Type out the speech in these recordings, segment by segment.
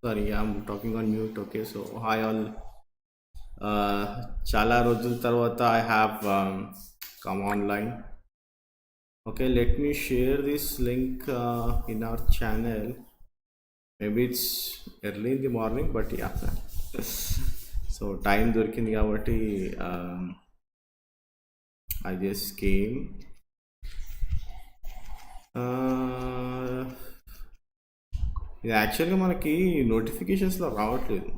Sorry, I'm talking on mute. Okay, so hi all. Chala రోజుల తర్వాత I have come online. Okay, let me share this link in our channel. Maybe it's early in the morning, but yeah. So time దొరికింది కాబట్టి I just came. ఇది యాక్చువల్గా మనకి నోటిఫికేషన్స్లో రావట్లేదు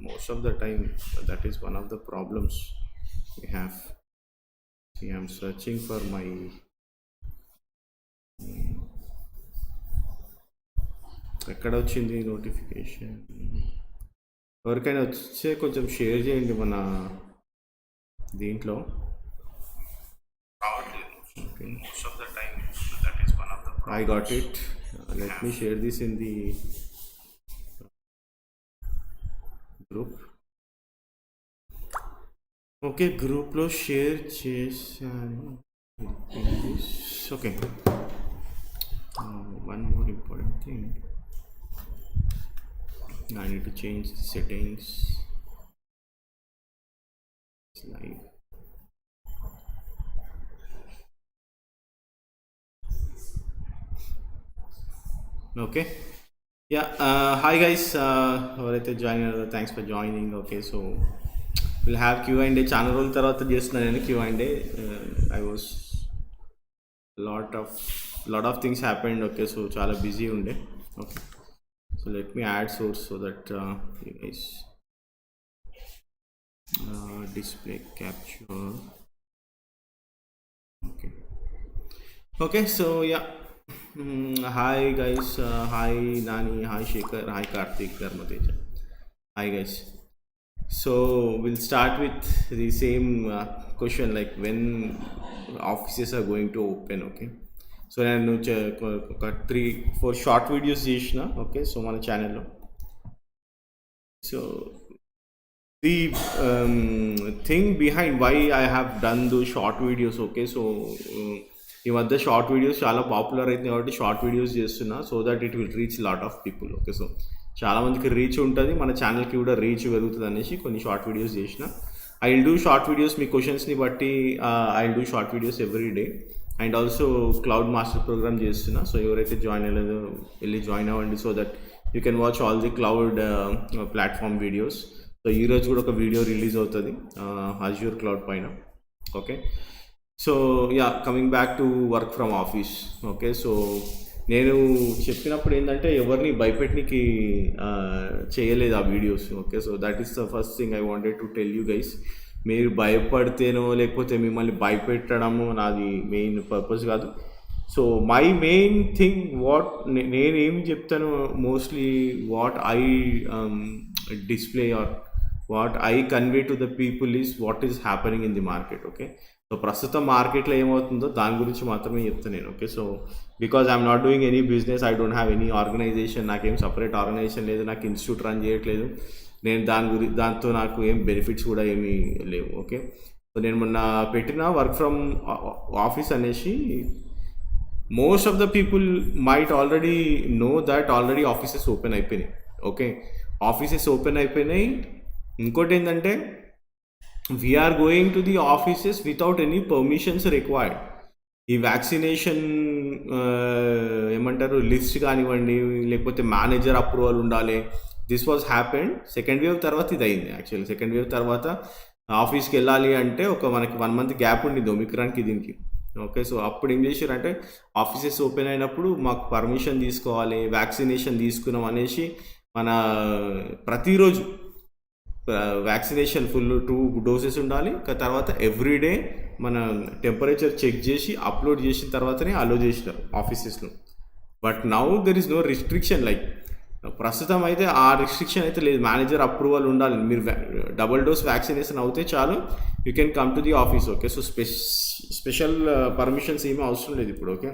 most of the time. That is one of the problems we have. I'm searching for my ఎక్కడ వచ్చింది notification. ఎవరికైనా వచ్చే కొంచెం షేర్ చేయండి మన దీంట్లో. Okay, I got it. Let me share this in the group. Okay, గ్రూప్లో షేర్ చేశాను. Okay, one more important thing. I need to change the settings. It's live. Okay, yeah, hi guys, ఎవరైతే join అయ్యారో thanks for joining. Okay, so will have Q&A. చాలా రోజుల తర్వాత చేస్తున్నాను నేను Q&A. I was lot of things happened. Okay, so చాలా busy ఉండే. Okay, so let me add source so that you guys display capture. Okay, so yeah. Hi guys, hi Nani, hi Shekhar, hi Karthik, Dharmateja. Hi guys. So we'll start with the same question, like when offices are going to open. Okay, so నేను ఒక 3-4 short videos చేసిన. Okay, so మన ఛానల్లో. So the thing behind why I have done those short videos. Okay, so ఈ మధ్య short videos చాలా popular అవుతుంది కాబట్టి షార్ట్ వీడియోస్ చేస్తున్నా, so that it will reach lot of people. Okay, so చాలామందికి రీచ్ ఉంటుంది, మన ఛానల్కి కూడా రీచ్ పెరుగుతుంది అనేసి కొన్ని షార్ట్ వీడియోస్ చేసిన. I will do short videos మీ క్వశ్చన్స్ని బట్టి. I will do short videos every day. And also cloud master program చేస్తున్నా. సో ఎవరైతే జాయిన్ అవ్వలేదో వెళ్ళి జాయిన్ అవ్వండి, so that you can watch all the cloud platform videos. So ఈరోజు కూడా ఒక వీడియో రిలీజ్ అవుతుంది అజ్యూర్ క్లౌడ్ పైన. Okay, so ya, coming back to work from office. Okay, so నేను చెప్పినప్పుడు ఏంటంటే ఎవరిని భయపెట్టనికి చేయలేదు ఆ videos. Okay, so that is the first thing I wanted to tell you guys. మీరు భయపడితేనో లేకపోతే మిమ్మల్ని భయపెట్టడము నాది మెయిన్ పర్పస్ కాదు. సో మై మెయిన్ థింగ్ నేనేం చెప్తాను, mostly what I display or what I convey to the people is what is happening in the market. Okay, so ప్రస్తుతం మార్కెట్లో ఏమవుతుందో దాని గురించి మాత్రమే చెప్తాను నేను. Okay, so because I'm not doing any business, I don't have any organization, నాకేం separate organization లేదు, నాకు ఇన్స్టిట్యూట్ రన్ చేయట్లేదు నేను. దాంతో నాకు ఏం బెనిఫిట్స్ కూడా ఏమీ లేవు. ఓకే, సో నేను మొన్న పెట్టిన వర్క్ ఫ్రమ్ ఆఫీస్ అనేసి most of the people might already know that already offices open అయిపోయినాయి. ఓకే, ఆఫీసెస్ ఓపెన్ అయిపోయినాయి. ఇంకోటి ఏంటంటే we're going to the offices without any permissions required. ఈ వ్యాక్సినేషన్ ఏమంటారు లిస్ట్ కానివ్వండి, లేకపోతే మేనేజర్ అప్రూవల్ ఉండాలి. This was happened second wave తర్వాత ఇది అయింది. యాక్చువల్లీ సెకండ్ వేవ్ తర్వాత ఆఫీస్కి వెళ్ళాలి అంటే మనకి 1 month గ్యాప్ ఉండింది ఒమిక్రాన్కి దీనికి. ఓకే, సో అప్పుడు ఏం చేశారంటే ఆఫీసెస్ ఓపెన్ అయినప్పుడు మాకు పర్మిషన్ తీసుకోవాలి, వ్యాక్సినేషన్ తీసుకున్నాం అనేసి మన ప్రతిరోజు వ్యాక్సినేషన్ ఫుల్ 2 doses ఉండాలి. తర్వాత ఎవ్రీడే మన టెంపరేచర్ చెక్ చేసి అప్లోడ్ చేసిన తర్వాతనే అలో చేసినారు ఆఫీసెస్లో. But now there is no restriction. Like ప్రస్తుతం అయితే ఆ రిస్ట్రిక్షన్ అయితే లేదు, మేనేజర్ అప్రూవల్ ఉండాలి. మీరు డబుల్ డోస్ వ్యాక్సినేషన్ అవుతే చాలు, you can come to the office. Okay, so special permissions ఏమీ అవసరం లేదు ఇప్పుడు. Okay,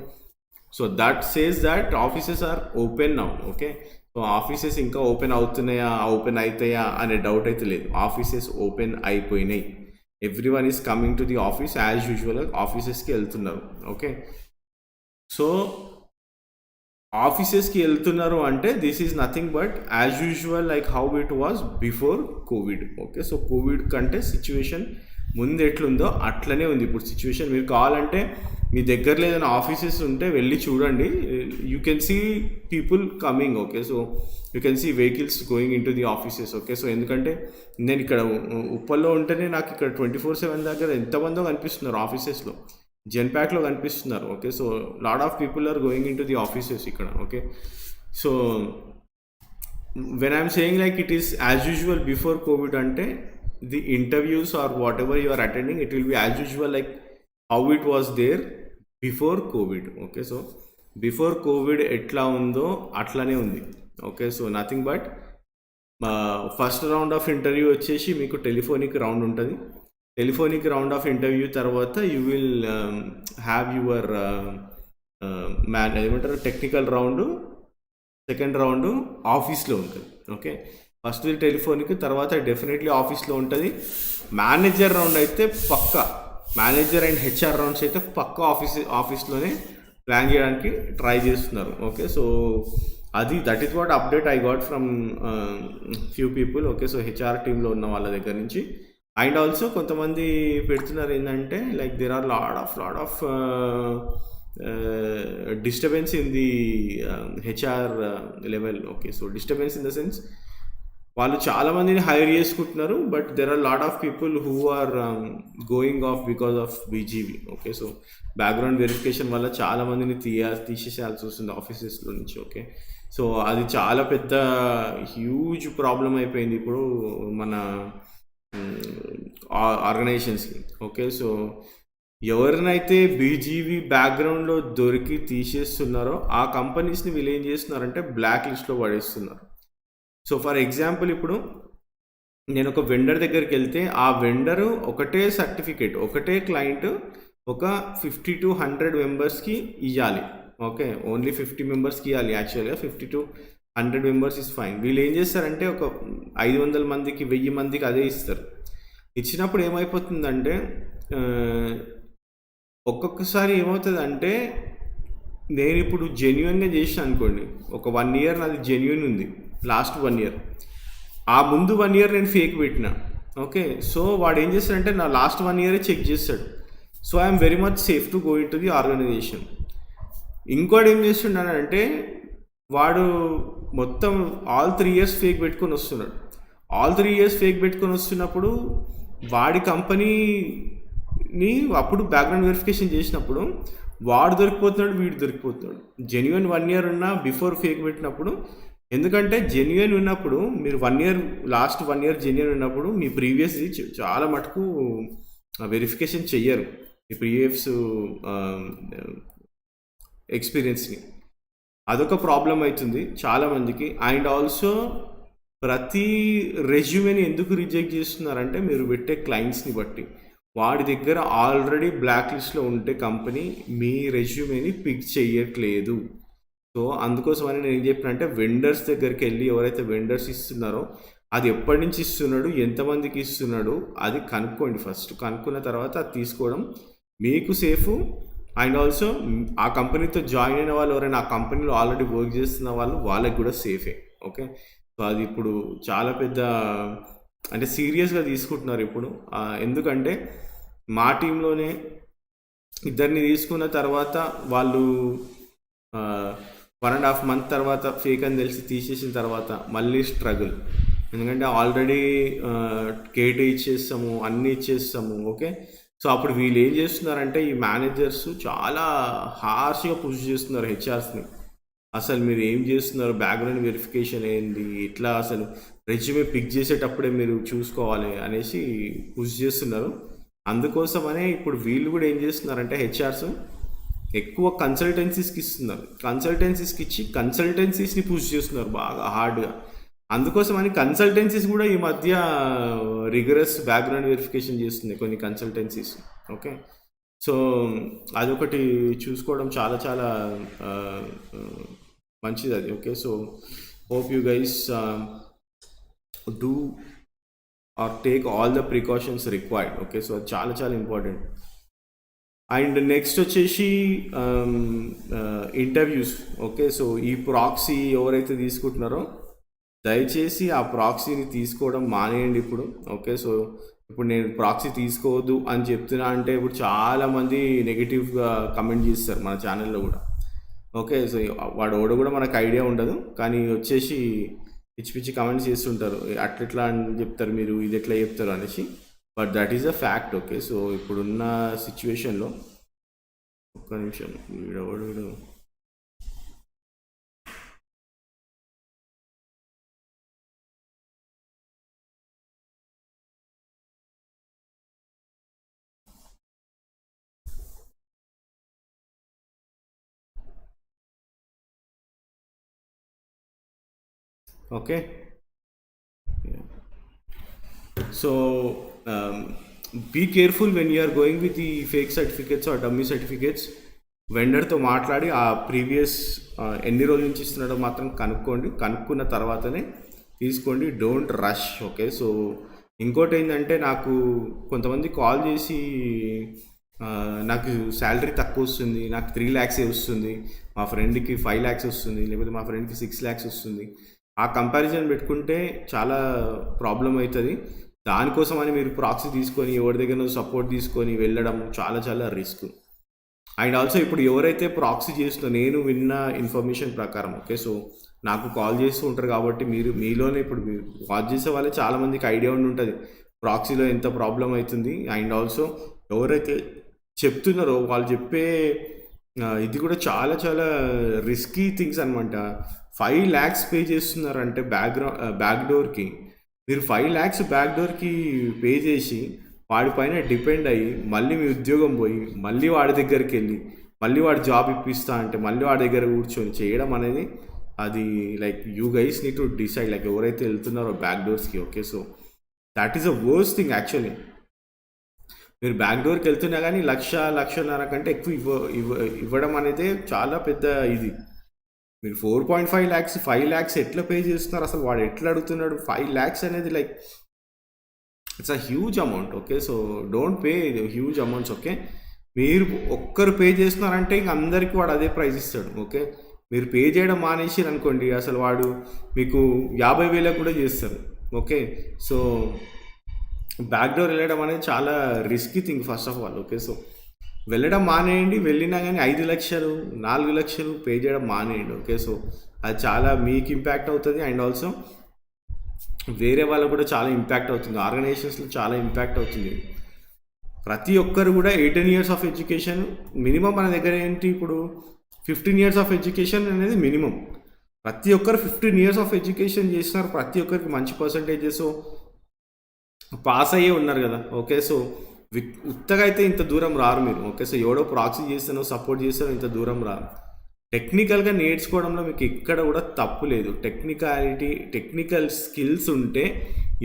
so that says that offices are open now. Okay, so offices ఇంకా ఓపెన్ అవుతున్నాయా, ఓపెన్ అవుతాయా అనే డౌట్ అయితే లేదు. ఆఫీసెస్ ఓపెన్ అయిపోయినాయి. Everyone is coming to the office as usual. ఆఫీసెస్కి వెళ్తున్నారు. ఓకే, సో ఆఫీసెస్కి వెళ్తున్నారు అంటే this is nothing but as usual like how it was before Covid. Okay, so Covid కంటే సిచ్యువేషన్ ముందు ఎట్లుందో అట్లనే ఉంది ఇప్పుడు సిచ్యువేషన్. మీరు కావాలంటే మీ దగ్గరలో ఏదైనా ఆఫీసెస్ ఉంటే వెళ్ళి చూడండి, you can see people coming. Okay, so you can see vehicles going in to the offices. Okay, so ఎందుకంటే నేను ఇక్కడ ఉప్పల్లో ఉంటేనే నాకు ఇక్కడ 24/7 దగ్గర ఎంతమందో కనిపిస్తున్నారు ఆఫీసెస్లో, జెన్ప్యాక్లో కనిపిస్తున్నారు. Okay, so lot of people are going in to the offices ఇక్కడ. Okay, so when I'm saying like it is as usual before Covid అంటే the interviews are whatever you are attending it will be as usual like how it was there before Covid. Okay, so before Covid ఎట్లా ఉందో అట్లానే ఉంది. Okay, so nothing but first round of interview వచ్చేసి మీకు telephonic round ఉంటుంది. Telephonic round of interview తర్వాత you will have your ఏమంటారు technical round, second round ఆఫీస్లో ఉంటుంది. ఓకే, ఫస్ట్ టెలిఫోనిక్, తర్వాత డెఫినెట్లీ ఆఫీస్లో ఉంటుంది. మేనేజర్ రౌండ్ అయితే పక్క, మేనేజర్ అండ్ హెచ్ఆర్ రౌండ్స్ అయితే పక్క ఆఫీస్లోనే ప్లాన్ చేయడానికి ట్రై చేస్తున్నారు. ఓకే, సో అది that is what update I got from few people. Okay, so HR టీంలో ఉన్న వాళ్ళ దగ్గర నుంచి. అండ్ ఆల్సో కొంతమంది పెడుతున్నారు ఏంటంటే like there are lot of disturbance in the HR level. Okay, so disturbance in the sense వాళ్ళు చాలామందిని హైర్ చేసుకుంటున్నారు, but there are lot of people who are going off because of BGV. Okay, so background verification వల్ల చాలామందిని తీసేసేయాల్సి వస్తుంది ఆఫీసెస్లో నుంచి. Okay, so అది చాలా పెద్ద హ్యూజ్ ప్రాబ్లం అయిపోయింది ఇప్పుడు మన ఆర్గనైజేషన్స్కి. ఓకే, సో ఎవరినైతే బీజీవీ బ్యాక్గ్రౌండ్లో దొరికి తీసేస్తున్నారో ఆ కంపెనీస్ని వీళ్ళు ఏం చేస్తున్నారంటే బ్లాక్ లిస్ట్లో పడేస్తున్నారు. సో ఫర్ ఎగ్జాంపుల్ ఇప్పుడు నేను ఒక వెండర్ దగ్గరికి వెళ్తే ఆ వెండరు ఒకటే సర్టిఫికేట్, ఒకటే క్లయింట్ ఒక 50 to 100 మెంబర్స్కి ఇవ్వాలి. ఓకే, ఓన్లీ 50 మెంబర్స్కి ఇవ్వాలి. యాక్చువల్గా 50 to 100 మెంబర్స్ ఇస్ ఫైన్. వీళ్ళు ఏం చేస్తారంటే ఒక 500 మందికి 1000 మందికి అదే ఇస్తారు. ఇచ్చినప్పుడు ఏమైపోతుందంటే ఒక్కొక్కసారి ఏమవుతుందంటే నేను ఇప్పుడు జెన్యున్గా చేసిన అనుకోండి, ఒక 1 year నాది జెన్యున్ ఉంది, లాస్ట్ 1 year. ఆ ముందు 1 year నేను ఫేక్ పెట్టిన. ఓకే, సో వాడు ఏం చేస్తాడంటే నా లాస్ట్ 1 year చెక్ చేస్తాడు. So I'm very much safe to go in to the organization. ఇంకోటి ఏం చేస్తున్నాడంటే వాడు మొత్తం ఆల్ 3 years ఫేక్ పెట్టుకొని వస్తున్నాడు. ఆల్ 3 years ఫేక్ పెట్టుకొని వస్తున్నప్పుడు వాడి కంపెనీని అప్పుడు బ్యాక్గ్రౌండ్ వెరిఫికేషన్ చేసినప్పుడు వాడు దొరికిపోతున్నాడు, వీడు దొరికిపోతున్నాడు. జెన్యున్ 1 year ఉన్నా బిఫోర్ ఫేక్ పెట్టినప్పుడు, ఎందుకంటే జెన్యున్ ఉన్నప్పుడు మీరు 1 year లాస్ట్ 1 year జెన్యున్ ఉన్నప్పుడు మీ ప్రీవియస్ చాలా మటుకు వెరిఫికేషన్ చెయ్యరు, మీ ప్రీవియస్ ఎక్స్పీరియన్స్ని. అదొక ప్రాబ్లం అవుతుంది చాలామందికి. అండ్ ఆల్సో ప్రతి రెజ్యూమేని ఎందుకు రిజెక్ట్ చేస్తున్నారంటే మీరు పెట్టే క్లయింట్స్ని బట్టి. వాడి దగ్గర ఆల్రెడీ బ్లాక్ లిస్ట్లో ఉంటే కంపెనీ మీ రెజ్యూమేని పిక్ చేయట్లేదు. సో అందుకోసమని నేను ఏం చెప్పిన అంటే వెండర్స్ దగ్గరికి వెళ్ళి ఎవరైతే వెండర్స్ ఇస్తున్నారో అది ఎప్పటి నుంచి ఇస్తున్నాడు, ఎంతమందికి ఇస్తున్నాడు అది కనుక్కోండి. ఫస్ట్ కనుక్కున్న తర్వాత అది తీసుకోవడం మీకు సేఫ్. అండ్ ఆల్సో ఆ కంపెనీతో జాయిన్ అయిన వాళ్ళు ఎవరైనా ఆ కంపెనీలో ఆల్రెడీ వర్క్ చేస్తున్న వాళ్ళు వాళ్ళకి కూడా సేఫే. ఓకే, సో అది ఇప్పుడు చాలా పెద్ద అంటే సీరియస్గా తీసుకుంటున్నారు ఇప్పుడు. ఎందుకంటే మా టీంలోనే ఇద్దరిని తీసుకున్న తర్వాత వాళ్ళు 1.5 month తర్వాత ఫేక్ అని తెలిసి తీసేసిన తర్వాత మళ్ళీ స్ట్రగుల్. ఎందుకంటే ఆల్రెడీ కేటీ ఇచ్చేస్తాము, అన్నీ ఇచ్చేస్తాము. ఓకే, సో అప్పుడు వీళ్ళు ఏం చేస్తున్నారంటే ఈ మేనేజర్స్ చాలా హార్ష్గా పుష్ చేస్తున్నారు హెచ్ఆర్స్ని. అసలు మీరు ఏం చేస్తున్నారు, బ్యాక్గ్రౌండ్ వెరిఫికేషన్ ఏంది, ఇట్లా అసలు రెజ్యూమే పిక్ చేసేటప్పుడే మీరు చూసుకోవాలి అనేసి పుష్ చేస్తున్నారు. అందుకోసమనే ఇప్పుడు వీళ్ళు కూడా ఏం చేస్తున్నారంటే హెచ్ఆర్స్ ఎక్కువ కన్సల్టెన్సీస్కి ఇస్తున్నారు. కన్సల్టెన్సీస్కి ఇచ్చి కన్సల్టెన్సీస్ని పుష్ చేస్తున్నారు బాగా హార్డ్గా. అందుకోసమని కన్సల్టెన్సీస్ కూడా ఈ మధ్య రిగరస్ బ్యాక్గ్రౌండ్ వెరిఫికేషన్ చేస్తుంది కొన్ని కన్సల్టెన్సీస్. ఓకే, సో అదొకటి చూసుకోవడం చాలా చాలా మంచిది అది. Okay, so hope you guys do or take all the precautions required. Okay, so అది చాలా చాలా ఇంపార్టెంట్. అండ్ నెక్స్ట్ వచ్చేసి ఇంటర్వ్యూస్. ఓకే, సో ఈ ప్రాక్సీ ఎవరైతే తీసుకుంటున్నారో దయచేసి ఆ ప్రాక్సీని తీసుకోవడం మానేయండి ఇప్పుడు. ఓకే, సో ఇప్పుడు నేను ప్రాక్సీ తీసుకోవద్దు అని చెప్తున్నా అంటే ఇప్పుడు చాలామంది నెగిటివ్గా కమెంట్ చేస్తారు మన ఛానల్లో కూడా. ఓకే, సో వాడు ఓడ కూడా మనకు ఐడియా ఉండదు, కానీ వచ్చేసి పిచ్చి పిచ్చి కమెంట్స్ చేస్తుంటారు, అట్లెట్లా అని చెప్తారు మీరు, ఇది ఎట్లా చెప్తారు అనేసి. But that is a fact. Okay, so ఇప్పుడున్న సిచ్యువేషన్లో ఒక్క నిమిషం వీడు okay. So be careful when you're going with ఈ fake certificates or dummy certificates. వెండర్తో మాట్లాడి ఆ ప్రీవియస్ ఎన్ని రోజుల నుంచి ఇస్తున్నాడో మాత్రం కనుక్కోండి. కనుక్కున్న తర్వాతనే తీసుకోండి, డోంట్ రష్. ఓకే, సో ఇంకోటి ఏంటంటే నాకు కొంతమంది కాల్ చేసి నాకు శాలరీ తక్కువ వస్తుంది, నాకు 3 lakhs వస్తుంది, మా ఫ్రెండ్కి 5 lakhs వస్తుంది, లేకపోతే మా ఫ్రెండ్కి 6 lakhs వస్తుంది. ఆ కంపారిజన్ పెట్టుకుంటే చాలా ప్రాబ్లం అవుతుంది. దానికోసమని మీరు ప్రాక్సీ తీసుకొని ఎవరి దగ్గర సపోర్ట్ తీసుకొని వెళ్ళడం చాలా చాలా రిస్క్. అండ్ ఆల్సో ఇప్పుడు ఎవరైతే ప్రాక్సీ చేస్తున్నారో నేను విన్న ఇన్ఫర్మేషన్ ప్రకారం, ఓకే, సో నాకు కాల్ చేస్తూ ఉంటారు కాబట్టి మీలోనే ఇప్పుడు మీరు కాల్ చేసే వాళ్ళే చాలామందికి ఐడియా ఉండి ఉంటుంది ప్రాక్సీలో ఎంత ప్రాబ్లం అవుతుంది. అండ్ ఆల్సో ఎవరైతే చెప్తున్నారో వాళ్ళు చెప్పే ఇది కూడా చాలా చాలా రిస్కీ థింగ్స్ అనమాట. 5 lakhs పే చేస్తున్నారంటే బ్యాక్ డోర్కి. మీరు 5 lakhs బ్యాక్ డోర్కి పే చేసి వాడిపైన డిపెండ్ అయ్యి మళ్ళీ మీ ఉద్యోగం పోయి మళ్ళీ వాడి దగ్గరికి వెళ్ళి మళ్ళీ వాడు జాబ్ ఇప్పిస్తా అంటే మళ్ళీ వాడి దగ్గర కూర్చొని చేయడం అనేది అది like you guys need to decide, like ఎవరైతే వెళ్తున్నారో బ్యాక్ డోర్స్కి. Okay, so that is a worst thing actually. మీరు బ్యాక్ డోర్కి వెళ్తున్నా కానీ 1,00,000-1,50,000 కంటే ఎక్కువ ఇవ్వడం అనేది చాలా పెద్ద ఇది. మీరు 4.5 lakhs 5 lakhs ఎట్లా పే చేస్తున్నారు, అసలు వాడు ఎట్లా అడుగుతున్నాడు? 5 lakhs అనేది like it's a huge amount. Okay, so don't pay huge amounts. Okay, మీరు ఒక్కరు పే చేస్తున్నారంటే ఇంక అందరికీ వాడు అదే ప్రైస్ ఇస్తాడు. ఓకే, మీరు పే చేయడం మానేసి అనుకోండి అసలు వాడు మీకు 50,000 కూడా చేస్తారు. ఓకే, సో బ్యాక్ డోర్ వెళ్ళడం అనేది చాలా risky thing first of all. Okay, so వెళ్ళడం మానేయండి. వెళ్ళినా కానీ 5 లక్షలు 4 లక్షలు పే చేయడం మానేయండి. ఓకే, సో అది చాలా మీకు ఇంపాక్ట్ అవుతుంది అండ్ ఆల్సో వేరే వాళ్ళకు కూడా చాలా ఇంపాక్ట్ అవుతుంది, ఆర్గనైజేషన్స్లో చాలా ఇంపాక్ట్ అవుతుంది. ప్రతి ఒక్కరు కూడా 18 years ఆఫ్ ఎడ్యుకేషన్ మినిమం మన దగ్గర ఏంటి ఇప్పుడు 15 years ఆఫ్ ఎడ్యుకేషన్ అనేది మినిమం. ప్రతి ఒక్కరు 15 years ఆఫ్ ఎడ్యుకేషన్ చేస్తున్నారు, ప్రతి ఒక్కరికి మంచి పర్సంటేజెస్ పాస్ అయ్యే ఉన్నారు కదా. ఓకే, సో ఉత్తగా అయితే ఇంత దూరం రారు మీరు. ఓకే, సో ఎవడో ప్రాక్సీ చేస్తానో సపోర్ట్ చేస్తానో ఇంత దూరం రారు. టెక్నికల్గా నేర్చుకోవడంలో మీకు ఎక్కడ కూడా తప్పు లేదు. టెక్నికల్ స్కిల్స్ ఉంటే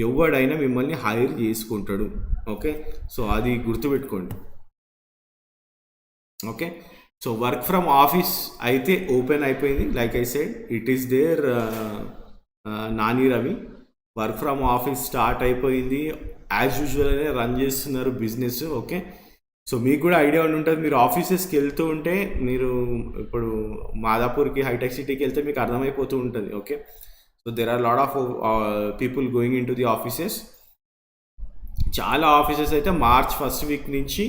ఎవడైనా మిమ్మల్ని హైర్ చేసుకుంటాడు. ఓకే, సో అది గుర్తుపెట్టుకోండి. Okay, so work from office అయితే ఓపెన్ అయిపోయింది. Like I said it is there. Nani Ravi work from office start అయిపోయింది. యాజ్ యూజువల్గానే రన్ చేస్తున్నారు బిజినెస్. ఓకే, సో మీకు కూడా ఐడియా ఉండి ఉంటుంది. మీరు ఆఫీసెస్కి వెళ్తూ ఉంటే మీరు ఇప్పుడు మాదాపూర్కి హైటెక్ సిటీకి వెళ్తే మీకు అర్థమైపోతూ ఉంటుంది. Okay, so there are lot of people going in to the offices. చాలా ఆఫీసెస్ అయితే March 1st week నుంచి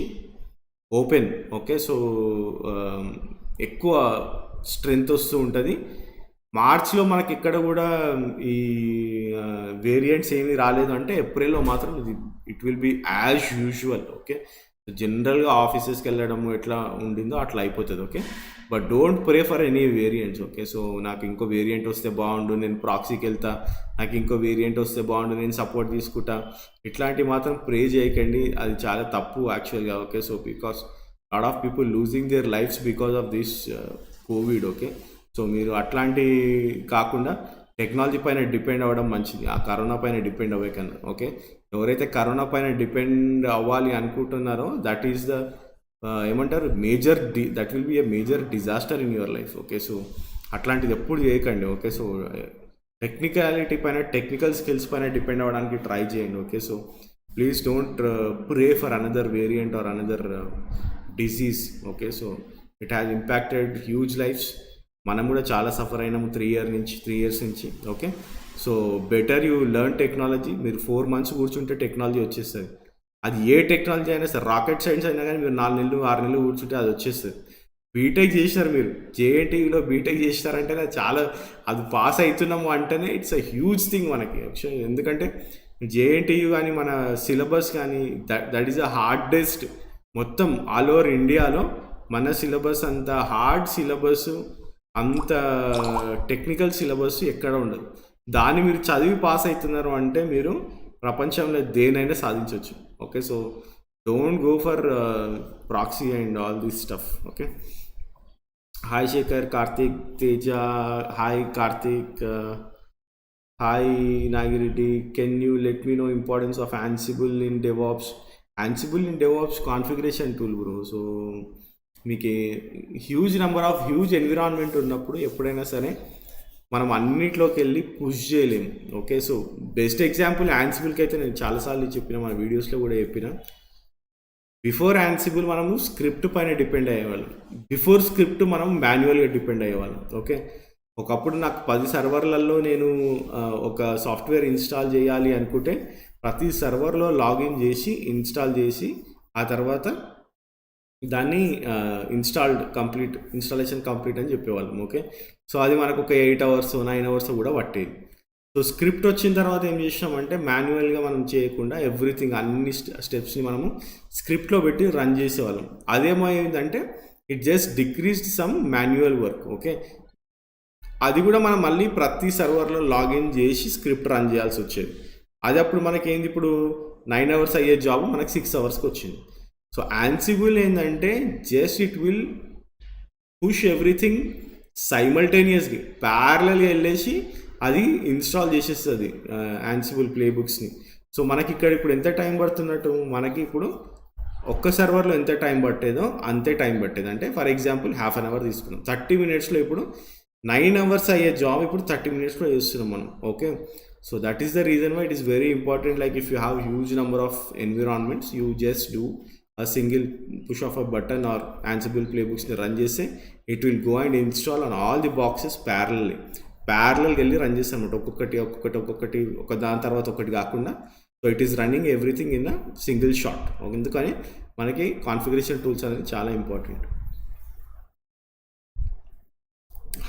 ఓపెన్. ఓకే, సో ఎక్కువ స్ట్రెంగ్త్ వస్తూ ఉంటుంది. మార్చ్లో మనకి ఎక్కడ కూడా ఈ వేరియంట్స్ ఏమీ రాలేదు అంటే ఏప్రిల్లో మాత్రం it will be as usual. Okay, జనరల్గా ఆఫీసెస్కి వెళ్ళడం ఎట్లా ఉండిందో అట్లా అయిపోతుంది. Okay, but don't pray for any variants. Okay, so నాకు ఇంకో వేరియంట్ వస్తే బాగుండు, నేను ప్రాక్సీకి వెళ్తా, నాకు ఇంకో వేరియంట్ వస్తే బాగుండు, నేను సపోర్ట్ తీసుకుంటా, ఇట్లాంటివి మాత్రం ప్రే చేయకండి. అది చాలా తప్పు యాక్చువల్గా. Okay, so because lot of people losing there lifes because of this Covid. Okay, so మీరు అట్లాంటి కాకుండా టెక్నాలజీ పైన డిపెండ్ అవ్వడం మంచిది, ఆ కరోనా పైన డిపెండ్ అవ్వే కన్నా. ఓకే, ఎవరైతే కరోనా పైన డిపెండ్ అవ్వాలి అనుకుంటున్నారో దట్ ఈస్ ద ఏమంటారు that will be a major disaster in your life. Okay, so అట్లాంటిది ఎప్పుడు చేయకండి. ఓకే, సో టెక్నికాలిటీ పైన టెక్నికల్ స్కిల్స్ పైన డిపెండ్ అవ్వడానికి ట్రై చేయండి. Okay, so please don't pray for another variant or another disease. Okay, so it has impacted huge lives. మనం కూడా చాలా సఫర్ అయినాము 3 ఇయర్స్ నుంచి. Okay, so better you learn technology. మీరు 4 మంత్స్ కూర్చుంటే టెక్నాలజీ వచ్చేస్తుంది. అది ఏ టెక్నాలజీ అయినా సరే, రాకెట్ సైన్స్ అయినా కానీ మీరు 4 నెలలు 6 నెలలు కూర్చుంటే అది వచ్చేస్తుంది. బీటెక్ చేసినారు మీరు, జేఎన్టీయూలో బీటెక్ చేసినారంటే అది చాలా, అది పాస్ అవుతున్నాము అంటేనే ఇట్స్ అ హ్యూజ్ థింగ్ మనకి యాక్చువల్లీ. ఎందుకంటే జేఎన్టీయూ కానీ మన సిలబస్ కానీ దట్ ఈస్ అ హార్డెస్ట్. మొత్తం ఆల్ ఓవర్ ఇండియాలో మన సిలబస్ అంత హార్డ్ సిలబస్, అంత టెక్నికల్ సిలబస్ ఎక్కడ ఉండదు. దాన్ని మీరు చదివి పాస్ అవుతున్నారు అంటే మీరు ప్రపంచంలో దేనైనా సాధించవచ్చు. Okay, so don't go for proxy and all this stuff. Okay, hi Shekhar, Karthik, Teja, hi Karthik, hi Nagireddy. Can you let me know importance of Ansible in DevOps? Ansible in DevOps configuration tool bro. So మీకు huge environment ఉన్నప్పుడు ఎప్పుడైనా సరే మనం అన్నిట్లోకి వెళ్ళి push చేయలేము. Okay, so best example Ansibleకి అయితే నేను చాలాసార్లు చెప్పిన, మన వీడియోస్లో కూడా చెప్పిన. బిఫోర్ Ansible మనము స్క్రిప్ట్ పైన డిపెండ్ అయ్యేవాళ్ళం. బిఫోర్ స్క్రిప్ట్ మనం మాన్యువల్గా డిపెండ్ అయ్యేవాళ్ళం. ఓకే, ఒకప్పుడు నాకు 10 సర్వర్లలో నేను ఒక సాఫ్ట్వేర్ ఇన్స్టాల్ చేయాలి అనుకుంటే ప్రతి సర్వర్లో లాగిన్ చేసి ఇన్స్టాల్ చేసి ఆ తర్వాత దాన్ని ఇన్స్టాలేషన్ కంప్లీట్ అని చెప్పేవాళ్ళం. ఓకే, సో అది మనకు ఒక 8 అవర్స్ 9 అవర్స్ కూడా పట్టేది. సో స్క్రిప్ట్ వచ్చిన తర్వాత ఏం చేసినామంటే మాన్యువల్గా మనం చేయకుండా ఎవ్రీథింగ్ అన్ని స్టెప్స్ని మనము స్క్రిప్ట్లో పెట్టి రన్ చేసేవాళ్ళం. అదేమైందంటే it just decreased some manual work. Okay, అది కూడా మనం మళ్ళీ ప్రతి సర్వర్లో లాగిన్ చేసి స్క్రిప్ట్ రన్ చేయాల్సి వచ్చేది. అది అప్పుడు మనకేంది, ఇప్పుడు 9 అవర్స్ అయ్యే జాబ్ మనకి 6 అవర్స్కి వచ్చింది. సో Ansible ఏంటంటే just it will push everything సైమల్టేనియస్గా ప్యారలల్గా వెళ్ళేసి అది ఇన్స్టాల్ చేసేస్తుంది Ansible ప్లేబుక్స్ని. సో మనకి ఇక్కడ ఇప్పుడు ఎంత టైం పడుతున్నట్టు, మనకి ఇప్పుడు ఒక్క సర్వర్లో ఎంత టైం పట్టేదో అంతే టైం పట్టేది. అంటే ఫర్ ఎగ్జాంపుల్ ½ అవర్ తీసుకున్నాం, 30 మినిట్స్లో ఇప్పుడు 9 అవర్స్ అయ్యే జాబ్ ఇప్పుడు 30 మినిట్స్లో చేస్తున్నాం మనం. Okay, so that is the reason why it is very important. Like if you have huge number of environments, you just do a single push of a button or Ansible playbooks run చేస్తే it will go and install on all the boxes parallelగా వెళ్ళి run చేస్తాం అనమాట. ఒక్కొక్కటి ఒక దాని తర్వాత ఒకటి కాకుండా. So it is running everything in a single shot. ఎందుకని మనకి కాన్ఫిగరేషన్ టూల్స్ అనేది చాలా important.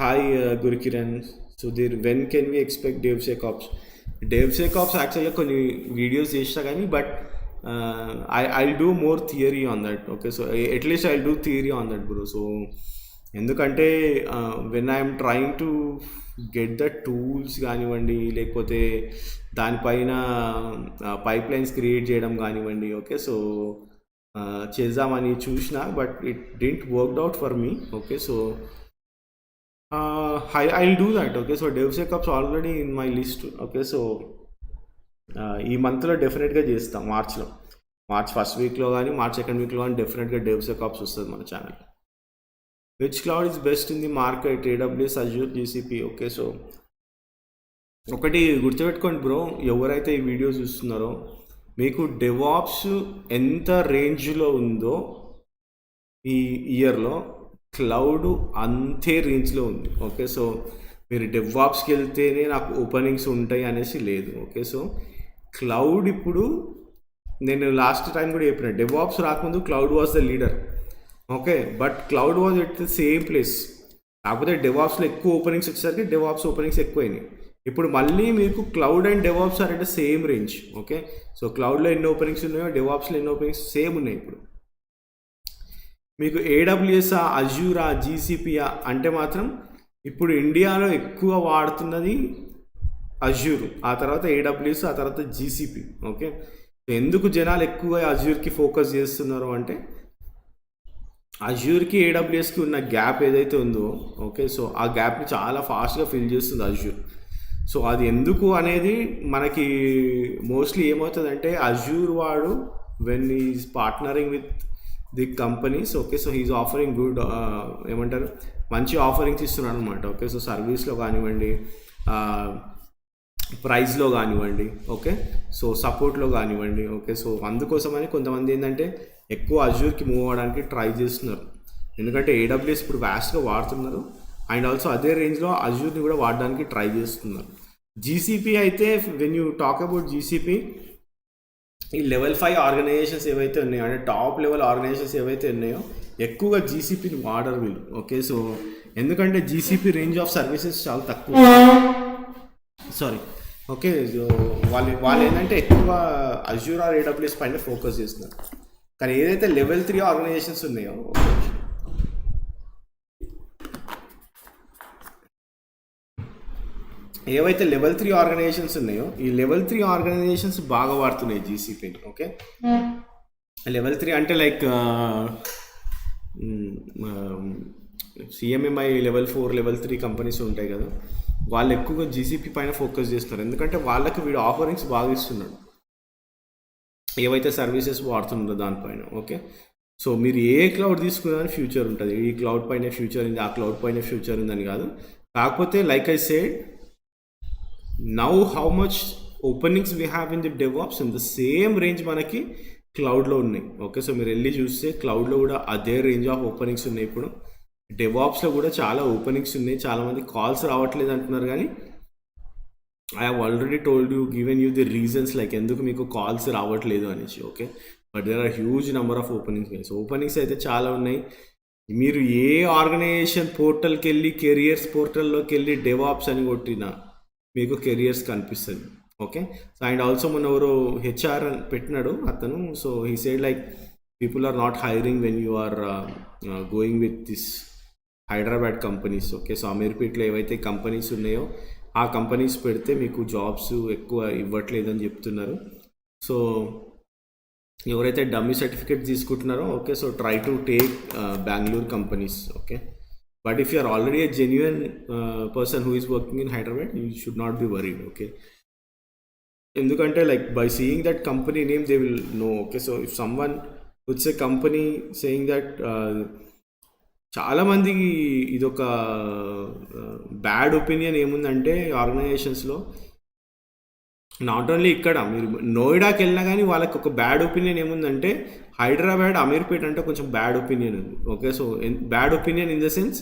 Hi Gurukiran, Sudhir, when can we expect DevSecOps యాక్చువల్గా కొన్ని వీడియోస్ చేసినా కానీ, but I'll do more theory on that. Okay, so at least I'll do theory on that, bro. So ఎందుకంటే when I'm trying to get the tools కానివ్వండి, లేకపోతే దానిపైన pipelines create చేయడం కానివ్వండి, ఓకే, సో చేద్దామని చూసిన, but it didn't worked out for me. Okay, so I'll do that. Okay, so DevSecOps already in my list. Okay, so ఈ మంత్లో డెఫినెట్గా చేస్తాం. మార్చ్ ఫస్ట్ వీక్లో కానీ మార్చ్ సెకండ్ వీక్లో కానీ డెఫినెట్గా DevSecOps వస్తుంది మన channel. Which cloud is best in the market? AWS, Azure, GCP. Okay, so ఒకటి గుర్తుపెట్టుకోండి బ్రో, ఎవరైతే ఈ వీడియో చూస్తున్నారో మీకు డెవాప్స్ ఎంత రేంజ్లో ఉందో ఈ ఇయర్లో క్లౌడ్ అంతే రేంజ్లో ఉంది. ఓకే, సో మీరు డెవాప్స్కి వెళ్తేనే నాకు ఓపెనింగ్స్ ఉంటాయి అనేసి లేదు. ఓకే, సో క్లౌడ్ ఇప్పుడు నేను లాస్ట్ టైం కూడా చెప్పిన, డెవాప్స్ రాకముందు cloud was the leader. Okay, but cloud was at the same place. కాకపోతే డెవాప్స్లో ఎక్కువ ఓపెనింగ్స్ వచ్చేసరికి డెవాప్స్ ఓపెనింగ్స్ ఎక్కువైనాయి. ఇప్పుడు మళ్ళీ మీకు cloud and DevOps are at the same range. Okay, so క్లౌడ్లో ఎన్ని ఓపెనింగ్స్ ఉన్నాయో డెవాప్స్లో ఎన్ని ఓపెనింగ్స్ సేమ్ ఉన్నాయి. ఇప్పుడు మీకు AWS, అజ్యూరా, GCPయా అంటే మాత్రం ఇప్పుడు ఇండియాలో ఎక్కువ వాడుతున్నది అజ్యూర్, ఆ తర్వాత AWS, ఆ తర్వాత GCP. ఓకే, ఎందుకు జనాలు ఎక్కువ అజ్యూర్కి ఫోకస్ చేస్తున్నారు అంటే అజ్యూర్కి AWSకి ఉన్న గ్యాప్ ఏదైతే ఉందో, ఓకే, సో ఆ గ్యాప్ని చాలా ఫాస్ట్గా ఫిల్ చేస్తుంది అజ్యూర్. సో అది ఎందుకు అనేది మనకి మోస్ట్లీ ఏమవుతుందంటే అజ్యూర్ వాడు when is partnering with the companies, okay, so he is offering good, ఏమంటారు, మంచి ఆఫరింగ్స్ ఇస్తున్నాడు అనమాట. ఓకే, సో సర్వీస్లో కానివ్వండి, ప్రైస్లో కానివ్వండి, ఓకే, సో సపోర్ట్లో కానివ్వండి. ఓకే, సో అందుకోసమని కొంతమంది ఏంటంటే ఎక్కువ అజ్యూర్కి మూవ్ అవ్వడానికి ట్రై చేస్తున్నారు. ఎందుకంటే ఏడబ్ల్యూఎస్ ఇప్పుడు వ్యాస్ట్గా వాడుతున్నారు అండ్ ఆల్సో అదే రేంజ్లో అజ్యూర్ని కూడా వాడడానికి ట్రై చేస్తున్నారు. జీసీపీ అయితే when you talk about GCP, ఈ లెవెల్ 5 ఆర్గనైజేషన్స్ ఏవైతే ఉన్నాయో, అంటే టాప్ లెవెల్ ఆర్గనైజేషన్స్ ఏవైతే ఉన్నాయో ఎక్కువగా జీసీపీని వాడరు వీళ్ళు. ఓకే, సో ఎందుకంటే జీసీపీ రేంజ్ ఆఫ్ సర్వీసెస్ చాలా తక్కువ. సారీ, ఓకే, సో వాళ్ళు ఏంటంటే ఎక్కువ అజ్యూర్ ఆర్ ఏడబ్ల్యూఎస్ పైన ఫోకస్ చేస్తున్నారు. కానీ ఏదైతే లెవెల్ 3 ఆర్గనైజేషన్స్ ఉన్నాయో, ఏవైతే లెవెల్ 3 ఆర్గనైజేషన్స్ ఉన్నాయో, ఈ లెవెల్ 3 ఆర్గనైజేషన్స్ బాగా వాడుతున్నాయి జీసీపీని. ఓకే, లెవెల్ 3 అంటే లైక్ సిఎంఎంఐ లెవెల్ 4 లెవెల్ 3 కంపెనీస్ ఉంటాయి కదా, వాళ్ళు ఎక్కువగా జీసీపీ పైన ఫోకస్ చేస్తున్నారు. ఎందుకంటే వాళ్ళకి వీడు ఆఫరింగ్స్ బాగా ఇస్తున్నాడు ఏవైతే సర్వీసెస్ వాడుతున్నారో దానిపైన. ఓకే, సో మీరు ఏ క్లౌడ్ తీసుకున్నా ఫ్యూచర్ ఉంటుంది. ఈ క్లౌడ్ పైన ఫ్యూచర్ ఉంది, ఆ క్లౌడ్ పైన ఫ్యూచర్ ఉందని కాదు. కాకపోతే like I said, now how much openings we have in the DevOps in the same range మనకి క్లౌడ్లో ఉన్నాయి. ఓకే, సో మీరు వెళ్ళి చూస్తే క్లౌడ్లో కూడా అదే రేంజ్ ఆఫ్ ఓపెనింగ్స్ ఉన్నాయి. ఇప్పుడు డెవాప్స్లో కూడా చాలా ఓపెనింగ్స్ ఉన్నాయి. చాలామంది కాల్స్ రావట్లేదు అంటున్నారు, కానీ I have already told you, given you the reasons like ఎందుకు మీకు కాల్స్ రావట్లేదు అనేసి. Okay, but there are huge number of openings. Openings అయితే చాలా ఉన్నాయి. మీరు ఏ ఆర్గనైజేషన్ పోర్టల్కి వెళ్ళి, కెరియర్స్ పోర్టల్లోకి వెళ్ళి డెవాప్స్ అని కొట్టినా మీకు కెరియర్స్ కనిపిస్తుంది. ఓకే, సో అండ్ ఆల్సో మన ఎవరో హెచ్ఆర్ అని పెట్టినాడు అతను. So he said like people are not hiring when you are going with this Hyderabad companies. Okay, so అమీర్పేట్లో ఏవైతే కంపెనీస్ ఉన్నాయో ఆ కంపెనీస్ పెడితే మీకు జాబ్స్ ఎక్కువ ఇవ్వట్లేదని చెప్తున్నారు. సో ఎవరైతే డమ్మీ సర్టిఫికేట్ తీసుకుంటున్నారో, okay, so try to take Bengaluru companies. Okay, but if you are already a genuine person who is working in Hyderabad, you should not be worried. Okay, ఎందుకంటే like by seeing that company name they will know. Okay, so if someone puts a company saying that, చాలామందికి ఇదొక bad opinion ఏముందంటే ఆర్గనైజేషన్స్లో, not only ఇక్కడ, మీరు నోయిడాకి వెళ్ళినా కానీ వాళ్ళకి ఒక బ్యాడ్ ఒపీనియన్ ఏముందంటే హైదరాబాద్ అమీర్పేట్ అంటే కొంచెం బ్యాడ్ ఒపీనియన్ ఉంది. Okay, so bad opinion in the sense,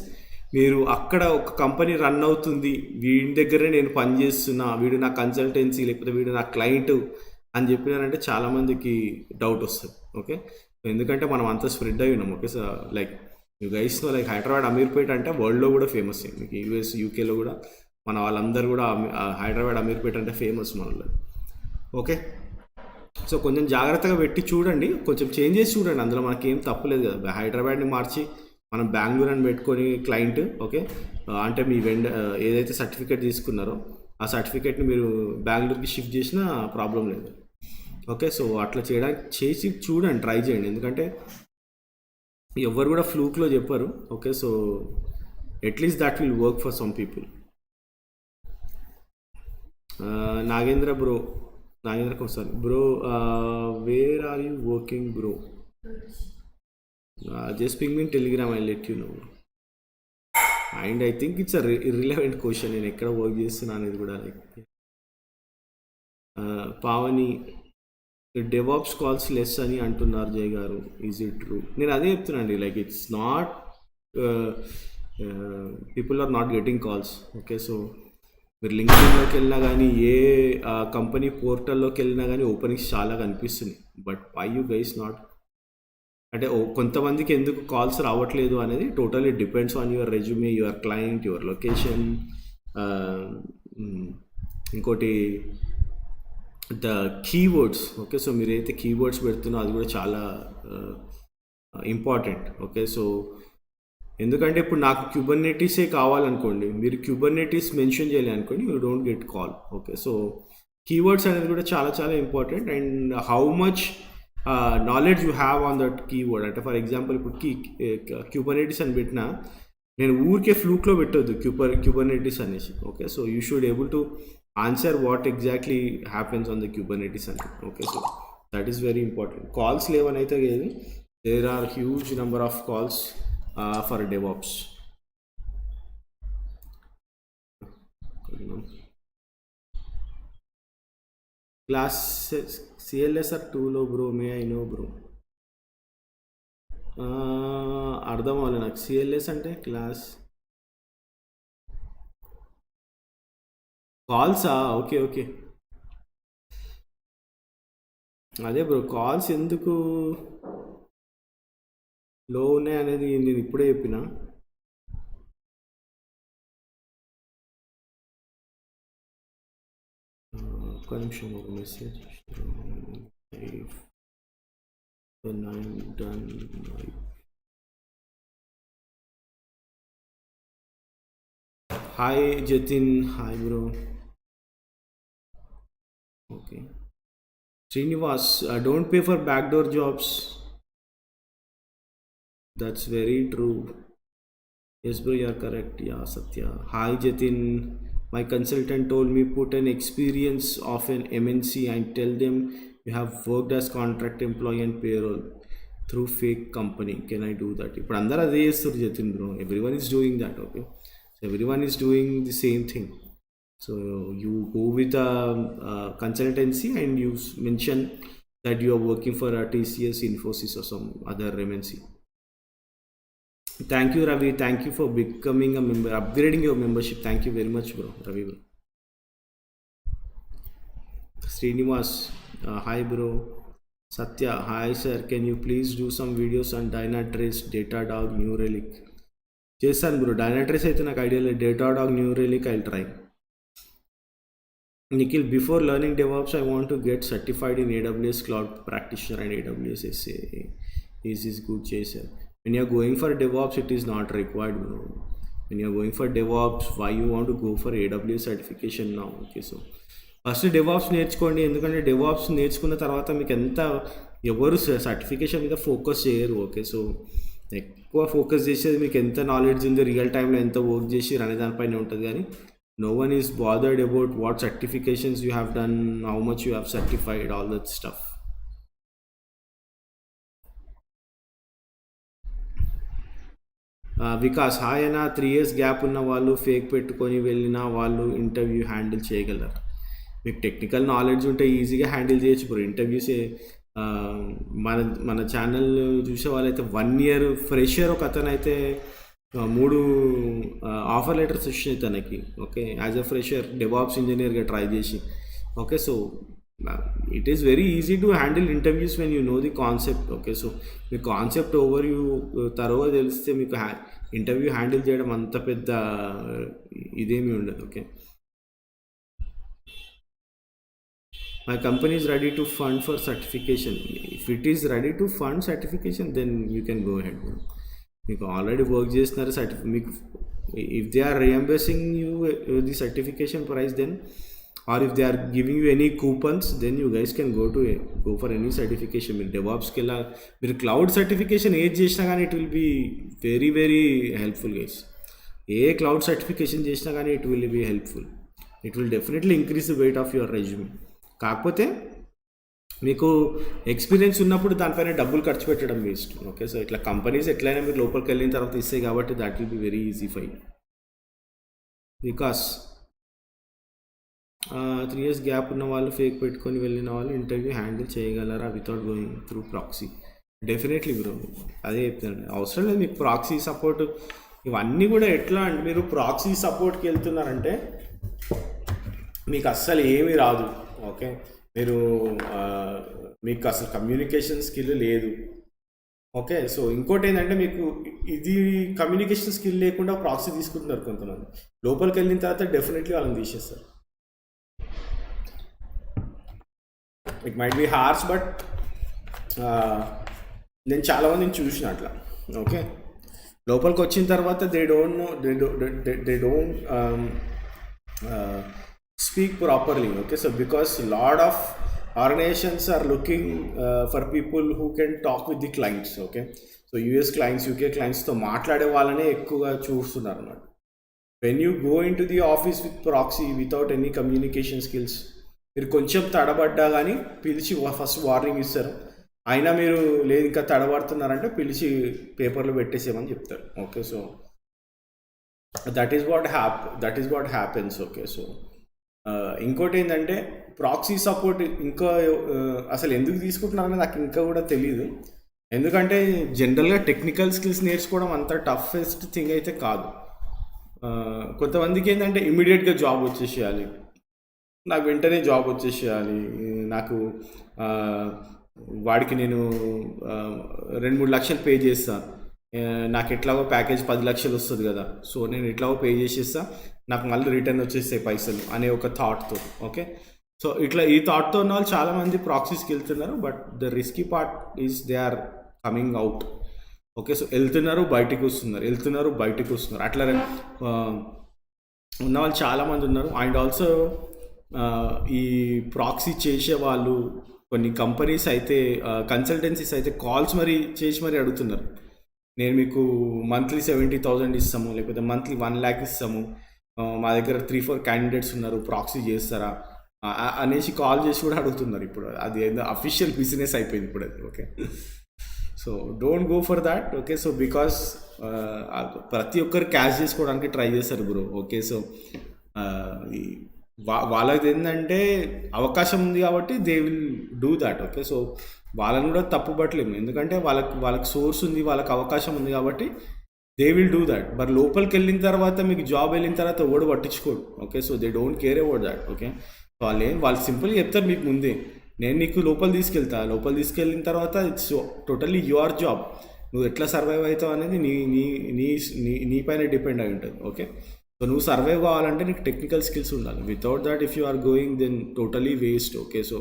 మీరు అక్కడ ఒక కంపెనీ రన్ అవుతుంది, వీడి దగ్గరే నేను పని చేస్తున్నా, వీడు నా కన్సల్టెన్సీ లేకపోతే వీడు నా క్లయింట్ అని చెప్పినారంటే చాలామందికి డౌట్ వస్తుంది. ఓకే, ఎందుకంటే మనం అంతా స్ప్రెడ్ అయి ఉన్నాం. ఓకే, సో లైక్ యూ గైస్లో లైక్ హైదరాబాద్ అమీర్పేట్ అంటే వరల్డ్లో కూడా ఫేమస్. మీకు యూఎస్ యూకేలో కూడా మన వాళ్ళందరూ కూడా హైదరాబాద్ అమీర్పేట్ అంటే ఫేమస్ మన వాళ్ళు. ఓకే, సో కొంచెం జాగ్రత్తగా పెట్టి చూడండి, కొంచెం చేంజ్ చేసి చూడండి, అందులో మనకేం తప్పులేదు కదా. హైదరాబాద్ని మార్చి మనం బెంగళూరు అని పెట్టుకొని క్లయింట్, ఓకే, అంటే మీ ఏదైతే సర్టిఫికేట్ తీసుకున్నారో ఆ సర్టిఫికేట్ని మీరు బెంగళూరుకి షిఫ్ట్ చేసినా ప్రాబ్లం లేదు. ఓకే, సో అట్లా చేయడానికి చేసి చూడండి, ట్రై చేయండి. ఎందుకంటే ఎవరు కూడా ఫ్లూక్లో చెప్పారు. Okay, so at least that will work for some people. Nagendra bro, Nagendra ఒకసారి bro, where are you working bro? Just ping me in Telegram, I let you know. And I think it's irrelevant question, నేను ఎక్కడ work చేస్తున్నా అనేది కూడా. Like Pavani, DevOps calls less అని అంటున్నారు జయ్ గారు, is it true? నేను అదే చెప్తున్నానండి, like it's not, people are not getting calls. Okay, so మీరు లింక్డ్ఇన్లోకి వెళ్ళినా కానీ, ఏ కంపెనీ పోర్టల్లోకి వెళ్ళినా కానీ ఓపెనింగ్స్ చాలా కనిపిస్తున్నాయి. But why you guys not, అంటే కొంతమందికి ఎందుకు కాల్స్ రావట్లేదు అనేది totally depends on your resume, your client, your location. ఇంకోటి ద కీవర్డ్స్. ఓకే, సో మీరు అయితే కీవర్డ్స్ పెడుతున్నా అది కూడా చాలా ఇంపార్టెంట్. ఓకే, సో ఎందుకంటే ఇప్పుడు నాకు క్యూబర్నెటీసే కావాలనుకోండి, మీరు క్యూబర్నెటీస్ మెన్షన్ చేయాలి అనుకోండి, you don't get call. Okay, so keywords అనేది కూడా చాలా చాలా important. And how much knowledge you have on that keyword. అంటే ఫర్ ఎగ్జాంపుల్ ఇప్పుడు క్యూబర్నెటీస్ అని పెట్టినా, నేను ఊరికే ఫ్లూక్లో పెట్టొద్దు క్యూబర్నెటీస్ అనేసి. Okay, so you should able to answer what exactly happens on the Kubernetes అంటే. Okay, so that is very important. Calls లేవని అయితే లేదు, there are huge number of calls for DevOps. Class CLS are too low bro, may I know bro? అర్థం అవ్వలేదు నాకు. CLS అంటే class కాల్సా? Okay okay. అదే బ్రో, కాల్స్ ఎందుకు లో ఉన్నాయి అనేది నేను ఇప్పుడే చెప్పిన. ఒక్క నిమిషం, ఒక message. Hi Jatin, hi bro. Okay. Srinivas, don't pay for backdoor jobs. That's very true. Yes bro, you are correct. Yeah, Satya. Hi Jatin. My consultant told me put an experience of an MNC and tell them you have worked as contract employee and payroll through fake company. Can I do that? ఇప్పుడు అందరూ అదే చేస్తారు Jatin bro. Everyone is doing that, okay? So everyone is doing the same thing. So you go with a consultancy and you mention that you are working for a TCS, Infosys or some other MNC. Thank you Ravi, thank you for becoming a member, upgrading your membership. Thank you very much bro, Ravi bro. Srinivas, hi bro. Satya, hi sir, can you please do some videos on Dynatrace, Datadog, New Relic? చేస్తాను bro. Dynatrace అయితే నాకు idea లేదు. Datadog, New Relic I try. Nikhil, before learning DevOps, I want to get certified in AWS Cloud Practitioner and AWS SA. Is good, Jason. When you're going for DevOps, it is not required, bro. When you're going for DevOps, why you want to go for AWS certification now? Okay, so first DevOps నేర్చుకోండి. ఎందుకంటే DevOps నేర్చుకున్న తర్వాత మీకు ఎంత ఎవరు certification మీద focus చేయరు. Okay, so ఎక్కువ ఫోకస్ చేసేది మీకు ఎంత నాలెడ్జ్ ఉందో, రియల్ టైంలో ఎంత వర్క్ చేసి అనే దానిపైన ఉంటుంది. కానీ no one is bothered about what certifications you have done, how much you have certified, all that stuff. Vikas, hi అన్న. 3 years గ్యాప్ ఉన్న వాళ్ళు ఫేక్ పెట్టుకొని వెళ్ళిన వాళ్ళు ఇంటర్వ్యూ హ్యాండిల్ చేయగలరు. మీకు టెక్నికల్ నాలెడ్జ్ ఉంటే ఈజీగా హ్యాండిల్ చేయొచ్చు బ్రో ఇంటర్వ్యూస్. మన మన ఛానల్ చూసే వాళ్ళైతే 1 year ఫ్రెషర్ ఒక అతను అయితే 3 ఆఫర్ లెటర్స్ వచ్చినాయి తనకి. Okay, as a fresher DevOps ఇంజనీర్గా ట్రై చేసి. Okay, so it is very easy to handle interviews when you know the concept. Okay, so me concept over you తరువాత తెలిస్తే మీకు ఇంటర్వ్యూ హ్యాండిల్ చేయడం అంత పెద్ద ఇదేమీ ఉండదు. Okay, my company is ready to fund for certification. If it is ready to fund certification, then you can go ahead. మీకు already work చేస్తున్నారు, మీకు if they are reimbursing you the certification price, then or if they are giving you any coupons, then you guys can go for any certification. మీరు డెవాప్స్కి వెళ్ళా, మీరు cloud certification ఏది చేసినా కానీ it will be very very helpful guys. ఏ cloud certification చేసినా కానీ it will be helpful. It will definitely increase the weight of your resume. కాకపోతే మీకు ఎక్స్పీరియన్స్ ఉన్నప్పుడు దానిపైన డబ్బులు ఖర్చు పెట్టడం వేస్ట్. ఓకే, సో ఇట్లా కంపెనీస్ ఎట్లయినా మీరు లోపలికి వెళ్ళిన తర్వాత ఇస్తాయి కాబట్టి that will be very easy for you. Because 3 years gap ఉన్న వాళ్ళు ఫేక్ పెట్టుకొని వెళ్ళిన వాళ్ళు ఇంటర్వ్యూ హ్యాండిల్ చేయగలరా without going through proxy? Definitely bro, అదే చెప్తాను. అవసరం లేదు మీకు ప్రాక్సీ సపోర్ట్. ఇవన్నీ కూడా ఎట్లా అంటే, మీరు ప్రాక్సీ సపోర్ట్కి వెళ్తున్నారంటే మీకు అస్సలు ఏమీ రాదు. ఓకే, మీకు అసలు కమ్యూనికేషన్ స్కిల్ లేదు. ఓకే, సో ఇంకోటి ఏంటంటే, మీకు ఇది కమ్యూనికేషన్ స్కిల్ లేకుండా ప్రాక్సీ తీసుకుంటున్నారు కొంతమంది. లోపలికి వెళ్ళిన తర్వాత డెఫినెట్లీ వాళ్ళని తీసేస్తారు. It might B harsh, but నేను చాలామందిని చూసిన అట్లా. ఓకే, లోపలికి వచ్చిన తర్వాత they don't know, they don't speak properly. Okay, so because a lot of organizations are looking for people who can talk with the clients. Okay, so US clients, UK clients తో మాట్లాడే వాళ్ళనే ఎక్కువగా చూస్తున్నారు అన్నమాట. when you go into the office with proxy without any communication skills, మీరు కొంచెం తడబడ్డా కానీ పిలిచి ఫస్ట్ వార్నింగ్ ఇస్తారు. అయినా మీరు లేదు ఇంకా తడబడుతున్నారంటే పిలిచి పేపర్లో పెట్టేసేమని చెప్తారు. Okay, so that is what happens. Okay, so ఇంకోటి ఏంటంటే, ప్రాక్సీ సపోర్ట్ ఇంకా అసలు ఎందుకు తీసుకుంటున్నారని నాకు ఇంకా కూడా తెలియదు. ఎందుకంటే జనరల్గా టెక్నికల్ స్కిల్స్ నేర్చుకోవడం అంత టఫెస్ట్ థింగ్ అయితే కాదు. ఆ, కొంతమందికి ఏంటంటే ఇమీడియట్గా జాబ్ వచ్చేసేయాలి, నాకు వెంటనే జాబ్ వచ్చేసేయాలి, నాకు ఆ, వాడికి నేను ఆ, 2-3 లక్షలు పే చేస్తా, ఆ, నాకు ఎట్లాగో ప్యాకేజ్ 10 లక్షలు వస్తుంది కదా, సో నేను ఎట్లాగో పే చేసేస్తా, నాకు మళ్ళీ రిటర్న్ వచ్చేస్తాయి పైసలు అనే ఒక థాట్తో. ఓకే, సో ఇట్లా ఈ థాట్తో ఉన్న వాళ్ళు చాలామంది ప్రాక్సీస్కి వెళ్తున్నారు. But the risky part is they are coming out. Okay, so వెళ్తున్నారు బయటికి వస్తున్నారు, వెళ్తున్నారు బయటికి వస్తున్నారు, అట్లా ఆ, ఉన్న వాళ్ళు చాలామంది ఉన్నారు. అండ్ ఆల్సో ఈ ప్రాక్సీ చేసే వాళ్ళు కొన్ని కంపెనీస్ అయితే, కన్సల్టెన్సీస్ అయితే కాల్స్ మరి చేసి మరి అడుగుతున్నారు, నేను మీకు మంత్లీ 70,000 ఇస్తాము, లేకపోతే మంత్లీ 1 lakh ఇస్తాము, మా దగ్గర 3-4 క్యాండిడేట్స్ ఉన్నారు, ప్రాక్సీ చేస్తారా అనేసి కాల్ చేసి కూడా అడుగుతున్నారు. ఇప్పుడు అది ఏదో అఫీషియల్ బిజినెస్ అయిపోయింది ఇప్పుడు అది. Okay, so don't go for that. Okay, so because ప్రతి ఒక్కరు క్యాష్ చేసుకోవడానికి ట్రై చేస్తారు బ్రో. ఓకే, సో వాళ్ళది ఏంటంటే అవకాశం ఉంది కాబట్టి they will do that. Okay, so వాళ్ళని కూడా తప్పు పట్టలేము, ఎందుకంటే వాళ్ళకి సోర్స్ ఉంది, వాళ్ళకి అవకాశం ఉంది కాబట్టి దే విల్ డూ దాట్. మరి లోపలికి వెళ్ళిన తర్వాత, మీకు జాబ్ వెళ్ళిన తర్వాత ఓడి పట్టించుకోడు. Okay, so they don't care about that. Okay, so వాళ్ళు సింపుల్గా చెప్తారు మీకు ముందే, నేను నీకు లోపల తీసుకెళ్తా, లోపల తీసుకెళ్ళిన తర్వాత ఇట్స్ టోటల్లీ యువర్ జాబ్, నువ్వు ఎట్లా సర్వైవ్ అవుతావు అనేది నీ నీ నీ నీ నీ పైన డిపెండ్ అయి ఉంటుంది. ఓకే, సో నువ్వు సర్వైవ్ కావాలంటే నీకు టెక్నికల్ స్కిల్స్ ఉండాలి. Without that if you are going then totally waste. Okay, so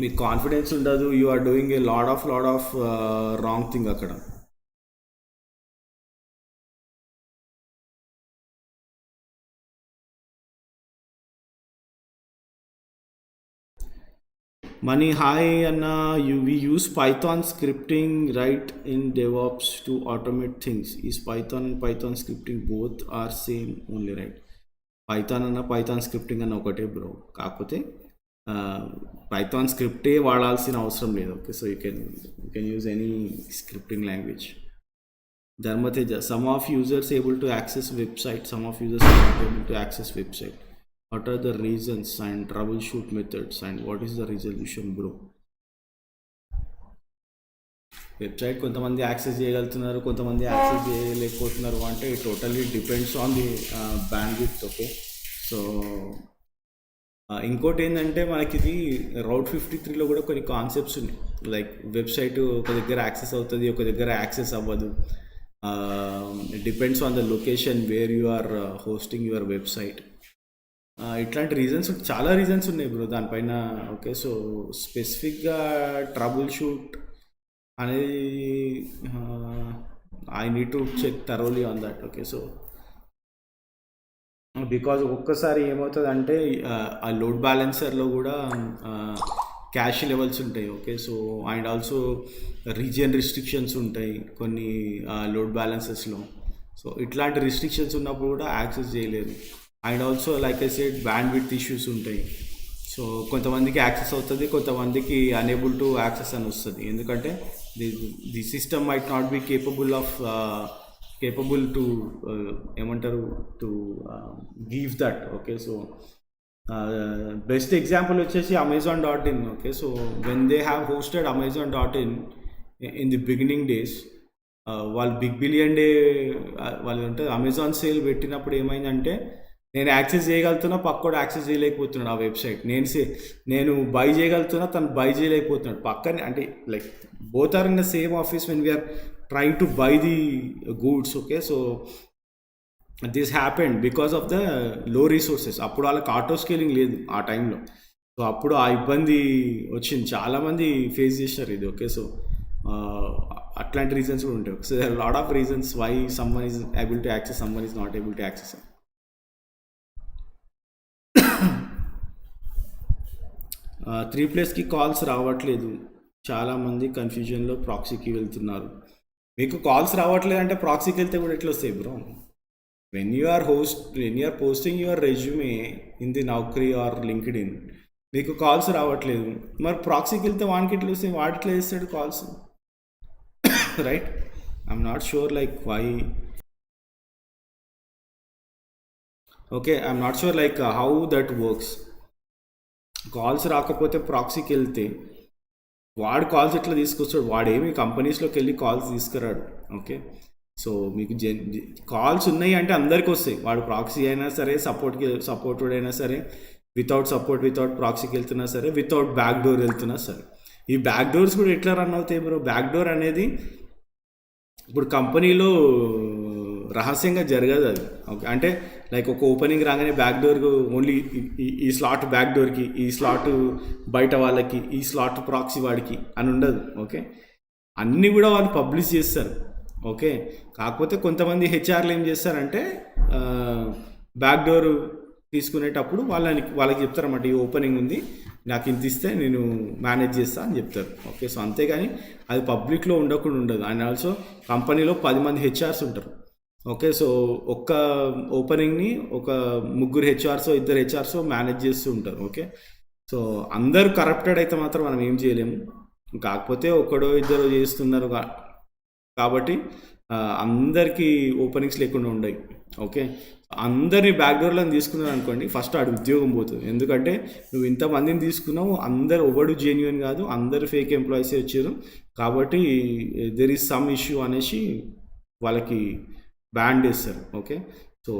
మీకు కాన్ఫిడెన్స్ ఉండదు, you are doing a lot of wrong thing అక్కడ. Money, hi Anna. We use Python scripting right in Devops to automate things. Is Python and Python scripting both are same only, right? Python అన్న Python scripting అన్న ఒకటే bro, కాకపోతే Python స్క్రిప్టే వాడాల్సిన అవసరం లేదు. Okay, so you can use any scripting language. Dharmateja, some of users able to access website, some of users are not able to access website. What are the reasons and trouble shoot methods and what is the resolution bro? Website కొంతమంది access చేయగలుగుతున్నారు, కొంతమంది access చేయలేకపోతున్నారు, అంటే totally depends on the bandwidth. Okay, so ఇంకోటి ఏంటంటే మనకి ఇది రౌట్ 53లో కూడా కొన్ని కాన్సెప్ట్స్ ఉన్నాయి. లైక్ వెబ్సైట్ ఒక దగ్గర యాక్సెస్ అవుతుంది, ఒక దగ్గర యాక్సెస్ అవ్వదు. Depends on the location where you are hosting your website. ఇట్లాంటి రీజన్స్, చాలా రీజన్స్ ఉన్నాయి బ్రో దానిపైన. ఓకే, సో స్పెసిఫిక్గా ట్రబుల్ షూట్ అనేది I need to check thoroughly on that. Okay, so because ఒక్కసారి ఏమవుతుంది అంటే ఆ లోడ్ బ్యాలెన్సర్లో కూడా క్యాష్ లెవెల్స్ ఉంటాయి. Okay, so and also region restrictions ఉంటాయి కొన్ని లోడ్ బ్యాలెన్సెస్లో. సో ఇట్లాంటి రిస్ట్రిక్షన్స్ ఉన్నప్పుడు కూడా యాక్సెస్ చేయలేరు. And also like I said band width issues ఉంటాయి. సో కొంతమందికి యాక్సెస్ అవుతుంది, కొంతమందికి అనేబుల్ టు యాక్సెస్ అని వస్తుంది, ఎందుకంటే the system might not be capable to ఏమంటారు to give that. Okay, so best example వచ్చేసి Amazon.in. Okay, so when they have hosted Amazon.in in the beginning days, వాళ్ళు big billion day వాళ్ళు అంటే Amazon sale పెట్టినప్పుడు ఏమైందంటే, నేను access చేయగలుగుతున్నా, పక్కోడు access చేయలేకపోతున్నాడు ఆ website. నేను బై చేయగలుగుతున్నా, తను బై చేయలేకపోతున్నాడు పక్కనే. అంటే like both are in the same office when we are trying to buy the goods. Okay, so this happened because of the low resources. అప్పుడు వాళ్ళకి ఆటో స్కేలింగ్ లేదు ఆ టైంలో, సో అప్పుడు ఆ ఇబ్బంది వచ్చింది, చాలామంది ఫేస్ చేశారు ఇది. ఓకే, సో అట్లాంటి రీజన్స్ కూడా ఉంటాయి. So there lot of reasons why someone is able to access, someone is not able to access. 3+కి కాల్స్ రావట్లేదు, చాలామంది కన్ఫ్యూజన్లో ప్రాక్సీకి వెళ్తున్నారు. మీకు కాల్స్ రావట్లేదు అంటే ప్రాక్సీకి వెళ్తే కూడా ఎట్లా వస్తాయి bro? When you are posting your resume in the Naukri or LinkedIn, మీకు కాల్స్ రావట్లేదు, మరి ప్రాక్సీకి వెళ్తే వానికి ఎట్లా వస్తాయి? వాడు ఎట్లా చేస్తాడు calls? Right, I'm not sure like why. Okay, I'm not sure like how that works. Calls రాకపోతే ప్రాక్సీకి వెళ్తే వాడు కాల్స్ ఎట్లా తీసుకొస్తాడు, వాడేమి కంపెనీస్లోకి వెళ్ళి కాల్స్ తీసుకురాడు. ఓకే, సో మీకు కాల్స్ ఉన్నాయి అంటే అందరికీ వస్తాయి. వాడు ప్రాక్సీ అయినా సరే, సపోర్టెడ్ అయినా సరే, వితౌట్ ప్రాక్సీకి వెళ్తున్నా సరే, వితౌట్ బ్యాక్ డోర్ వెళ్తున్నా సరే. ఈ బ్యాక్ డోర్స్ కూడా ఎట్లా రన్ అవుతాయి బ్రో? బ్యాక్ డోర్ అనేది ఇప్పుడు కంపెనీలో రహస్యంగా జరగదు అది. ఓకే, అంటే లైక్ ఒక ఓపెనింగ్ రాగానే బ్యాక్ డోర్కు ఓన్లీ ఈ స్లాట్ బ్యాక్ డోర్కి, ఈ స్లాట్ బయట వాళ్ళకి, ఈ స్లాట్ ప్రాక్సీ వాడికి అని ఉండదు. ఓకే, అన్నీ కూడా వాళ్ళు పబ్లిష్ చేస్తారు. ఓకే, కాకపోతే కొంతమంది హెచ్ఆర్లు ఏం చేస్తారంటే బ్యాక్ డోర్ తీసుకునేటప్పుడు వాళ్ళకి చెప్తారన్నమాట, ఈ ఓపెనింగ్ ఉంది, నాకు ఇంత ఇస్తే నేను మేనేజ్ చేస్తా అని చెప్తారు. ఓకే, సో అంతేగాని అది పబ్లిక్లో ఉండకుండా ఉండదు. అండ్ ఆల్సో కంపెనీలో 10 మంది హెచ్ఆర్స్ ఉంటారు. ఓకే, సో ఒక్క ఓపెనింగ్ని ఒక 3 హెచ్ఆర్స్ 2 హెచ్ఆర్స్ మేనేజ్ చేస్తూ ఉంటారు. ఓకే, సో అందరూ కరప్టెడ్ అయితే మాత్రం మనం ఏం చేయలేము. కాకపోతే ఒకడో ఇద్దరు చేస్తున్నారు కాబట్టి అందరికీ ఓపెనింగ్స్ లేకుండా ఉండవు. ఓకే, అందరినీ బ్యాక్డోర్లో తీసుకున్నారు అనుకోండి, ఫస్ట్ ఆడు ఉద్యోగం పోతుంది. ఎందుకంటే నువ్వు ఇంతమందిని తీసుకున్నావు, అందరు ఒకడు జెన్యున్ కాదు, అందరు ఫేక్ ఎంప్లాయీసే వచ్చారు, కాబట్టి దెర్ ఈజ్ సమ్ ఇష్యూ అనేసి వాళ్ళకి బ్యాన్ చేస్తారు. ఓకే, సో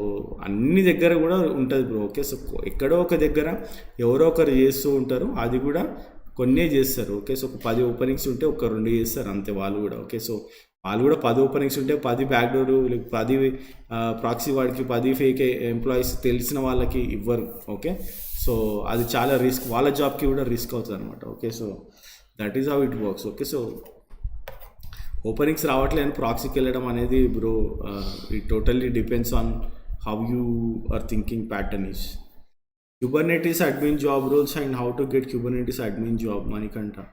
అన్ని దగ్గర కూడా ఉంటుంది బ్రో. ఓకే, సో ఎక్కడో ఒక దగ్గర ఎవరో ఒకరు చేస్తూ ఉంటారు, అది కూడా కొన్నే చేస్తారు. ఓకే, సో ఒక 10 ఓపెనింగ్స్ ఉంటే ఒక 2 చేస్తారు అంతే వాళ్ళు కూడా. ఓకే, సో వాళ్ళు కూడా 10 ఓపెనింగ్స్ ఉంటే 10 బ్యాక్డోర్, 10 ప్రాక్సీ వాడికి 10 ఫేక్ ఎంప్లాయీస్ తెలిసిన వాళ్ళకి ఇవ్వరు. ఓకే, సో అది చాలా రిస్క్, వాళ్ళ జాబ్కి కూడా రిస్క్ అవుతుంది అనమాట. Okay, so that is how it works. Okay, so openings రావట్లేదని ప్రాక్సీకి వెళ్ళడం అనేది bro, it totally depends on how you are thinking pattern is. Kubernetes admin job roles and how to get Kubernetes admin job, Manikanta.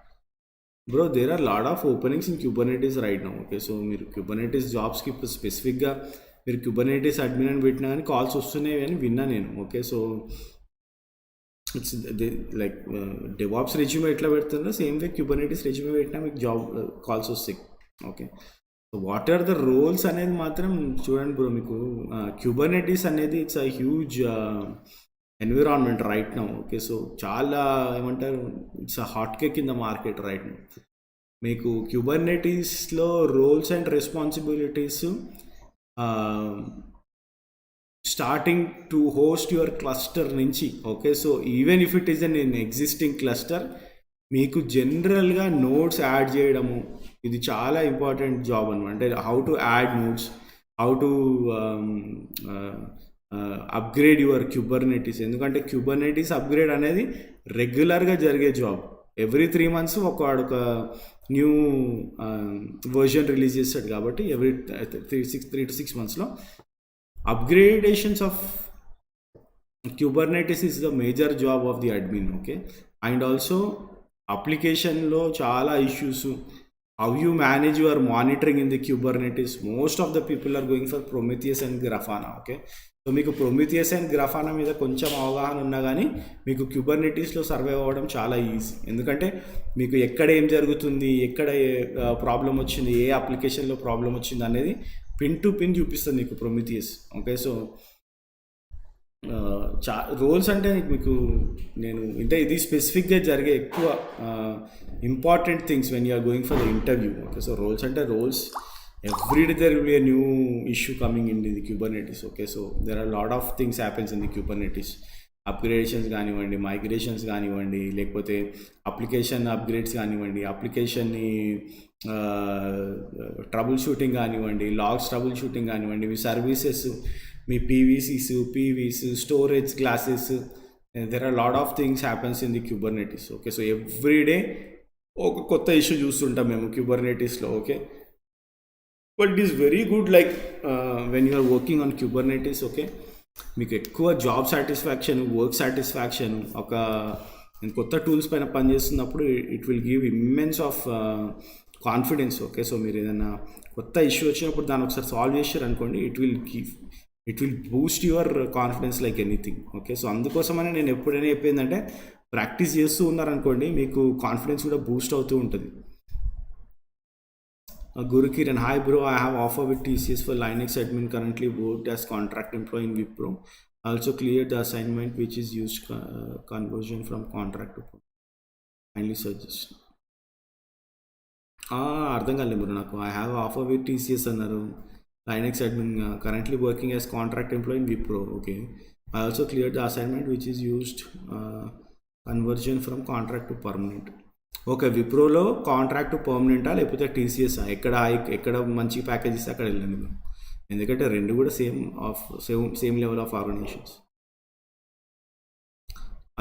Bro, there are a lot of openings in Kubernetes right now. Okay, so మీరు Kubernetes జాబ్స్కి స్పెసిఫిక్గా మీరు Kubernetes admin అని పెట్టినా కానీ calls వస్తున్నాయి అని విన్నా నేను. Okay, so it's like DevOps resume ఎట్లా పెడుతుందో సేమ్ వే Kubernetes రెజ్యూమే పెట్టినా మీకు జాబ్ కాల్స్ వస్తాయి. Okay, so what are the roles అనేది మాత్రం చూడండి బ్రో. మీకు Kubernetes అనేది it's a huge environment right now. Okay, so చాలా ఏమంటారు, it's a hot cake in the market right now. మీకు క్యూబర్నెటీస్లో roles and responsibilities starting to host your cluster నుంచి. Okay, so even if it is an existing cluster, మీకు జనరల్గా notes add చేయడము ఇది చాలా ఇంపార్టెంట్ జాబ్ అనమాట. అంటే how to add nodes, how to upgrade your Kubernetes. ఎందుకంటే క్యూబర్నెటీస్ అప్గ్రేడ్ అనేది రెగ్యులర్గా జరిగే జాబ్. ఎవ్రీ 3 months ఒక న్యూ వర్జన్ రిలీజ్ చేస్తాడు, కాబట్టి ఎవ్రీ 3 to 6 monthsలో upgradations of Kubernetes is the major job of the admin. Okay, and also అప్లికేషన్లో చాలా issues, how you manage your monitoring in the Kubernetes. Most of the people are going for Prometheus and Grafana. Okay, so మీకు Prometheus and Grafana మీద కొంచెం అవగాహన ఉన్నా కానీ మీకు క్యూబర్నెటీస్లో survive అవ్వడం చాలా ఈజీ. ఎందుకంటే మీకు ఎక్కడ ఏం జరుగుతుంది, ఎక్కడ ప్రాబ్లం వచ్చింది, ఏ అప్లికేషన్లో ప్రాబ్లం వచ్చింది అనేది పిన్ టు పిన్ చూపిస్తుంది మీకు Prometheus. ఓకే, సో రోల్స్ అంటే మీకు నేను అంటే ఇది స్పెసిఫిక్గా జరిగే ఎక్కువ important things when you're going for the interview. Okay, so roles అంటే roles every day there will be a new issue coming in the Kubernetes. Okay, so there are lot of things happens in the Kubernetes. Upgradations కానివ్వండి, migrations కానివ్వండి, లేకపోతే application upgrades కానివ్వండి, అప్లికేషన్ని troubleshooting కానివ్వండి, logs troubleshooting కానివ్వండి, మీ services, మీ PVs, storage classes, there are lot of things happens in the Kubernetes. Okay, so every day ఒక కొత్త ఇష్యూ చూస్తుంటాం మేము క్యూబర్నెటీస్లో. Okay, but it is very good like when you are working on Kubernetes. Okay, మీకు ఎక్కువ job satisfaction, work satisfaction, ఒక కొత్త tools పైన పనిచేస్తున్నప్పుడు it will give immense of confidence. Okay, so మీరు ఏదైనా కొత్త ఇష్యూ వచ్చినప్పుడు దాన్ని ఒకసారి సాల్వ్ చేశారు అనుకోండి, it will Boost your confidence like anything. Okay, so అందుకోసమనే నేను ఎప్పుడైనా చెప్పిందంటే ప్రాక్టీస్ చేస్తూ ఉన్నారనుకోండి, మీకు కాన్ఫిడెన్స్ కూడా బూస్ట్ అవుతూ ఉంటుంది. Guru Kiran, hi bro, I have offer with TCS for Linux admin, currently worked as contract employee in Wipro. Also cleared the assignment which is used conversion from contract to kindly suggest. అర్థం కాలేదు మీరు నాకు. I have offer with TCS అన్నారు. Linux admin currently working as contract employee in Wipro. Okay. I also clear the assignment which is used conversion from contract to permanent. Okay. విప్రోలో contract to పర్మనెంటా లేకపోతే TCS ఎక్కడ మంచి packages అక్కడ వెళ్ళండి మీరు. ఎందుకంటే రెండు కూడా same level of organizations.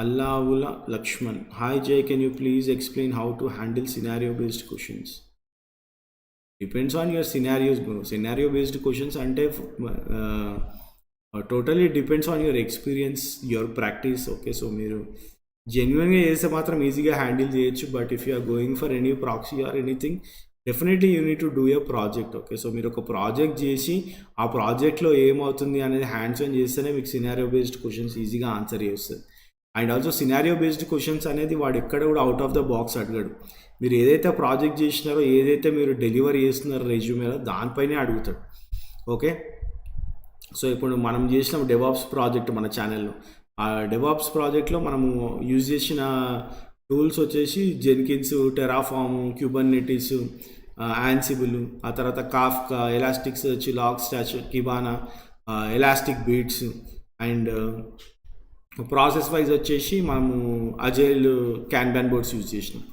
Allavula Laxman. Hi Jai, can you please explain how to handle scenario based questions? Depends on your scenarios bro. Scenario based questions అంటే totally depends on your experience, your practice. Okay. So మీరు జెన్యున్గా చేస్తే మాత్రం ఈజీగా handle చేయొచ్చు. But if you are going for any proxy or anything, definitely you need to do a project. Okay. So మీరు ఒక project చేసి ఆ ప్రాజెక్ట్లో ఏమవుతుంది అనేది హ్యాండ్స్ ఆన్ చేస్తేనే మీకు సినారియో బేస్డ్ క్వశ్చన్స్ ఈజీగా ఆన్సర్ చేస్తుంది. And also scenario based questions అనేది వాడు ఎక్కడ కూడా అవుట్ ఆఫ్ ద బాక్స్ అడగడు. మీరు ఏదైతే ప్రాజెక్ట్ చేసినారో, ఏదైతే మీరు డెలివరీ చేస్తున్నారో రెజ్యూమేలో, దానిపైనే అడుగుతాడు. ఓకే. సో ఇప్పుడు మనం చేసిన డెవాప్స్ ప్రాజెక్ట్ మన ఛానల్లో, ఆ డెవాప్స్ ప్రాజెక్ట్లో మనము యూజ్ చేసిన టూల్స్ వచ్చేసి జెన్కిన్స్, టెరాఫామ్, క్యూబర్నెటిస్, యాన్సిబుల్, ఆ తర్వాత Kafka, Elasticsearch, Logstash, Kibana, Elastic Beats, and process wise వచ్చేసి మనము అజైల్ క్యాన్బాన్ బోర్డ్స్ యూజ్ చేసినాం.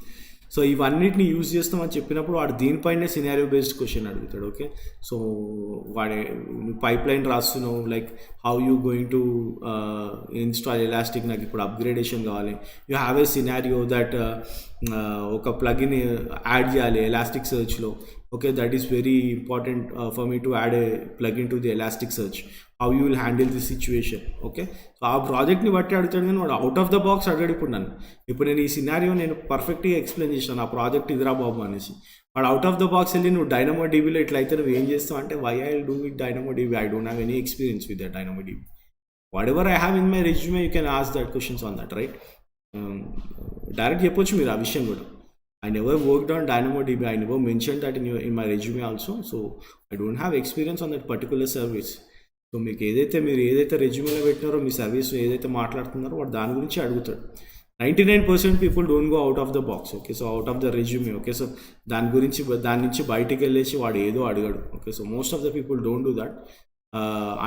సో ఇవన్నిటిని యూజ్ చేస్తామని చెప్పినప్పుడు వాడు దీనిపైనే సినారియో బేస్డ్ క్వశ్చన్ అడుగుతాడు. ఓకే. సో వాడే పైప్ లైన్ రాస్తున్నావు, like how you going to install elastic, నాకు ఇప్పుడు అప్గ్రేడేషన్ కావాలి, you have a scenario that ఒక ప్లగిన్ యాడ్ చేయాలి ఎలాస్టిక్ సర్చ్లో. Okay. That is very important for me to add A plugin to the elastic search. How you will handle this situation. Okay. So ఆ ప్రాజెక్ట్ని బట్టి అడుగుతాడు, కానీ వాడు out of the box అడిగాడు. ఇప్పుడు నేను ఈ సినారియో నేను పర్ఫెక్ట్గా ఎక్స్ప్లెయిన్ చేసినాను, ఆ ప్రాజెక్ట్ ఇదిరా బాబు అనేసి. వాడు అవుట్ ఆఫ్ ద బాక్స్ వెళ్ళి నువ్వు డైనమో డీబీలో ఇట్లయితే నువ్వు ఏం చేస్తావు అంటే, why I do with Dynamo DB, I don't have any experience with that Dynamo DB. Whatever I have in my resume you can ask that questions on that, right? Direct చెప్పొచ్చు మీరు ఆ విషయం కూడా. I never worked on DynamoDB. I never mentioned that in my resume also. So I don't have experience on that particular service. So మీకు మీరు ఏదైతే రెజ్యూమేలో పెట్టినారో, మీ service ఏదైతే మాట్లాడుతున్నారో వాడు దాని గురించి అడుగుతాడు. 99% people don't go out of the box. Okay. So out of the resume. Okay. So దాని నుంచి బయటికి వెళ్ళేసి వాడు ఏదో అడగడు. Okay. So most of the people don't do that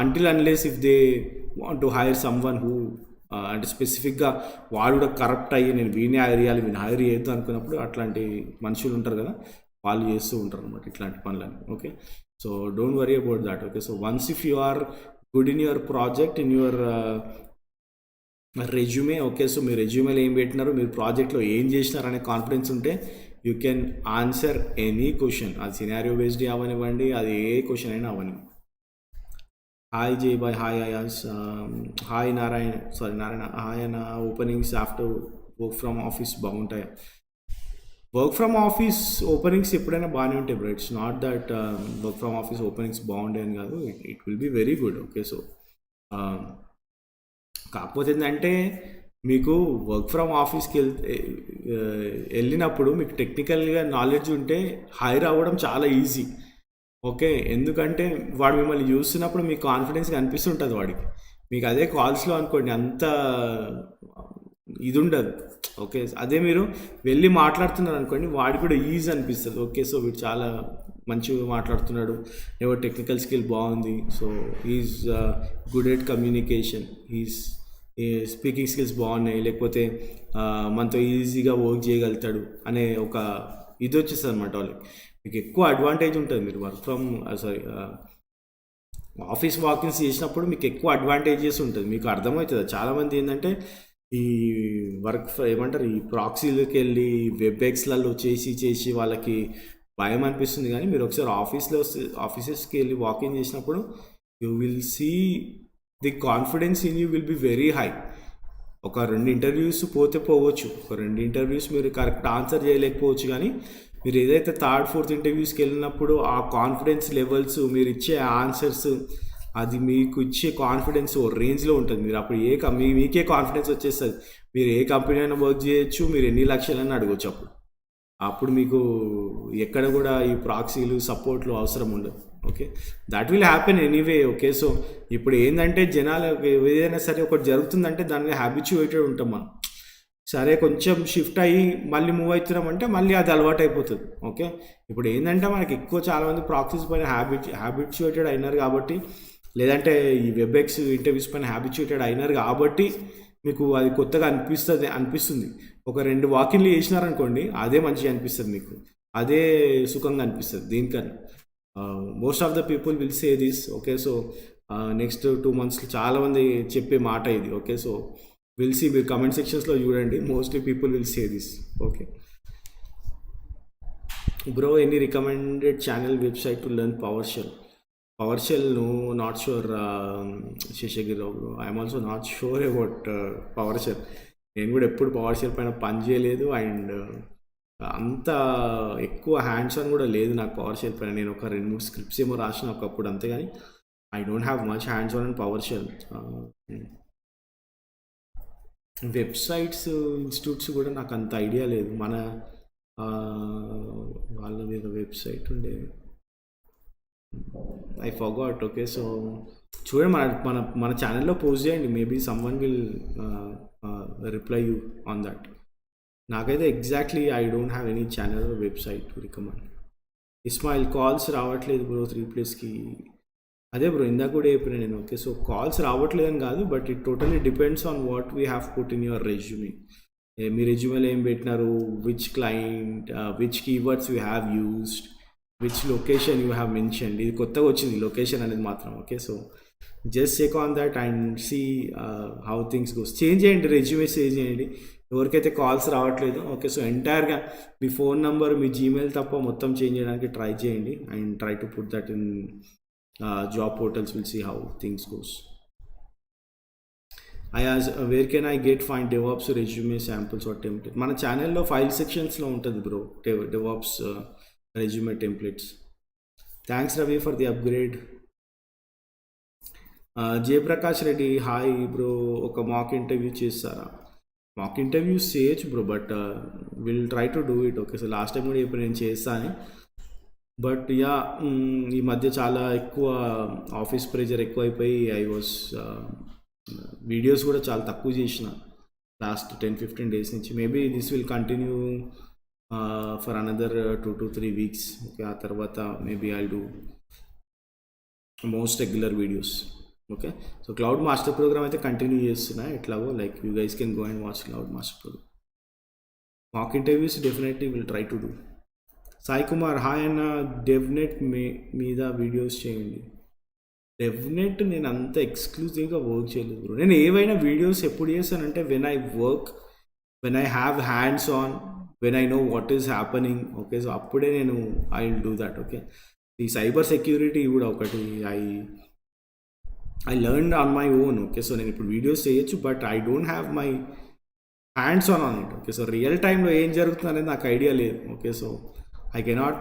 until unless if they want to hire someone who అంటే స్పెసిఫిక్గా వాడు కూడా కరప్ట్ అయ్యి నేను వీడిని హైర్ చేయాలి, వీడిని హైర్ చేయొద్దు అనుకున్నప్పుడు అట్లాంటి మనుషులు ఉంటారు కదా, వాళ్ళు చేస్తూ ఉంటారు అనమాట ఇట్లాంటి పనులని. Okay. So don't worry about that. Okay. So once if you are good in your project, in your resume, okay. So మీరు రెజ్యూమేలో ఏం పెట్టినారో, మీరు ప్రాజెక్ట్లో ఏం చేసినారు అనే కాన్ఫిడెన్స్ ఉంటే you can answer any question. అది సినారియో బేస్డ్ అవనివ్వండి, అది ఏ క్వశ్చన్ అయినా అవనివ్వండి. హాయ్ జై bye, hi అయాస్, hi Narayana, hi అన్న. Openings after work from office బాగుంటాయా? వర్క్ ఫ్రమ్ ఆఫీస్ ఓపెనింగ్స్ ఎప్పుడైనా బాగానే ఉంటాయి bro. It's not that work from office openings బాగుంటాయి అని కాదు, it will be very good. Okay. So కాకపోతే ఏంటంటే మీకు వర్క్ ఫ్రమ్ ఆఫీస్కి వెళ్ళినప్పుడు మీకు టెక్నికల్గా నాలెడ్జ్ ఉంటే హైర్ అవ్వడం చాలా ఈజీ. ఓకే. ఎందుకంటే వాడు మిమ్మల్ని చూస్తున్నప్పుడు మీకు కాన్ఫిడెన్స్ అనిపిస్తుంటుంది వాడికి. మీకు అదే కాల్స్లో అనుకోండి అంత ఇది ఉండదు. ఓకే. అదే మీరు వెళ్ళి మాట్లాడుతున్నారు అనుకోండి, వాడికి కూడా ఈజీ అనిపిస్తుంది. ఓకే. సో వీడు చాలా మంచిగా మాట్లాడుతున్నాడు, ఏవో టెక్నికల్ స్కిల్ బాగుంది, so is good at communication, speaking skills బాగున్నాయి, లేకపోతే మనతో ఈజీగా వర్క్ చేయగలుగుతాడు అనే ఒక ఇది వచ్చేస్తుంది అనమాట వాళ్ళకి. మీకు ఎక్కువ అడ్వాంటేజ్ ఉంటుంది. మీరు వర్క్ ఫ్రమ్ ఆఫీస్ వాకింగ్స్ చేసినప్పుడు మీకు ఎక్కువ అడ్వాంటేజెస్ ఉంటుంది, మీకు అర్థమవుతుంది. చాలామంది ఏంటంటే ఈ ఏమంటారు, ఈ ప్రాక్సీలోకి వెళ్ళి వెబ్ఎక్స్లలో చేసి వాళ్ళకి భయం అనిపిస్తుంది. కానీ మీరు ఒకసారి ఆఫీసెస్కి వెళ్ళి వాకింగ్ చేసినప్పుడు you will see the confidence in you will be very high. ఒక 2 ఇంటర్వ్యూస్ పోవచ్చు, ఒక 2 ఇంటర్వ్యూస్ మీరు కరెక్ట్ ఆన్సర్ చేయలేకపోవచ్చు, కానీ మీరు ఏదైతే 3rd, 4th ఇంటర్వ్యూస్కి వెళ్ళినప్పుడు ఆ కాన్ఫిడెన్స్ లెవెల్స్, మీరు ఇచ్చే ఆన్సర్స్, అది మీకు ఇచ్చే కాన్ఫిడెన్స్ ఓ రేంజ్లో ఉంటుంది. మీరు అప్పుడు మీకే కాన్ఫిడెన్స్ వచ్చేస్తుంది. మీరు ఏ కంపెనీ అయినా వర్క్ చేయొచ్చు, మీరు ఎన్ని లక్షలైనా అడగచ్చు. అప్పుడు మీకు ఎక్కడ కూడా ఈ ప్రాక్సీలు సపోర్ట్లు అవసరం ఉండదు. Okay. That will happen anyway. Okay. So ఇప్పుడు ఏంటంటే జనాలు ఏదైనా సరే ఒకటి జరుగుతుందంటే దాని మీద హ్యాబిచ్యుయేటెడ్ ఉంటాం మనం. సరే కొంచెం షిఫ్ట్ అయ్యి మళ్ళీ మూవ్ అవుతున్నామంటే మళ్ళీ అది అలవాటు అయిపోతుంది. ఓకే, ఇప్పుడు ఏంటంటే మనకి ఎక్కువ చాలామంది ప్రాక్టీస్ పైన హ్యాబిచ్యుయేటెడ్ అయినారు కాబట్టి, లేదంటే ఈ వెబ్ఎక్స్ ఇంటర్వ్యూస్ పైన హ్యాబిచ్యుయేటెడ్ అయినారు కాబట్టి మీకు అది కొత్తగా అనిపిస్తుంది. ఒక 2 వాకిన్లు చేసినారనుకోండి, అదే మంచిగా అనిపిస్తుంది మీకు, అదే సుఖంగా అనిపిస్తుంది దీనికన్నా. Most of the people will say this. Okay, so next 2 months చాలామంది చెప్పే మాట ఇది. ఓకే, సో విల్ సీ, మీరు కమెంట్ సెక్షన్స్లో చూడండి, mostly people will say this. Okay bro, any recommended channel website to learn PowerShell? No, not sure, Seshagiri Rao bro. I'm also not sure about PowerShell. నేను కూడా ఎప్పుడు PowerShell పైన పని చేయలేదు, అండ్ అంత ఎక్కువ హ్యాండ్స్ ఆన్ కూడా లేదు నాకు PowerShell పైన. నేను ఒక 2-3 స్క్రిప్ట్స్ ఏమో రాసిన ఒకప్పుడు, అంతేగాని I don't have much hands on and PowerShell. Websites, institutes కూడా నాకు అంత ఐడియా లేదు. మన వాళ్ళది ఏదో వెబ్సైట్ ఉండే, ఐ ఫర్గాట్. ఓకే, సో చూడండి, మన మన మన ఛానల్లో పోస్ట్ చేయండి, maybe someone will reply you on that. నాకైతే exactly I don't have any channel website to recommend. Ismail, calls రావట్లేదు బ్రో 3+కి. అదే బ్రో, ఇందాక కూడా చెప్పిన నేను. ఓకే, సో కాల్స్ రావట్లేదని కాదు, but it totally depends on what we have put in your resume. మీ రెజ్యూమేలో ఏం పెట్టినారు, which client, which keywords you have used, which location you have mention. ఇది కొత్తగా వచ్చింది లొకేషన్ అనేది మాత్రం. Okay, so just check on that and see how things goes. Change చేయండి, రెజ్యూమే చేంజ్ చేయండి ఎవరికైతే కాల్స్ రావట్లేదు. ఓకే, సో ఎంటైర్గా మీ ఫోన్ నెంబర్, మీ జీమెయిల్ తప్ప మొత్తం చేంజ్ చేయడానికి ట్రై చేయండి, and try to put that in job portals. Will see how things goes. Where can I find DevOps resume samples or template? మన ఛానల్లో ఫైల్ సెక్షన్స్లో ఉంటుంది bro, DevOps resume templates. Thanks Ravi for the upgrade. Jayaprakash Reddy, hi bro, ఒక mock interview చేస్తారా? Mock interviews చేయొచ్చు bro, but will try to do it. Okay, so last time కూడా ఇప్పుడు నేను చేస్తాను, బట్ యా, ఈ మధ్య చాలా ఎక్కువ ఆఫీస్ ప్రెజర్ ఎక్కువైపోయి వీడియోస్ కూడా చాలా తక్కువ చేసిన లాస్ట్ 10-15 days నుంచి. Maybe this will continue for another 2 to 3 weeks. Okay, ఆ తర్వాత maybe I do most regular videos. Okay, so cloud master program అయితే కంటిన్యూ చేస్తున్నా ఎట్లాగో. Like you guys can go and watch cloud master program. Mock interviews definitely will try to do. Sai Kumar, hi అన్న, DevNet మీద videos చేయండి. Definite నేను అంత ఎక్స్క్లూజివ్గా work చేయలేదు బ్రో. నేను ఏవైనా వీడియోస్ ఎప్పుడు చేస్తానంటే when I have hands on, when I know what is happening. Okay, so అప్పుడే నేను I will do that. Okay, ఈ సైబర్ సెక్యూరిటీ కూడా ఒకటి I learn on my own. Okay, so నేను ఇప్పుడు వీడియోస్ చేయొచ్చు, but I don't have my hands on it. Okay, so real టైంలో ఏం జరుగుతుంది అనేది నాకు ఐడియా లేదు. Okay, so I cannot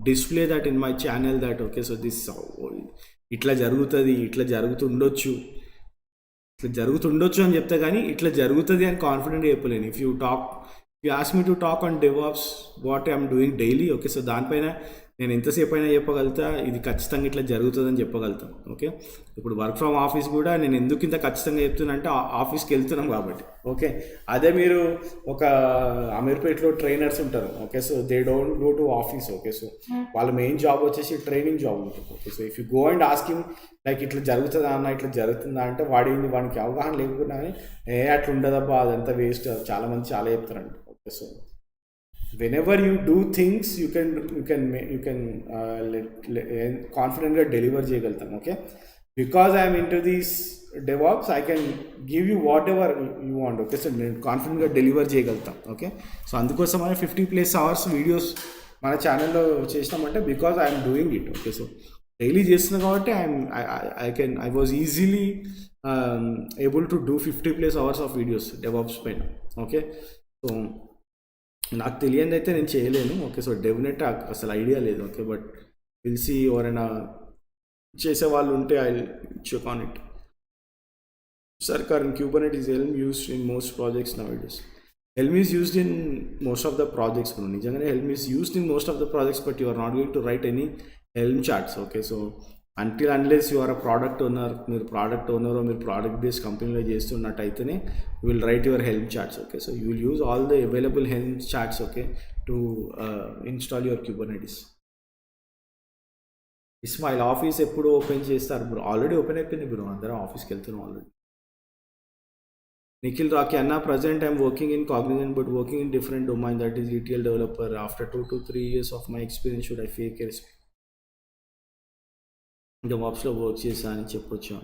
display that in my channel that okay, so this ఇట్లా జరుగుతుంది, ఇట్లా జరుగుతుండొచ్చు అని చెప్తా, కానీ ఇట్లా జరుగుతుంది అని కాన్ఫిడెంట్గా చెప్పలేను. If you ask me to talk on DevOps what I'm doing daily. Okay, so దానిపైన నేను ఎంతసేపు అయినా చెప్పగలుగుతా, ఇది ఖచ్చితంగా ఇట్లా జరుగుతుందని చెప్పగలుగుతాను. ఓకే, ఇప్పుడు వర్క్ ఫ్రమ్ ఆఫీస్ కూడా నేను ఎందుకు ఇంత ఖచ్చితంగా చెప్తున్నా అంటే ఆఫీస్కి వెళ్తున్నాం కాబట్టి. ఓకే, అదే మీరు ఒక అమీర్పేట్లో ట్రైనర్స్ ఉంటారు. Okay, so they don't go to office. Okay, so వాళ్ళ మెయిన్ జాబ్ వచ్చేసి ట్రైనింగ్ జాబ్ ఉంటుంది. Okay, so if you go and asking like ఇట్లా జరుగుతుందా అన్న, ఇట్లా జరుగుతుందా అంటే వానికి అవగాహన లేకుండా అట్లా ఉండదబ్బా, అదంతా వేస్ట్, చాలామంది చాలా చెప్తారంట. Okay, so whenever you do things you can confident గా డెలివర్ చేయగలుగుతాం. Okay, because I'm into these DevOps I can give you whatever you want. Okay, so నేను కాన్ఫిడెంట్గా డెలివర్ చేయగలుగుతాం. ఓకే, సో అందుకోసం 50+ hours వీడియోస్ మన ఛానల్లో చేసినామంటే because I'm doing it. Okay, so daily చేస్తున్నా కాబట్టి I was easily able to do 50+ hours of videos DevOps పైన. ఓకే, సో నాకు తెలియదు అయితే నేను చేయలేను. ఓకే, సో డెఫినెట్ అసలు ఐడియా లేదు. ఓకే, బట్ విల్ సీ, ఎవరైనా చేసే వాళ్ళు ఉంటే ఐ చెక్ ఆన్ ఇట్. సర్కార్ in Kubernetes Helm used in most projects nowadays. Helm is used in most of the projects bro. నిజంగానే Helm is used in most of the projects, but you are not going to write any Helm charts. Okay, so until unless you are a product owner, మీరు product owner మీరు product based కంపెనీలో చేస్తున్నట్టయితేనే you will write your helm charts. Okay, so you will use all the available helm charts okay to install your Kubernetes. Ismail office ఎప్పుడు open చేస్తారు bro? Already open అయిపోయింది bro, అందరం ఆఫీస్కి వెళ్తున్నాం already. Nikhil Rocky అన్న, present I'm working in Cognizant but working in different domain that is ETL developer. After 2 to 3 years of my experience should I fake డెవాప్స్లో work చేశా అని చెప్పొచ్చు.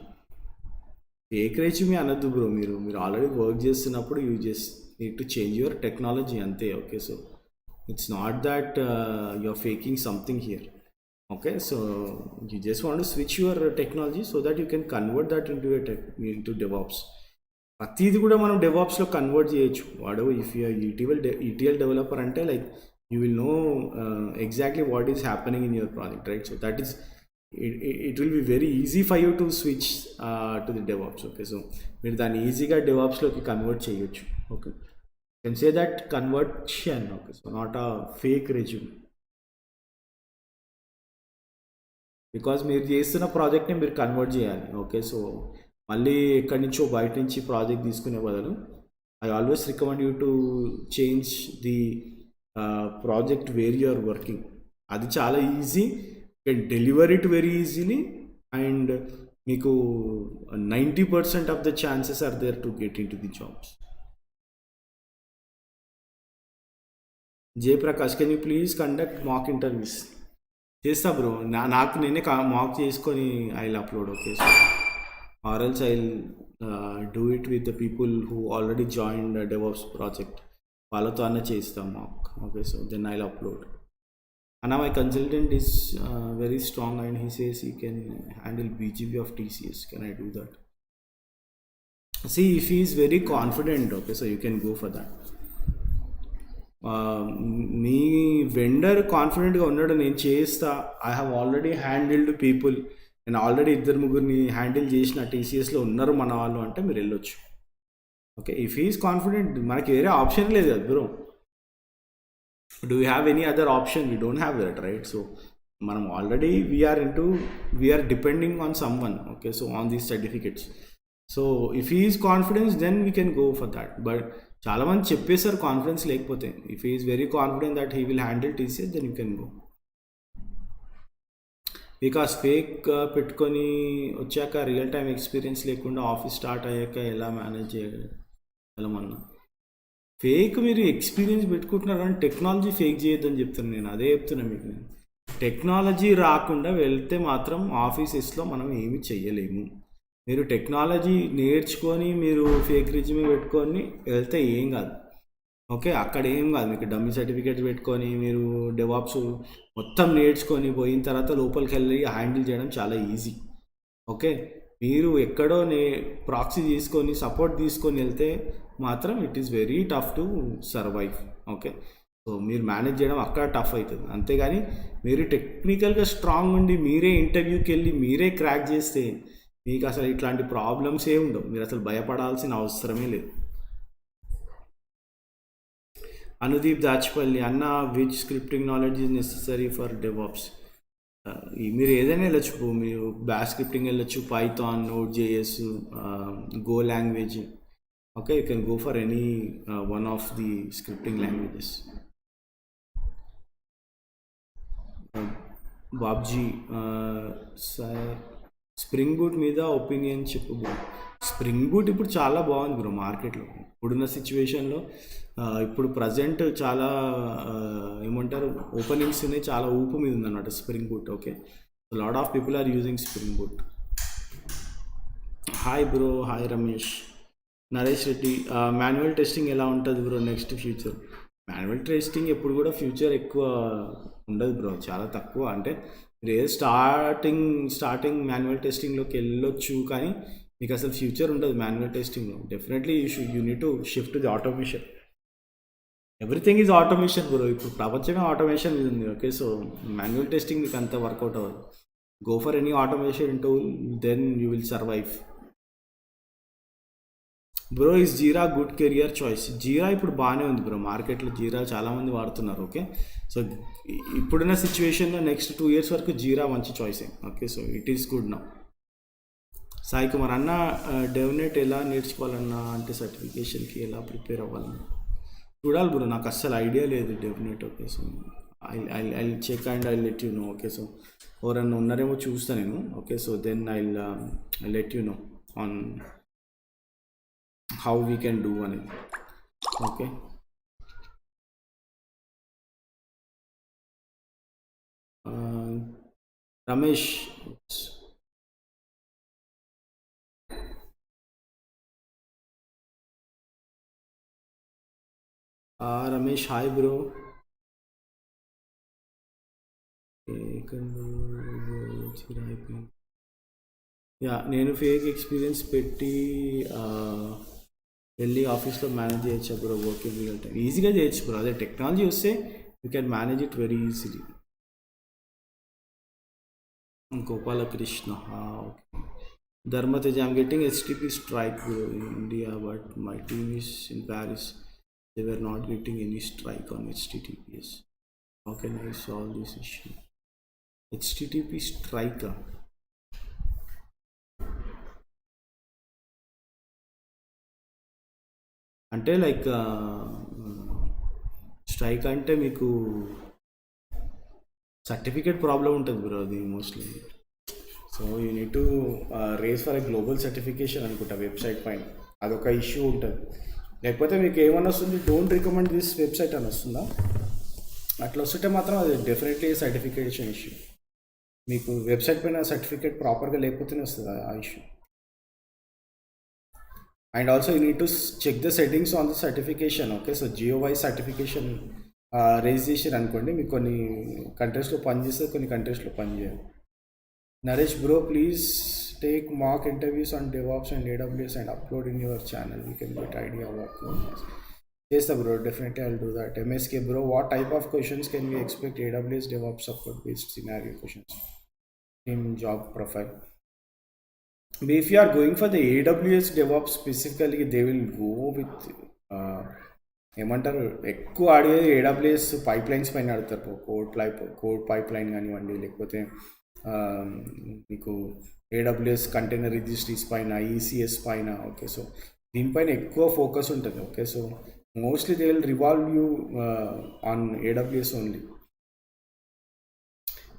ఫేక్ రెజ్యూమే అనద్దు బ్రో, మీరు ఆల్రెడీ వర్క్ చేస్తున్నప్పుడు you just need to change your technology అంతే. Okay, so it's not that you are faking something here. Okay, so you just want to switch your technology so that you can convert that into DevOps. ప్రతిది కూడా మనం డెవాప్స్లో convert చేయొచ్చు. వాడు if you ETL developer అంటే like you will know exactly what is happening in your project, right? So that is it will be very easy for you to switch to the DevOps. Okay, so మీరు దాన్ని ఈజీగా డెవాప్స్లోకి convert చేయొచ్చు. Okay, can say that conversion. Okay, so not a fake resume. Because మీరు చేస్తున్న ప్రాజెక్ట్ని మీరు convert చేయాలి. Okay, so మళ్ళీ ఎక్కడి నుంచో బయట నుంచి ప్రాజెక్ట్ తీసుకునే బదులు I always recommend you to change the project where you are working. అది చాలా easy, can deliver it very easily and మీకు 90% of the chances are there to get in to the jobs. Jayaprakash, can you please conduct mock interviews? చేస్తా bro, నాకు నేనే mock చేసుకొని I will upload. Okay, so or else I will do it with the people who already joined DevOps project, వాళ్ళతో అన్న చేస్తాం mock. Okay, so then I will upload. And now my consultant is very strong and he says he can handle BGP of TCS. Can I do that? See, if he is very confident, okay, so you can go for that. Me vendor కాన్ఫిడెంట్గా ఉన్నాడు, నేను చేస్తా, I have already handled people, నేను already 2-3 handle చేసిన టీసీఎస్లో ఉన్నారు మన వాళ్ళు అంటే మీరు వెళ్ళొచ్చు. Okay, if he is confident, మనకి వేరే ఆప్షన్ లేదు కదా bro. Do we have any other option? We don't have that, right? So మనం already we are depending on someone. Okay, so on these certificates. So if he is confidence then we can go for that. But చాలామంది చెప్పేశారు confidence లేకపోతే. If he is very confident that he will handle TCS then you can go. Because fake పెట్టుకొని వచ్చాక real time experience లేకుండా office start అయ్యాక ఎలా manage చేయగలమన్నా? Fake మీరు ఎక్స్పీరియన్స్ పెట్టుకుంటున్నారు కానీ టెక్నాలజీ ఫేక్ చేయొద్దని చెప్తున్నాను నేను. అదే చెప్తున్నాను మీకు నేను. టెక్నాలజీ రాకుండా వెళ్తే మాత్రం ఆఫీసెస్లో మనం ఏమి చెయ్యలేము. మీరు టెక్నాలజీ నేర్చుకొని మీరు ఫేక్ రెజ్యూమే పెట్టుకొని వెళ్తే ఏం కాదు. ఓకే, అక్కడ ఏం కాదు. మీకు డమ్మీ సర్టిఫికేట్ పెట్టుకొని మీరు డెవాప్స్ మొత్తం నేర్చుకొని పోయిన తర్వాత లోపలికి వెళ్ళి హ్యాండిల్ చేయడం చాలా ఈజీ. ఓకే, మీరు ఎక్కడో ప్రాక్సీ తీసుకొని సపోర్ట్ తీసుకొని వెళ్తే మాత్రం it is very tough to survive. Okay, so మీరు మేనేజ్ చేయడం అక్కడ టఫ్ అవుతుంది. అంతేగాని మీరు టెక్నికల్గా స్ట్రాంగ్ ఉండి మీరే ఇంటర్వ్యూకి వెళ్ళి మీరే క్రాక్ చేస్తే మీకు అసలు ఇట్లాంటి ప్రాబ్లమ్స్ ఏ ఉండవు. మీరు అసలు భయపడాల్సిన అవసరమే లేదు. అనుదీప్ దాచిపల్లి అన్న, which scripting knowledge is necessary for DevOps? మీరు ఏదైనా వెళ్ళచ్చు, మీరు బ్యాష్ స్క్రిప్టింగ్ వెళ్ళచ్చు, Python, నోడ్.js, go language. Okay, you can go for any one of the scripting languages. Babji, spring boot మీద ఒపీనియన్ చెప్పు బ్రో. స్ప్రింగ్ బూట్ ఇప్పుడు చాలా బాగుంది బ్రో మార్కెట్లో. ఇప్పుడున్న సిచ్యువేషన్లో ఇప్పుడు ప్రజెంట్ చాలా ఏమంటారు ఓపెనింగ్స్ ఉన్నాయి, చాలా ఊపు మీద ఉందన్నమాట Spring Boot. Okay, lot of people are using Spring Boot. Hi bro, hi Ramesh. Naresh Reddy, manual testing ఎలా ఉంటుంది bro next future? Manual testing ఎప్పుడు కూడా ఫ్యూచర్ ఎక్కువ ఉండదు బ్రో, చాలా తక్కువ. అంటే మీరు ఏదో స్టార్టింగ్ మాన్యువల్ టెస్టింగ్లోకి వెళ్ళొచ్చు కానీ మీకు అసలు ఫ్యూచర్ ఉండదు మాన్యువల్ టెస్టింగ్లో. Definitely you need to shift to the automation. Everything is automation bro, ఇప్పుడు ప్రపంచమే ఆటోమేషన్ ఉంది. ఓకే, సో మాన్యువల్ టెస్టింగ్ మీకు అంత వర్కౌట్ అవ్వదు. Go for any automation tool, then you will survive. Bro is Jira good career choice? Jira ఇప్పుడు బాగానే ఉంది bro, మార్కెట్లో జీరా చాలామంది వాడుతున్నారు. ఓకే, సో ఇప్పుడున్న సిచ్యువేషన్లో నెక్స్ట్ 2 years వరకు జీరా మంచి చాయిసే. Okay, so it is good now. Sai Kumar అన్న, డెవనెట్ ఎలా నేర్చుకోవాలన్నా, అంటే సర్టిఫికేషన్కి ఎలా ప్రిపేర్ అవ్వాలన్నా చూడాలి బ్రో, నాకు అస్సలు ఐడియా లేదు definite. Okay, so I check and I let you know. Okay, so ఎవరన్నా ఉన్నారేమో చూస్తా నేను. Okay, so then I let you know on how we can do అనేది. Okay, Ramesh Ramesh hi bro. Yeah, నేను ఫేక్ ఎక్స్పీరియన్స్ పెట్టి వెళ్ళి ఆఫీస్లో మేనేజ్ చేయొచ్చు బ్రో, వర్కింగ్ రియల్ టైం ఈజీగా చేయొచ్చు బ్రో. అదే టెక్నాలజీ వస్తే you can manage it very easily. Gopalakrishna, okay. Dharam Tej, I'm getting HTTP strike in India, but my team is in Paris. They were not getting any strike on HTTPS. How can I solve this issue? HTTP strike. అంటే like strike అంటే మీకు certificate problem ఉంటుంది bro, అది mostly. So you need to raise for a global certification అనుకుంటా website పైన, అదొక issue ఉంటుంది. లేకపోతే మీకు ఏమన్నా వస్తుంది, డోంట్ రికమెండ్ దిస్ వెబ్సైట్ అని వస్తుందా? అట్లా వస్తుంటే మాత్రం అది డెఫినెట్లీ సర్టిఫికేషన్ ఇష్యూ. మీకు వెబ్సైట్ పైన సర్టిఫికేట్ ప్రాపర్గా లేకపోతేనే వస్తుంది ఆ issue. And also you need to check the settings on the certification. Okay, so GOI certification raise చేసారు అనుకోండి, మీకు కొన్ని కంట్రీస్లో పనిచేస్తే, కొన్ని కంట్రీస్లో పనిచేయదు. Naresh bro, please take mock interviews on DevOps and AWS and upload in your channel. We can get idea what చేస్తా bro, definitely I will do that. MSK bro, what type of questions can we expect AWS DevOps support based scenario questions in job profile? If you are going for the AWS DevOps specifically, they will go with ఏమంటారు, ఎక్కువ ఆడేది AWS pipelines పైన ఆడతారు. Code pipeline కానివ్వండి, లేకపోతే మీకు AWS container registries పైన, ECS పైన. ఓకే, సో దీనిపైన ఎక్కువ ఫోకస్ ఉంటుంది. Okay, so mostly they will revolve you on AWS only.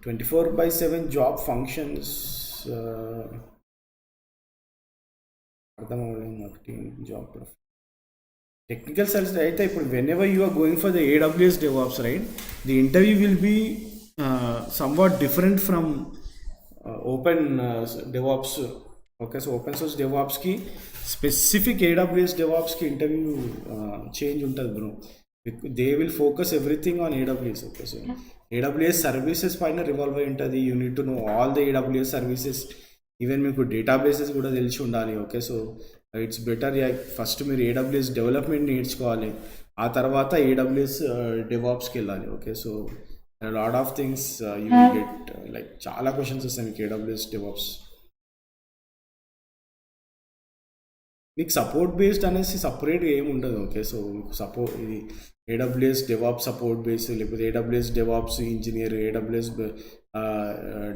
24/7 job functions అర్థం అవ్వలేదు నాకు. టీమ్ జాబ్ టెక్నికల్ సర్వీస్ అయితే ఇప్పుడు whenever you are going for the AWS DevOps, right, the interview will be somewhat different from open DevOps. Okay, so open source డెవాప్స్కి specific AWS డెవాప్స్కి interview change ఉంటుంది bro. They will focus everything on AWS. Okay, so AWS services పైన revolve అయి ఉంటుంది. You need to know all the AWS services. Even మీకు databases కూడా తెలిసి ఉండాలి. Okay, so it's better first మీరు AWS డెవలప్మెంట్ నేర్చుకోవాలి, ఆ తర్వాత AWS డెవాప్స్కి వెళ్ళాలి. Okay, so lot of things you will get, like చాలా క్వశ్చన్స్ వస్తాయి మీకు AWS డెవాప్స్. మీకు సపోర్ట్ బేస్డ్ అనేసి సపరేట్గా ఏమి ఉండదు. ఓకే, సో మీకు సపోర్ట్ ఇది AWS DevOps సపోర్ట్ బేస్డ్, లేకపోతే AWS DevOps engineer, AWS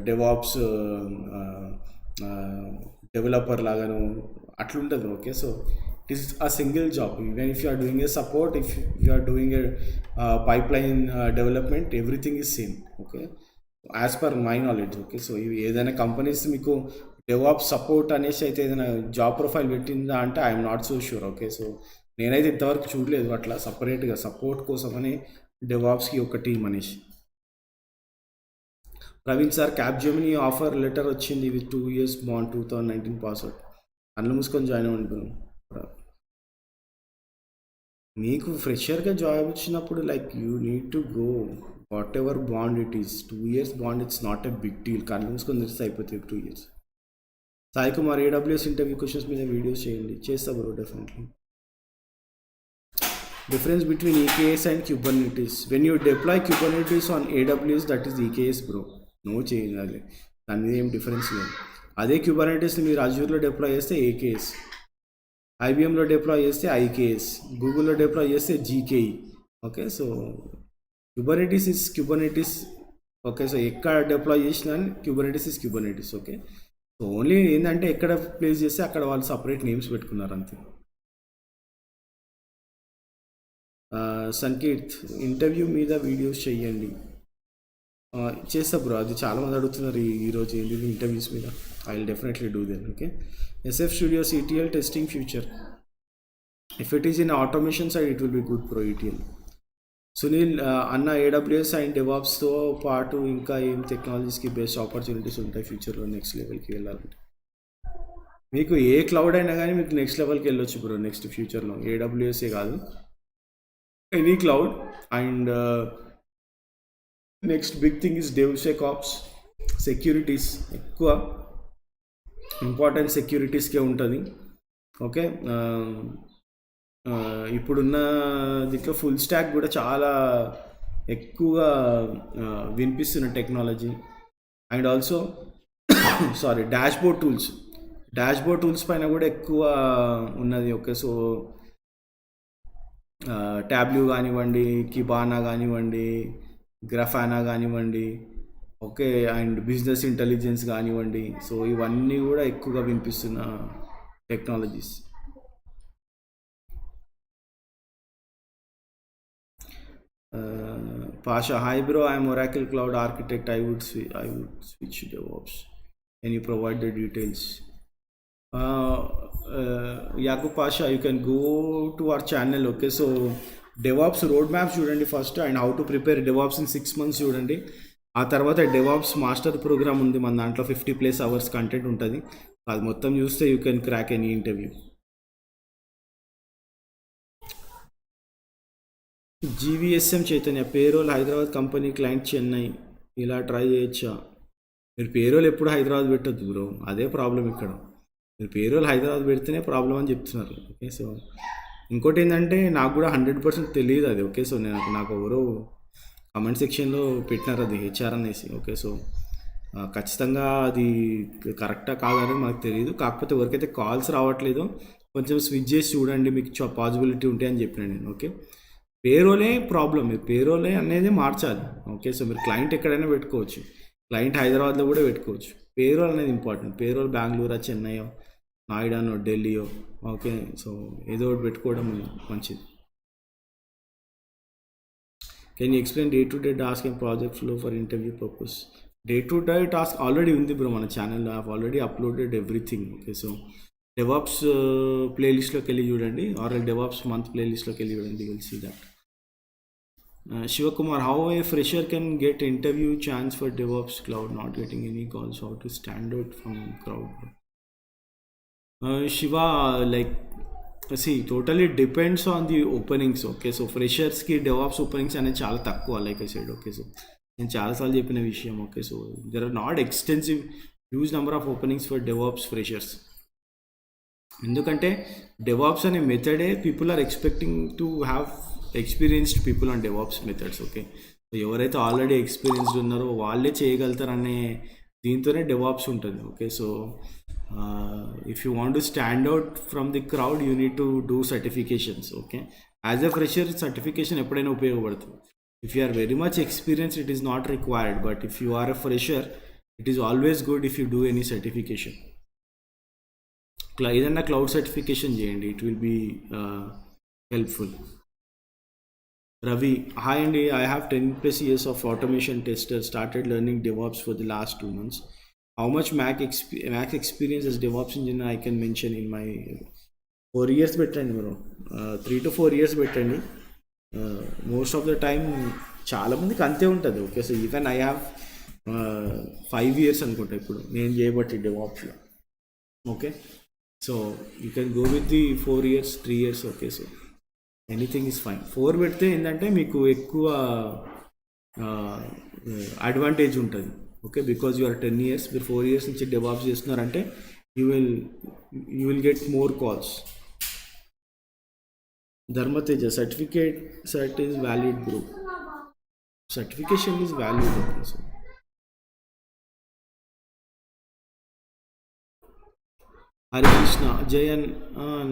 DevOps developer లాగాను అట్లుంటుంది. Okay, so it is a single job. Even if you are doing a support, if you are doing a pipeline development, everything is same. Okay, as per my knowledge. Okay, so ఇవి ఏదైనా companies మీకు DevOps support అనేసి అయితే ఏదైనా job profile పెట్టిందా అంటే I'm not so sure. Okay, so నేనైతే ఇంతవరకు చూడలేదు అట్లా సపరేట్గా సపోర్ట్ కోసమని DevOpsకి ఒక టీం అనేసి. Praveen sir, Capgemini offer letter వచ్చింది విత్ 2 years బాండ్, 2019 పాస్అవుట్. అందులో మూసుకొని జాయిన్ అవ్వంటున్నాను. మీకు ఫ్రెషర్గా జాబ్ వచ్చినప్పుడు like you need to go whatever bond it is. 2 years bond, it's not a big deal. కళ్ళు మూసుకొని తెరిస్తే అయిపోతుంది 2 years. Sai Kumar, AWS interview questions మీద వీడియోస్ చేయండి. చేస్తా bro, definitely. Difference between EKS and Kubernetes. When you deploy Kubernetes on AWS, that is EKS bro, no change. అది దాని మీద ఏం డిఫరెన్స్ లేదు. అదే Kubernetes మీరు అజూర్లో డిప్లాయ్ చేస్తే AKS. ఐబిఎంలో డిప్లాయ్ చేస్తే ఐకేఎస్, గూగుల్లో డిప్లాయ్ చేస్తే GKE. Okay, so Kubernetes. Okay, so ఎక్కడ డిప్లాయ్ చేసినా Kubernetes is Kubernetes. Okay, so only ఏంటంటే ఎక్కడ ప్లేస్ చేస్తే అక్కడ వాళ్ళు సపరేట్ నేమ్స్ పెట్టుకున్నారు అంతే. సంకేత్, ఇంటర్వ్యూ మీద వీడియోస్ చెయ్యండి. చేస్తా బ్రో, అది చాలా మంది అడుగుతున్నారు ఈరోజు ఏంటి ఇంటర్వ్యూస్ మీద. I will definitely do then. Okay, SF studios ETL testing future. If it is in automation side it will be good bro ETL. Sunil, అన్న ఏడబ్ల్యూఎస్ అండ్ డెవాప్స్తో పాటు ఇంకా ఏం టెక్నాలజీస్కి బెస్ట్ ఆపర్చునిటీస్ ఉంటాయి ఫ్యూచర్లో నెక్స్ట్ లెవెల్కి వెళ్ళాలంటే? మీకు ఏ క్లౌడ్ అయినా కానీ మీకు నెక్స్ట్ లెవెల్కి వెళ్ళొచ్చు బ్రో నెక్స్ట్ ఫ్యూచర్లో. ఏడబ్ల్యూఎస్ఏ కాదు, any cloud. And next big thing is DevSecOps. Securities ఎక్కువ ఇంపార్టెంట్ సెక్యూరిటీస్కే ఉంటుంది. ఓకే, ఇప్పుడున్న దీంట్లో ఫుల్ స్టాక్ కూడా చాలా ఎక్కువగా వినిపిస్తున్న technology. And also sorry, dashboard tools పైన కూడా ఎక్కువ ఉన్నది. ఓకే, సో ట్యాబ్ల్యూ కానివ్వండి, కిబానా కానివ్వండి, గ్రఫానా కానివ్వండి, ఓకే, అండ్ బిజినెస్ ఇంటెలిజెన్స్ కానివ్వండి, సో ఇవన్నీ కూడా ఎక్కువగా వినిపిస్తున్న technologies. Pasha, hi bro, I am Oracle Cloud Architect. I would switch DevOps. Can you provide the details? Yakub Pasha, you can go to our channel. Okay, so DevOps roadmap చూడండి first, and how to prepare DevOps in 6 months చూడండి. ఆ తర్వాత DevOps master programme ఉంది మన దాంట్లో, 50+ hours content ఉంటుంది. అది మొత్తం చూస్తే you can crack any interview. GVSM Chaitanya, payroll Hyderabad company, client Chennai, ఇలా ట్రై చేయొచ్చా? మీరు పేరోల్ ఎప్పుడు హైదరాబాద్ పెట్టద్దు బ్రో, అదే ప్రాబ్లం ఇక్కడ. మీరు పేరోల్ హైదరాబాద్ పెడితేనే ప్రాబ్లం అని చెప్తున్నారు. ఓకే, సో ఇంకోటి ఏంటంటే నాకు కూడా 100% తెలియదు అది. ఓకే, సో నాకు ఎవరో కామెంట్ సెక్షన్లో పెట్టినారు అది హెచ్ఆర్ అనేసి. ఓకే, సో ఖచ్చితంగా అది కరెక్టా కాదని మనకు తెలియదు. కాకపోతే ఎవరికైతే కాల్స్ రావట్లేదో కొంచెం స్విచ్ చేసి చూడండి, మీకు పాసిబిలిటీ ఉంటాయి అని చెప్పిన నేను. ఓకే, పేరోలే ప్రాబ్లం, మీరు పేరోలే అనేది మార్చాలి. ఓకే, సో మీరు క్లయింట్ ఎక్కడైనా పెట్టుకోవచ్చు, క్లయింట్ హైదరాబాద్లో కూడా పెట్టుకోవచ్చు. పేరోల్ అనేది ఇంపార్టెంట్. పేరోల్ బెంగళూరు, చెన్నైయో, నాయిడానో, ఢిల్లీయో, ఓకే, సో ఏదో ఒకటి పెట్టుకోవడం మంచిది. Can you explain day to day task and project flow for interview purpose? Day to day task already ఉంది బ్రో మన ఛానల్లో. I have already uploaded everything. Okay, so DevOps ప్లేలిస్ట్లోకి వెళ్ళి చూడండి, ఆర్ డెవాప్స్ మంత్ ప్లేలిస్ట్లోకి వెళ్ళి చూడండి, will see that. Shivakumar, how a fresher can get interview chance for DevOps Cloud, not getting any calls, how to stand out from crowd? Shiva, like, see, totally depends on the openings. Okay, so freshers ki DevOps openings అనేది చాలా తక్కువ, like I said. Okay, so నేను చాలాసార్లు చెప్పిన విషయం. Okay, so there are not extensive huge number of openings for DevOps freshers. ఎందుకంటే DevOps అనే మెథడే people are expecting to have experienced people on DevOps methods. Okay, ఎవరైతే ఆల్రెడీ ఎక్స్పీరియన్స్డ్ ఉన్నారో వాళ్ళే చేయగలుగుతారనే దీంతోనే డెవాప్స్ ఉంటుంది. Okay, so if you want to stand out from the crowd you need to do certifications. Okay, as a fresher certification ఎప్పుడైనా ఉపయోగపడుతుంది. If you are very much experience it is not required, but if you are a fresher it is always good if you do any certification. ఏదన్నా cloud certification చేయండి, it will be helpful. Ravi, hi Andy, I have 10+ years of automation tester, started learning DevOps for the last 2 months. How much Mac experience as DevOps engineer I can mention in my 4 years పెట్టండి bro, 3 to 4 years పెట్టండి. Most of the time చాలామందికి అంతే ఉంటుంది. Okay, so even I have 5 years అనుకుంటా ఇప్పుడు నేను చేయబట్టి డెవాప్స్లో. Okay, so you can go with the 4 years, 3 years. Okay, so anything is fine. 4 పెడితే ఏంటంటే మీకు ఎక్కువ అడ్వాంటేజ్ ఉంటుంది. Okay, because you are 10 years, మీరు 4 years నుంచి డెవాప్స్ చేస్తున్నారంటే you will get more calls. Dharmateja, cert is valid bro, certification is valid. Okay, so Hare Krishna Jayan,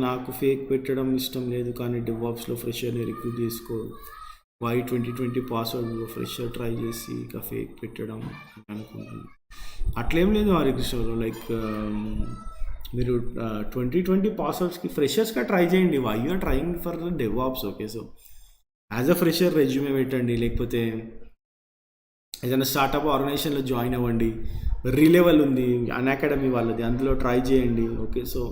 నాకు fake పెట్టడం ఇష్టం లేదు కానీ డివాప్స్లో ఫ్రెషర్ని రిక్రూట్ చేసుకోరు. వై 2020 పాస్వర్డ్ ఫ్రెషర్ ట్రై చేసి ఇక ఫేక్ పెట్టడం అని అనుకుంటున్నాను. అట్లేం లేదు హరే కృష్ణలో, లైక్ మీరు 2020 పాస్వర్డ్స్కి ఫ్రెషర్స్గా ట్రై చేయండి. Why you are trying for DevOps. Okay, so as a fresher resume పెట్టండి, లేకపోతే ఏదైనా స్టార్టప్ ఆర్గనైజేషన్లో జాయిన్ అవ్వండి. రీలెవెల్ ఉంది అకాడమీ వాళ్ళది, అందులో ట్రై చేయండి. Okay, so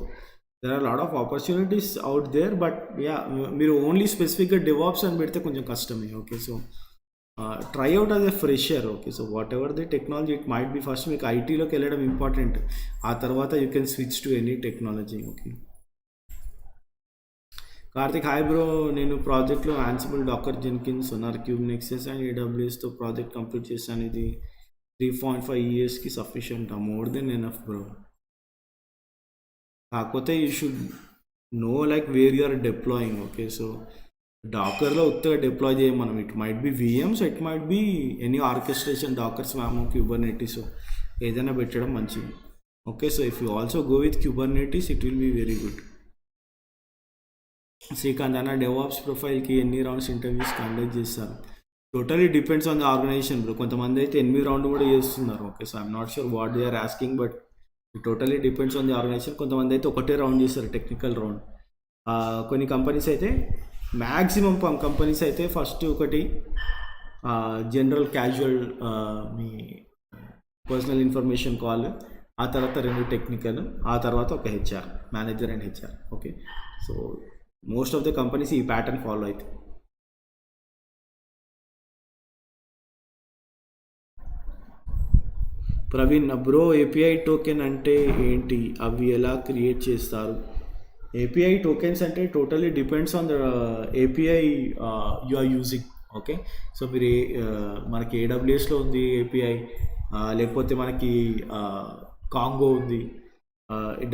there are lot of opportunities out there, but yeah మీరు ఓన్లీ స్పెసిఫిక్గా డెవాప్స్ అని పెడితే కొంచెం కష్టమే. Okay, so try out as a fresher. Okay, so what the technology it might be, first మీకు ఐటీలోకి వెళ్ళడం ఇంపార్టెంట్, ఆ తర్వాత you can switch to any technology. Okay, Karthik hi bro, నేను ప్రాజెక్ట్లో Ansible, Docker, Jenkins, SonarQube, Nexus and ఏడబ్ల్యూఎస్తో project complete చేశాను. ఇది 3.5 ఇయర్స్కి sufficient, more than enough bro. కాకపోతే you should know like where you are deploying. Okay, so డాకర్లో ఉత్తగా deploy చేయం మనం. It might be VMs, it might be any orchestration, Docker, స్వామో, క్యూబర్నెటీస్ ఏదైనా పెట్టడం మంచిది. Okay, so if you also go with Kubernetes it will be very good. Srikanth అన్న, DevOps ప్రొఫైల్కి ఎన్ని రౌండ్స్ ఇంటర్వ్యూస్ కండక్ట్ చేస్తారు? Totally depends on the organization bro. కొంతమంది అయితే 8 రౌండ్ కూడా చేస్తున్నారు. Okay, so I'm not sure what they are asking, but it totally depends on the organization. కొంతమంది అయితే ఒకటే రౌండ్ చేస్తారు, టెక్నికల్ రౌండ్. కొన్ని కంపెనీస్ అయితే, మ్యాక్సిమం కంపెనీస్ అయితే ఫస్ట్ ఒకటి జనరల్ క్యాజువల్ మీ పర్సనల్ ఇన్ఫర్మేషన్ కాల్, ఆ తర్వాత 2 టెక్నికల్, ఆ తర్వాత ఒక HR, manager and HR. Okay, so most of the companies ఈ ప్యాటర్న్ ఫాలో అవుతాయి. ప్రవీణ్ బ్రో, ఏపీఐ టోకెన్ అంటే ఏంటి, అవి ఎలా క్రియేట్ చేస్తారు? ఏపీఐ టోకెన్స్ అంటే totally depends on the API you are using. Okay, so మీరు మనకి ఏడబ్ల్యూఎస్లో ఉంది ఏపీఐ, లేకపోతే మనకి కాంగో ఉంది,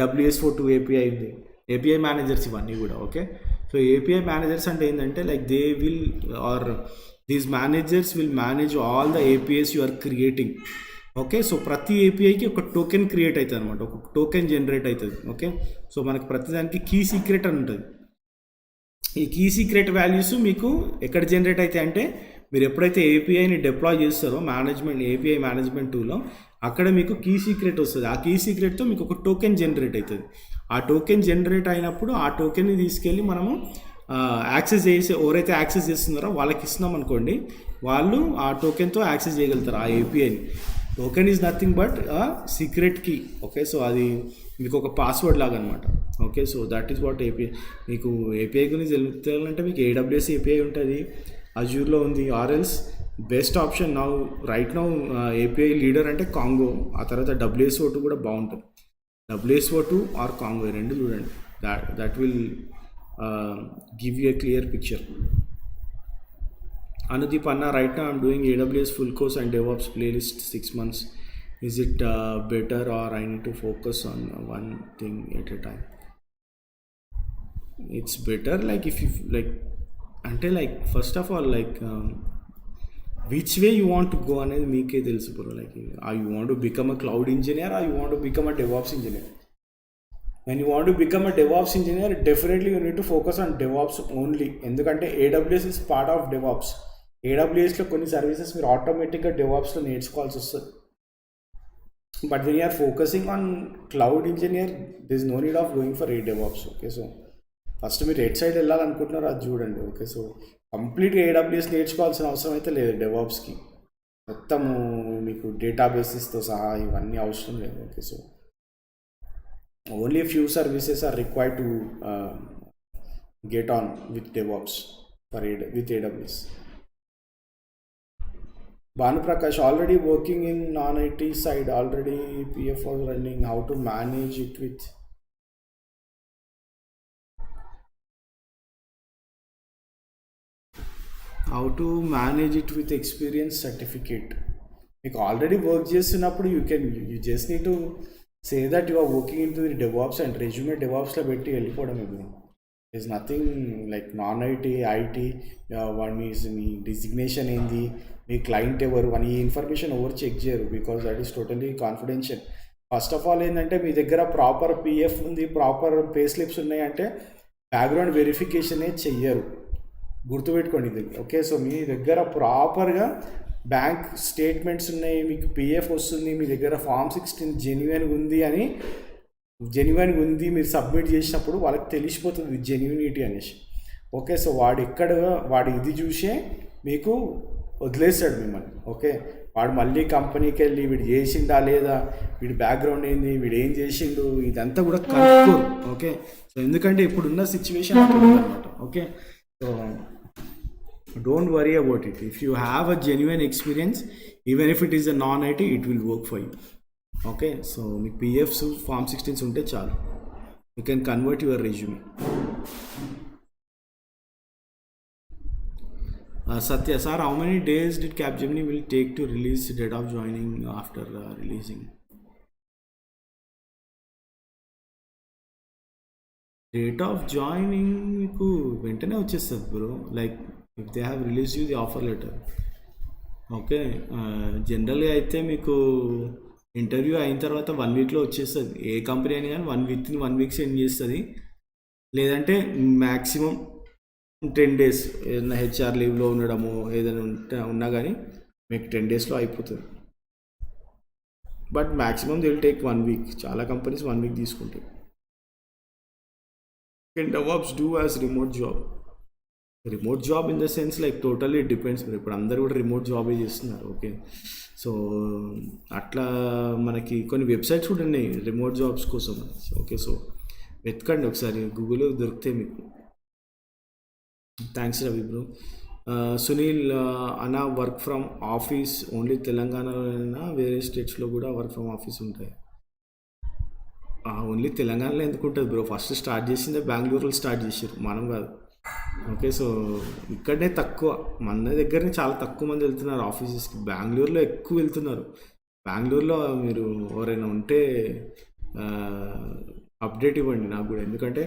WS42 ఏపీఐ ఉంది, ఏపీఐ మేనేజర్స్ ఇవన్నీ కూడా. ఓకే, సో ఏపీఐ మేనేజర్స్ అంటే ఏంటంటే like they will are these managers will manage all the APIs you are creating. Okay, so ప్రతి ఏపీఐకి ఒక టోకెన్ క్రియేట్ అవుతుంది అనమాట, ఒక టోకెన్ జనరేట్ అవుతుంది. ఓకే, సో మనకి ప్రతిదానికి కీ సీక్రెట్ అని ఉంటుంది. ఈ కీ సీక్రెట్ వాల్యూస్ మీకు ఎక్కడ జనరేట్ అవుతాయి అంటే, మీరు ఎప్పుడైతే ఏపీఐని డిప్లాయ్ చేస్తారో ఏపీఐ మేనేజ్మెంట్ టూలో, అక్కడ మీకు కీ సీక్రెట్ వస్తుంది. ఆ కీ సీక్రెట్తో మీకు ఒక టోకెన్ జనరేట్ అవుతుంది. ఆ టోకెన్ జనరేట్ అయినప్పుడు ఆ టోకెన్ని తీసుకెళ్ళి మనము యాక్సెస్ చేసి, ఎవరైతే యాక్సెస్ చేస్తున్నారో వాళ్ళకి ఇస్తున్నాం అనుకోండి, వాళ్ళు ఆ టోకెన్తో యాక్సెస్ చేయగలుగుతారు ఆ ఏపీఐని. Token is nothing but secret key. Okay, so అది మీకు ఒక పాస్వర్డ్ లాగా అనమాట. Okay, so that is what API. మీకు ఏపీఐ గురించి తెలుగుతారంటే మీకు ఏడబ్ల్యూఎస్ ఏపీఐ ఉంటుంది, అజూర్లో ఉంది, ఆర్ఎల్స్ best option right now API leader అంటే కాంగో. ఆ తర్వాత WSO2 కూడా బాగుంటుంది. WSO2 ఆర్ కాంగో, రెండు చూడండి. That will give you A clear picture. Anudeep Anna, right now I'm doing AWS full course and DevOps playlist 6 months. Is it better or I need to focus on one thing at a time? It's better like if you like, until like first of all like which way you want to go అనేది మీకే తెలుసు bro. Like you want to become a cloud engineer or you want to become a DevOps engineer? When you want to become a DevOps engineer, definitely you need to focus on DevOps only. ఎందుకంటే AWS is part of DevOps. ఏడబ్ల్యూఎస్లో కొన్ని services మీరు ఆటోమేటిక్గా డెవాప్స్లో నేర్చుకోవాల్సి వస్తుంది. But when you're focusing on cloud engineer, this no need of going for DevOps. Okay, so first మీరు ఎట్ సైడ్ వెళ్ళాలనుకుంటున్నారో అది చూడండి. ఓకే, సో కంప్లీట్గా ఏడబ్ల్యూఎస్ నేర్చుకోవాల్సిన అవసరం అయితే లేదు డెవాప్స్కి. మొత్తము మీకు డేటాబేసెస్తో సహా ఇవన్నీ అవసరం లేదు. Okay, so only few services are required to get on with DevOps with AWS. Banu Prakash, already working in non-IT side, already PF was running. How to manage it with? How to manage it with experience certificate? మీకు already work చేస్తున్నప్పుడు you just need to say that you are working in to the DevOps and resume డెవాప్స్లో పెట్టి వెళ్ళిపోవడం. ఇప్పుడు is nothing like non IT, IT, మీ designation ఏంది, మీ client ఎవరు అని ఈ ఇన్ఫర్మేషన్ ఎవరు చెక్ చేయరు, because that is totally confidential. First of all ఏంటంటే మీ దగ్గర ప్రాపర్ పిఎఫ్ ఉంది, ప్రాపర్ పే స్లిప్స్ ఉన్నాయంటే బ్యాక్గ్రౌండ్ వెరిఫికేషనే చెయ్యరు. గుర్తుపెట్టుకోండి ఇది. ఓకే, సో మీ దగ్గర ప్రాపర్గా బ్యాంక్ స్టేట్మెంట్స్ ఉన్నాయి, మీకు పిఎఫ్ వస్తుంది, మీ దగ్గర ఫామ్ 16 జెన్యున్గా ఉంది మీరు సబ్మిట్ చేసినప్పుడు వాళ్ళకి తెలిసిపోతుంది జెన్యునిటీ అనేసి. ఓకే, సో వాడు ఇది చూసే మీకు వదిలేస్తాడు మిమ్మల్ని. ఓకే, వాడు మళ్ళీ కంపెనీకి వెళ్ళి వీడు చేసిండా లేదా, వీడి బ్యాక్గ్రౌండ్ ఏంది, వీడు ఏం చేసిండు, ఇదంతా కూడా కనుక్కోరు. ఓకే, సో ఎందుకంటే ఇప్పుడున్న సిచ్యువేషన్ అనమాట. Okay, so don't worry about it. If you have a genuine experience, even if it is a non-IT, it will work for you. Okay, so మీ పిఎఫ్స్ ఫామ్ 16 ఉంటే చాలు, you can convert your resume. Satya sir, how many days did Capgemini will take to release date of joining after releasing? Date of joining మీకు వెంటనే వచ్చేస్తుంది bro. Like if they have release you the offer letter. Okay, జనరల్గా అయితే మీకు interview అయిన తర్వాత 1 వీక్లో వచ్చేస్తుంది. ఏ కంపెనీ అయినా కానీ 1 వీక్ సెండ్ చేస్తుంది. లేదంటే మ్యాక్సిమం 10 డేస్, ఏదైనా హెచ్ఆర్ లీవ్లో ఉండడము ఏదైనా ఉన్నా కానీ మీకు 10 డేస్లో అయిపోతుంది. But maximum they will take 1 week. చాలా కంపెనీస్ 1 వీక్ తీసుకుంటాయి. Can DevOps do as remote job in the sense like totally depends. ఇప్పుడు అందరూ కూడా రిమోట్ జాబే చేస్తున్నారు. ఓకే, సో అట్లా మనకి కొన్ని వెబ్సైట్స్ కూడా ఉన్నాయి రిమోట్ జాబ్స్ కోసం. ఓకే, సో వెతకండి ఒకసారి, గూగుల్లో దొరుకుతాయి మీకు. Thanks Ravi bro. సునీల్ అన్న, వర్క్ ఫ్రమ్ ఆఫీస్ ఓన్లీ తెలంగాణలోనైనా వేరే స్టేట్స్లో కూడా వర్క్ ఫ్రమ్ ఆఫీస్ ఉంటాయి? ఓన్లీ తెలంగాణలో ఎందుకు ఉంటుంది బ్రో? ఫస్ట్ స్టార్ట్ చేసిందే బెంగళూరులో స్టార్ట్ చేసారు, మనం కాదు. ఓకే, సో ఇక్కడనే తక్కువ, మన దగ్గరనే చాలా తక్కువ మంది వెళ్తున్నారు ఆఫీసెస్కి. బెంగళూరులో ఎక్కువ వెళ్తున్నారు. బెంగళూరులో మీరు ఎవరైనా ఉంటే అప్డేట్ ఇవ్వండి నాకు కూడా, ఎందుకంటే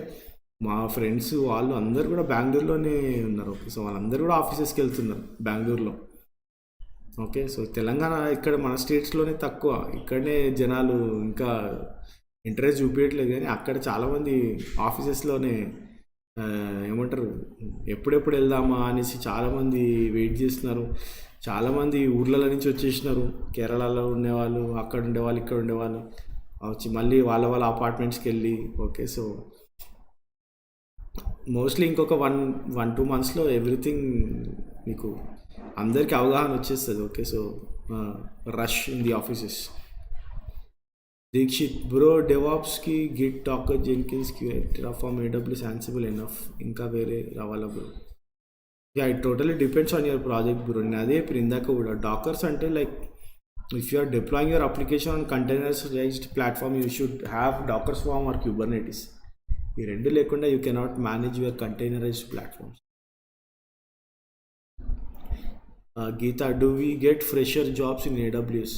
మా ఫ్రెండ్స్ వాళ్ళు అందరు కూడా బెంగళూరులోనే ఉన్నారు. ఓకే, సో వాళ్ళందరూ కూడా ఆఫీసెస్కి వెళ్తున్నారు బెంగళూరులో. ఓకే, సో తెలంగాణ ఇక్కడ మన స్టేట్స్లోనే తక్కువ, ఇక్కడనే జనాలు ఇంకా ఇంట్రెస్ట్ చూపించట్లేదు. కానీ అక్కడ చాలామంది ఆఫీసెస్లోనే ఏమంటారు, ఎప్పుడెప్పుడు వెళ్దామా అనేసి చాలామంది వెయిట్ చేస్తున్నారు. చాలామంది ఊర్లలో నుంచి వచ్చేసినారు, కేరళలో ఉండేవాళ్ళు, అక్కడ ఉండేవాళ్ళు, ఇక్కడ ఉండేవాళ్ళు వచ్చి మళ్ళీ వాళ్ళ అపార్ట్మెంట్స్కి వెళ్ళి. ఓకే, సో మోస్ట్లీ ఇంకొక 1-2 మంత్స్లో ఎవ్రీథింగ్ మీకు అందరికీ అవగాహన వచ్చేస్తుంది. Okay, so rush in the offices. Dikshit bro, డెవాప్స్కి Git, Docker, Jenkins, Terraform, AWS, Ansible enough, ఇంకా వేరే రావాలా bro? Yeah, it totally depends on your project bro. నేను అదే ఇప్పుడు ఇందాక కూడా, డాకర్స్ అంటే like if you are deploying your application on containerized platform, you should have Docker swarm or Kubernetes. ఈ రెండు లేకుండా you cannot manage your containerized platforms. Geeta, do we get fresher jobs in AWS?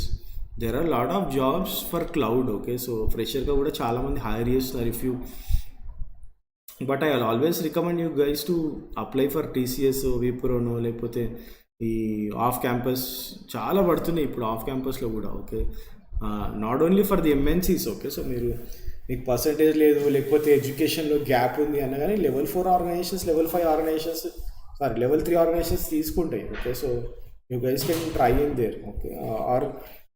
There are lot of jobs for cloud. Okay, so ఫ్రెషర్గా కూడా చాలామంది hire చేస్తున్నారు. If you, but I always recommend you guys to apply for TCS, విప్రోనో, లేకపోతే ఈ off campus చాలా పడుతున్నాయి ఇప్పుడు ఆఫ్ క్యాంపస్లో కూడా. Okay, not only for the MNCs. Okay, so మీకు పర్సంటేజ్ లేదు, లేకపోతే ఎడ్యుకేషన్లో గ్యాప్ ఉంది అన్న కానీ level 4 organizations, level 5 organizations, level 3 organizations తీసుకుంటాయి. Okay, so you guys can try in there. Okay, or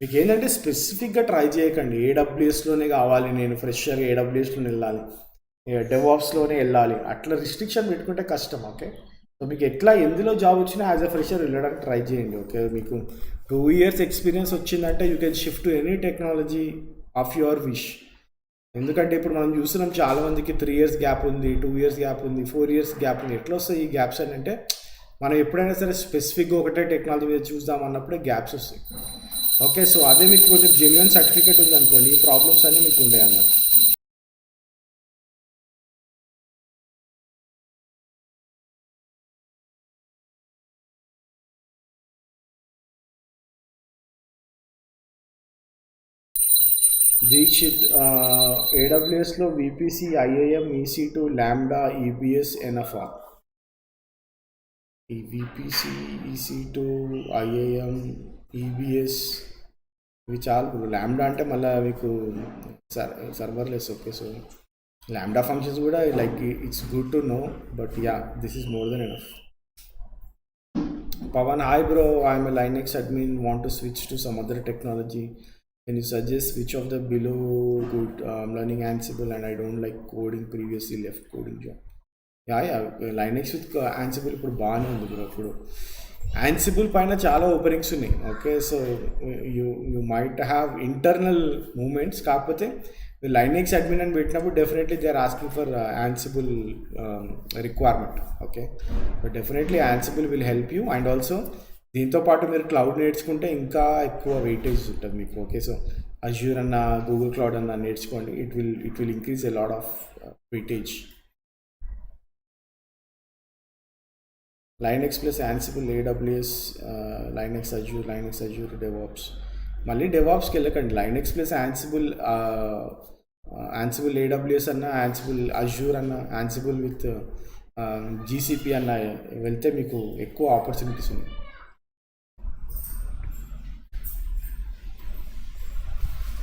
మీకు ఏంటంటే స్పెసిఫిక్గా ట్రై చేయకండి AWSలోనే కావాలి, నేను ఫ్రెషర్గా AWSలోనే వెళ్ళాలి, డెవాప్స్లోనే వెళ్ళాలి, అట్లా రిస్ట్రిక్షన్ పెట్టుకుంటే కష్టం. ఓకే, సో మీకు ఎట్లా ఎందులో జాబ్ వచ్చినా యాజ్ అ ఫ్రెషర్ వెళ్ళడానికి ట్రై చేయండి. ఓకే, మీకు 2 years ఎక్స్పీరియన్స్ వచ్చిందంటే you can shift to any technology of your wish. ఎందుకంటే ఇప్పుడు మనం చూస్తున్నాం చాలామందికి 3 years గ్యాప్ ఉంది, 2 years గ్యాప్ ఉంది, 4 years గ్యాప్ ఉంది. ఎట్లా వస్తాయి ఈ గ్యాప్స్ అని అంటే, మనం ఎప్పుడైనా సరే స్పెసిఫిక్గా ఒకటే టెక్నాలజీ మీద చూద్దాం అన్నప్పుడే గ్యాప్స్ వస్తాయి. ఓకే, సో అదే మీకు కొంచెం జెన్యున్ సర్టిఫికేట్ ఉంది అనుకోండి, ఈ ప్రాబ్లమ్స్ అన్నీ మీకు ఉంటాయి అన్నట్టు. దీక్షిత్, AWSలో VPC, IAM, EC2, ల్యాండా, EBS ఎనఫా? ఈ VPC, EC2, IAM, EBS ఇవి చాలు బ్రో. ల్యాండా అంటే మళ్ళీ మీకు serverless. Okay, so Lambda functions కూడా like it's good to know, but yeah this is more than enough. Pawan, hi bro, I'm a Linux admin, want to switch to some other technology. Can you suggest which of the below good? I'm learning Ansible and I don't like coding, previously left coding job. Yeah Linux with Ansible ఇప్పుడు బాగానే ఉంది bro. ఇప్పుడు Ansible పైన చాలా openings ఉన్నాయి. Okay, so you might have internal movements, కాకపోతే Linux admin అని పెట్టినప్పుడు definitely they are asking for Ansible requirement. Okay, but definitely Ansible will help you. And also దీంతో పాటు మీరు క్లౌడ్ నేర్చుకుంటే ఇంకా ఎక్కువ వెయిటేజ్ ఉంటుంది మీకు. ఓకే, సో అజ్యూర్ అన్న, గూగుల్ క్లౌడ్ అన్న నేర్చుకోండి. It will increase a lot of weightage. Linux plus Ansible, AWS, Linux Azure, DevOps. మళ్ళీ డెవాప్స్కి వెళ్ళకండి. Linux plus Ansible, Ansible AWS అన్న, యాన్సిబుల్ అజ్యూర్ అన్న, యాన్సిబుల్ విత్ జీసీపీ అన్న వెళ్తే మీకు ఎక్కువ ఆపర్చునిటీస్ ఉన్నాయి.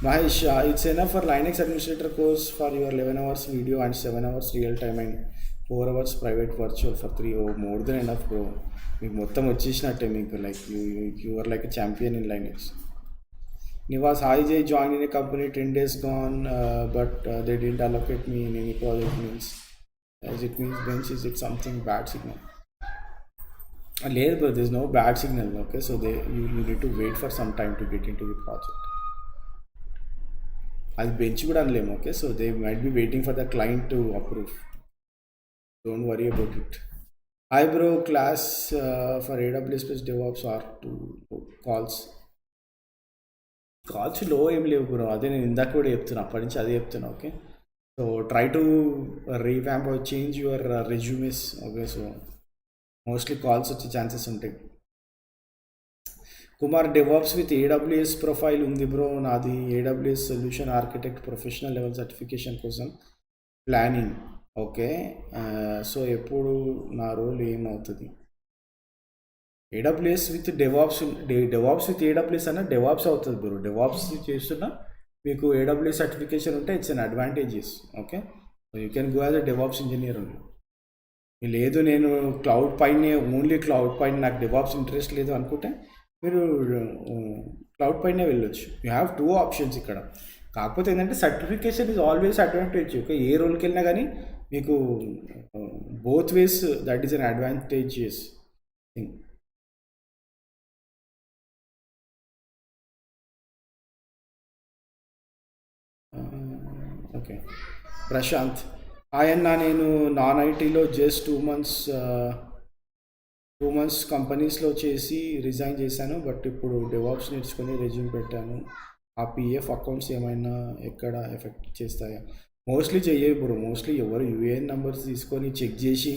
Mahesh, it's enough for Linux administrator course for your 11 hours video and 7 hours real time and 4 hours private virtual for 3. Oh, more than enough bro. మీకు మొత్తం వచ్చేసినట్టే మీకు. Like you are like a champion in Linux. Nivas, hi Jay, joined in a company 10 days gone, but they didn't allocate me in any project. Means as it means bench, is it something bad signal? లేదు bro, there's no bad signal. Okay, so you need to wait for some time to get into the project. అది bench కూడా అనలేము. Okay, so they might be waiting for the client to approve. Don't worry about it. I bro, class for AWS plus DevOps are two calls లో ఏం లేవు bro. అదే నేను ఇందాక కూడా చెప్తున్నా, అప్పటి నుంచి అదే చెప్తున్నా. Okay, so try to revamp or change your resumes. Okay, so mostly calls వచ్చే ఛాన్సెస్ ఉంటాయి. Kumar, DevOps with AWS profile ఉంది బ్రో. నాది AWS solution architect professional level certification కోసం ప్లానింగ్. ఓకే, సో ఎప్పుడు నా రోల్ ఏమవుతుంది? AWS with DevOps with AWS అన్న DevOps అవుతుంది బ్రో. డెవాప్స్ చేస్తున్నా మీకు ఏడబ్ల్యూఎస్ సర్టిఫికేషన్ ఉంటే it's an advantages. Okay, so you can go as a DevOps engineer ఉంది. లేదు నేను క్లౌడ్ పైనే, ఓన్లీ క్లౌడ్ పైన నాకు డెవాప్స్ ఇంట్రెస్ట్ లేదు అనుకుంటే మీరు క్లౌడ్ పైనే వెళ్ళొచ్చు. యూ హ్యావ్ 2 ఆప్షన్స్ ఇక్కడ. కాకపోతే ఏంటంటే certification is always advantage. Okay, ఏ రోల్కి వెళ్ళినా కానీ మీకు both ways that is an advantageous thing. Okay, Prashant, ఆయన నేను నాన్ ఐటీలో జస్ట్ 2 months కంపెనీస్లో చేసి రిజైన్ చేశాను. బట్ ఇప్పుడు డెవాప్స్ నేర్చుకొని రెజ్యూమ్ పెట్టాను. ఆ పిఎఫ్ అకౌంట్స్ ఏమైనా ఎక్కడ ఎఫెక్ట్ చేస్తాయా? మోస్ట్లీ చెయ్యవు బ్రో. మోస్ట్లీ ఎవరు యూఏఎన్ నెంబర్స్ తీసుకొని చెక్ చేసి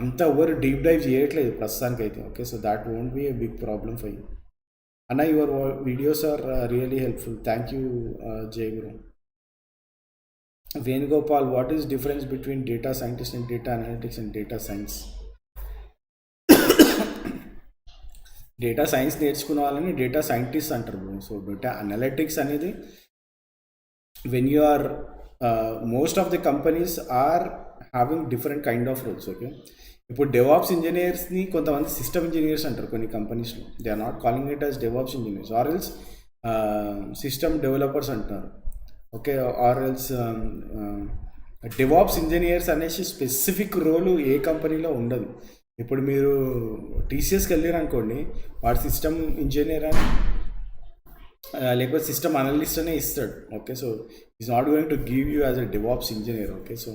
అంతా ఎవరు డీప్ డైవ్ చేయట్లేదు ప్రస్తుతానికైతే. Okay, so that won't be a big problem for you. అన్న, your videos are really helpful. Thank you Jai bro. Venugopal, what is difference between data scientist and data analytics and data science? Data science నేర్చుకున్న వాళ్ళని data scientist అంటారు bro. So data analytics అనేది when you are most of the companies are having different kind of roles. Okay, ఇప్పుడు DevOps ఇంజనీర్స్ని కొంతమంది system engineers అంటారు కొన్ని కంపెనీస్లో. They are not calling it as DevOps engineers, or else system developers అంటారు. Okay, or else DevOps engineers అనేసి specific role ఏ కంపెనీలో ఉండదు. ఇప్పుడు మీరు టీసీఎస్కి వెళ్ళారు అనుకోండి, వాడు సిస్టమ్ ఇంజనీర్ అని లేకపోతే సిస్టమ్ అనలిస్ట్ అనే ఇస్తాడు. Okay, so is not going to give you as a DevOps engineer. Okay, so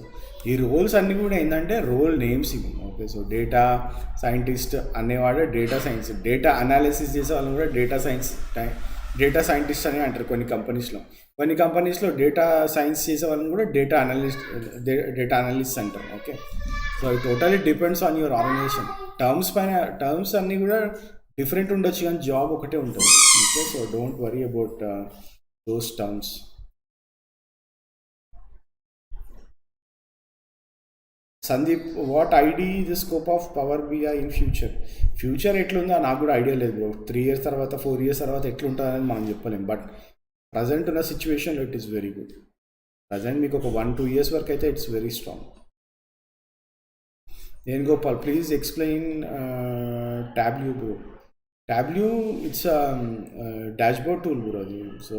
ఈ రోల్స్ అన్నీ కూడా ఏంటంటే రోల్ నేమ్స్ ఇవి. ఓకే, సో డేటా సైంటిస్ట్ అనేవాడు డేటా సైన్స్, డేటా అనాలిసిస్ చేసే వాళ్ళని కూడా డేటా సైంటిస్ట్ అని అంటారు కొన్ని కంపెనీస్లో. కొన్ని కంపెనీస్లో డేటా సైన్స్ చేసే వాళ్ళని కూడా డేటా అనలిస్ట్ అంటారు. Okay, so it totally depends on your organization. Terms అన్నీ కూడా డిఫరెంట్ ఉండొచ్చు కానీ జాబ్ ఒకటే ఉంటుంది. Okay, so don't worry about those terms. Sandeep, what I'd the scope of Power BI in future? Future ఎట్లుందో నాకు కూడా ఐడియా లేదు బ్రో. 3 years తర్వాత 4 years తర్వాత ఎట్లుంటుంది అనేది మనం చెప్పలేం. బట్ ప్రజెంట్ ఉన్న సిచ్యువేషన్లో it is very good. Present మీకు ఒక 1-2 years వరకు అయితే ఇట్స్ వెరీ స్ట్రాంగ్. నేను Gopal, please explain Tableau bro. Tableau it's dashboard tool bro అది. సో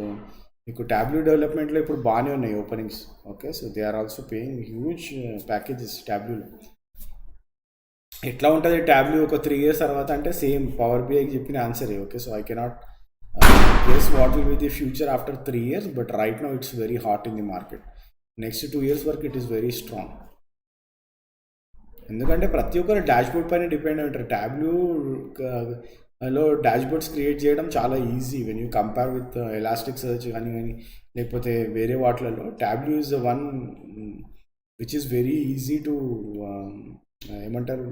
మీకు టాబ్ల్యూ డెవలప్మెంట్లో ఇప్పుడు బాగానే ఉన్నాయి openings. Okay, so they are also paying huge packages టాబ్ల్యూలో. ఎట్లా ఉంటుంది టాబ్ల్యూ ఒక 3 years తర్వాత అంటే సేమ్ పవర్ బిఐకి చెప్పిన ఆన్సరే. Okay, so I cannot guess what will be the future after 3 years, but right now it's very hot in the market. Next 2 years వరకు ఇట్ ఈస్ వెరీ స్ట్రాంగ్. ఎందుకంటే ప్రతి ఒక్కరు డాష్బోర్డ్ పైన డిపెండ్ అయి ఉంటారు. టాబ్ల్యూలో డాష్బోర్డ్స్ క్రియేట్ చేయడం చాలా easy when you compare with Elasticsearch కానీ లేకపోతే వేరే వాటిలలో. Tableau is the one which is very easy to ఏమంటారు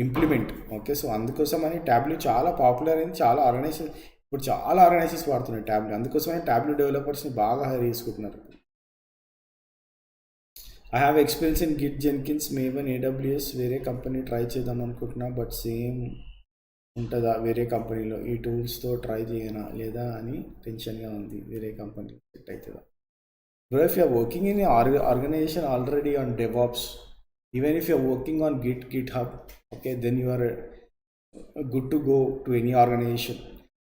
ఇంప్లిమెంట్. ఓకే, సో అందుకోసం అని టాబ్ల్యూ చాలా పాపులర్ అయింది. చాలా ఆర్గనైజేషన్ ఇప్పుడు చాలా ఆర్గనైజేషన్స్ వాడుతున్నాయి టాబ్ల్యూ. అందుకోసమని టాబ్ల్యూ డెవలపర్స్ని బాగా హైర్ చేసుకుంటున్నారు. I have experience in Git, Jenkins, Maven, AWS. వేరే కంపెనీ ట్రై చేద్దాం అనుకుంటున్నా, బట్ సేమ్ ఉంటుందా వేరే కంపెనీలో? ఈ టూల్స్తో ట్రై చేయనా లేదా అని టెన్షన్గా ఉంది. వేరే కంపెనీ సెట్ అవుతుందా? Bro, if you're working in organization already on DevOps, even if you're working on GitHub, okay, then you are good to go to any organization.